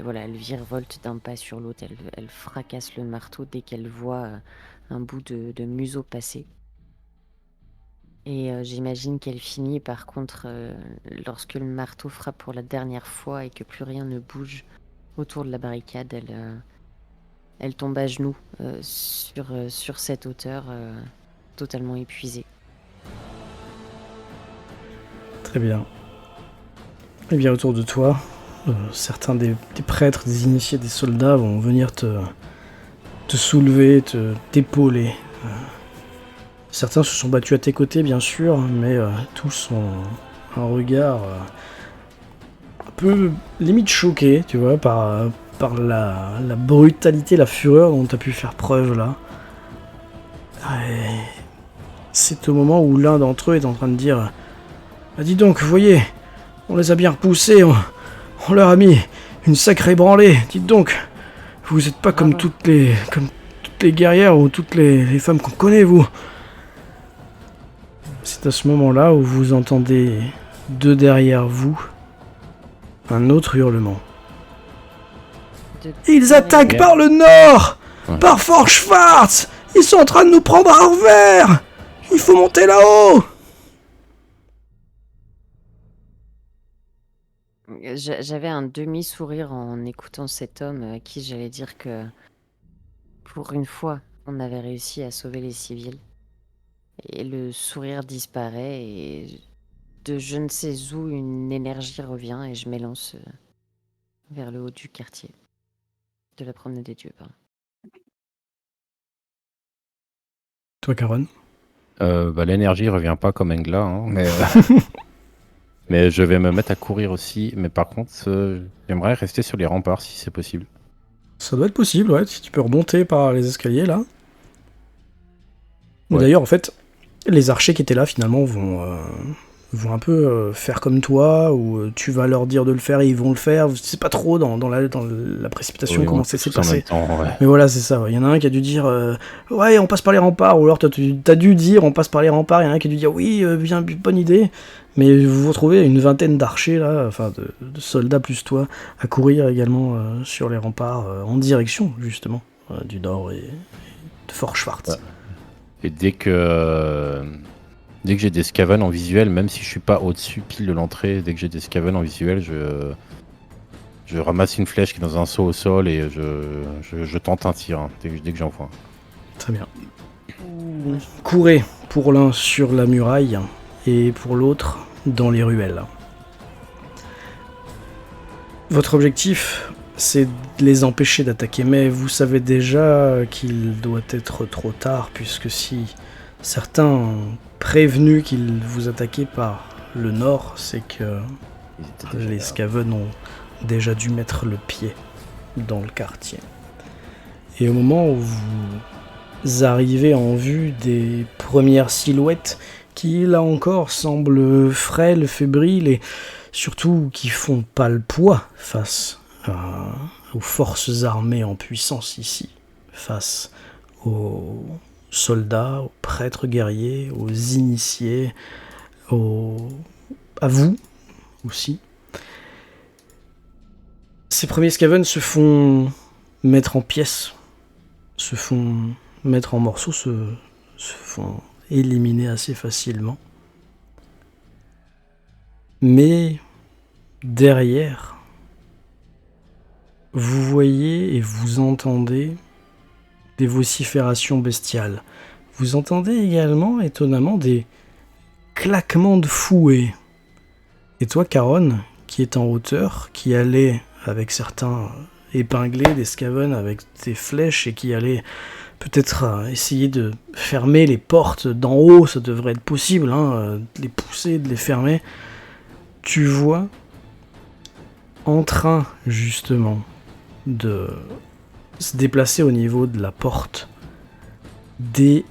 voilà, elle virevolte d'un pas sur l'autre, elle fracasse le marteau dès qu'elle voit un bout de museau passer. Et j'imagine qu'elle finit par contre, lorsque le marteau frappe pour la dernière fois et que plus rien ne bouge autour de la barricade, elle tombe à genoux sur cette hauteur, totalement épuisée. Très bien. Et bien autour de toi, certains des prêtres, des initiés, des soldats vont venir te soulever, t'épauler. Certains se sont battus à tes côtés, bien sûr, mais tous ont un regard un peu limite choqué, tu vois, par la brutalité, la fureur dont tu as pu faire preuve là. Et c'est au moment où l'un d'entre eux est en train de dire « Ah, dis donc, vous voyez, on les a bien repoussés, on leur a mis une sacrée branlée, dites donc, vous n'êtes pas comme toutes les guerrières ou toutes les femmes qu'on connaît, vous !» C'est à ce moment-là où vous entendez de derrière vous un autre hurlement. Ils attaquent par le nord, par Fort Schwarz. Ils sont en train de nous prendre à revers. Il faut monter là-haut. J'avais un demi-sourire en écoutant cet homme à qui j'allais dire que pour une fois, on avait réussi à sauver les civils. Et le sourire disparaît et de je ne sais où une énergie revient et je m'élance vers le haut du quartier. De la promenade des dieux, pardon. Toi, Caron? L'énergie revient pas comme Engla, hein, mais je vais me mettre à courir aussi. Mais par contre, j'aimerais rester sur les remparts si c'est possible. Ça doit être possible, ouais, si tu peux remonter par les escaliers, là. Ouais. D'ailleurs, en fait, les archers qui étaient là, finalement, vont un peu faire comme toi, ou tu vas leur dire de le faire et ils vont le faire. Je sais pas trop dans la précipitation Oui, comment on ça s'est tous en même passé. temps, ouais. Mais voilà, c'est ça. Il y en a un qui a dû dire ouais, on passe par les remparts, ou alors t'as dû dire on passe par les remparts. Il y en a un qui a dû dire oui, bien, bonne idée. Mais vous vous retrouvez une vingtaine d'archers là, enfin de soldats plus toi, à courir également sur les remparts en direction justement du nord et de Fort Schwarz. Ouais. Et dès que j'ai des scaven en visuel, même si je suis pas au-dessus pile de l'entrée, dès que j'ai des scaven en visuel, je ramasse une flèche qui est dans un seau au sol et je tente un tir hein, dès que j'en vois. Très bien. Courez pour l'un sur la muraille et pour l'autre dans les ruelles. Votre objectif, c'est de les empêcher d'attaquer, mais vous savez déjà qu'il doit être trop tard, puisque si certains ont prévenu qu'ils vous attaquaient par le nord, c'est que les Skaven ont déjà dû mettre le pied dans le quartier. Et au moment où vous arrivez en vue des premières silhouettes qui, là encore, semblent frêles, fébriles et surtout qui font pas le poids face aux forces armées en puissance ici, face aux soldats, aux prêtres guerriers, aux initiés, à vous aussi. Ces premiers Skaven se font mettre en pièces, se font mettre en morceaux, se font éliminer assez facilement. Mais derrière, vous voyez et vous entendez des vociférations bestiales. Vous entendez également, étonnamment, des claquements de fouet. Et toi, Caron, qui est en hauteur, qui allait avec certains épingler des Skaven avec des flèches et qui allait peut-être essayer de fermer les portes d'en haut, ça devrait être possible, de les pousser, de les fermer. Tu vois, en train justement de se déplacer au niveau de la porte des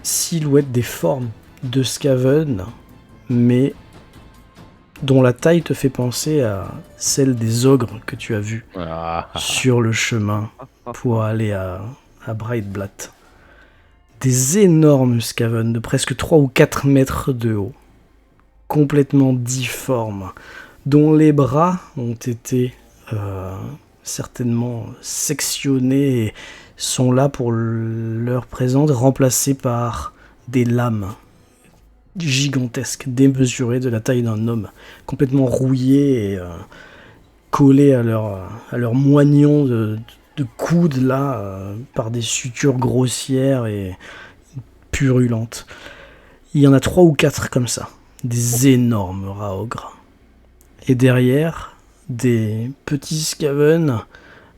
silhouettes, des formes de Skaven, mais dont la taille te fait penser à celle des ogres que tu as vus sur le chemin pour aller à Breitblatt. Des énormes Skaven de presque 3 ou 4 mètres de haut, complètement difformes, dont les bras ont été certainement sectionnés et sont là pour leur présence, remplacés par des lames gigantesques, démesurées, de la taille d'un homme, complètement rouillées et collées à leur moignon de coude là, par des sutures grossières et purulentes. Il y en a 3 ou 4 comme ça, des énormes rats ogres. Et derrière, des petits Skaven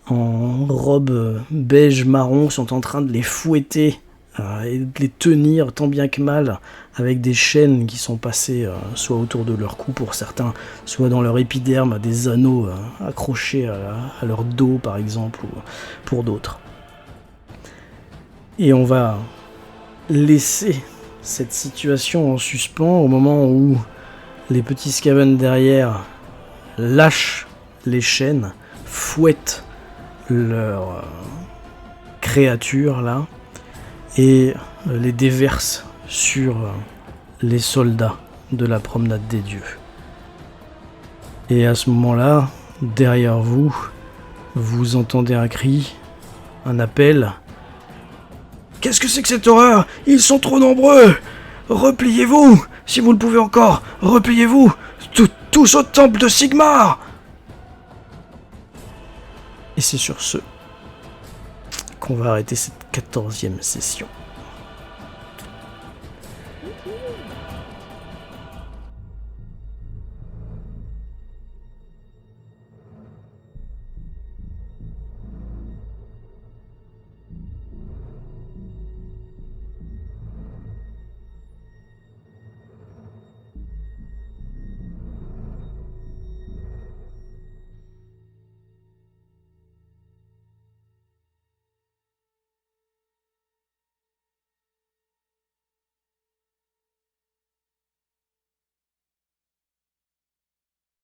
en robe beige marron sont en train de les fouetter et de les tenir tant bien que mal avec des chaînes qui sont passées soit autour de leur cou pour certains, soit dans leur épiderme, des anneaux accrochés à leur dos par exemple, ou pour d'autres. Et on va laisser cette situation en suspens au moment où les petits Skaven derrière lâchent les chaînes, fouettent leur créature là et les déversent sur les soldats de la promenade des dieux. Et à ce moment-là, derrière vous, vous entendez un cri, un appel. « Qu'est-ce que c'est que cette horreur ? Ils sont trop nombreux ! Repliez-vous ! Si vous le pouvez encore, repliez-vous ! Tous au temple de Sigmar !» Et c'est sur ce qu'on va arrêter cette 14e session.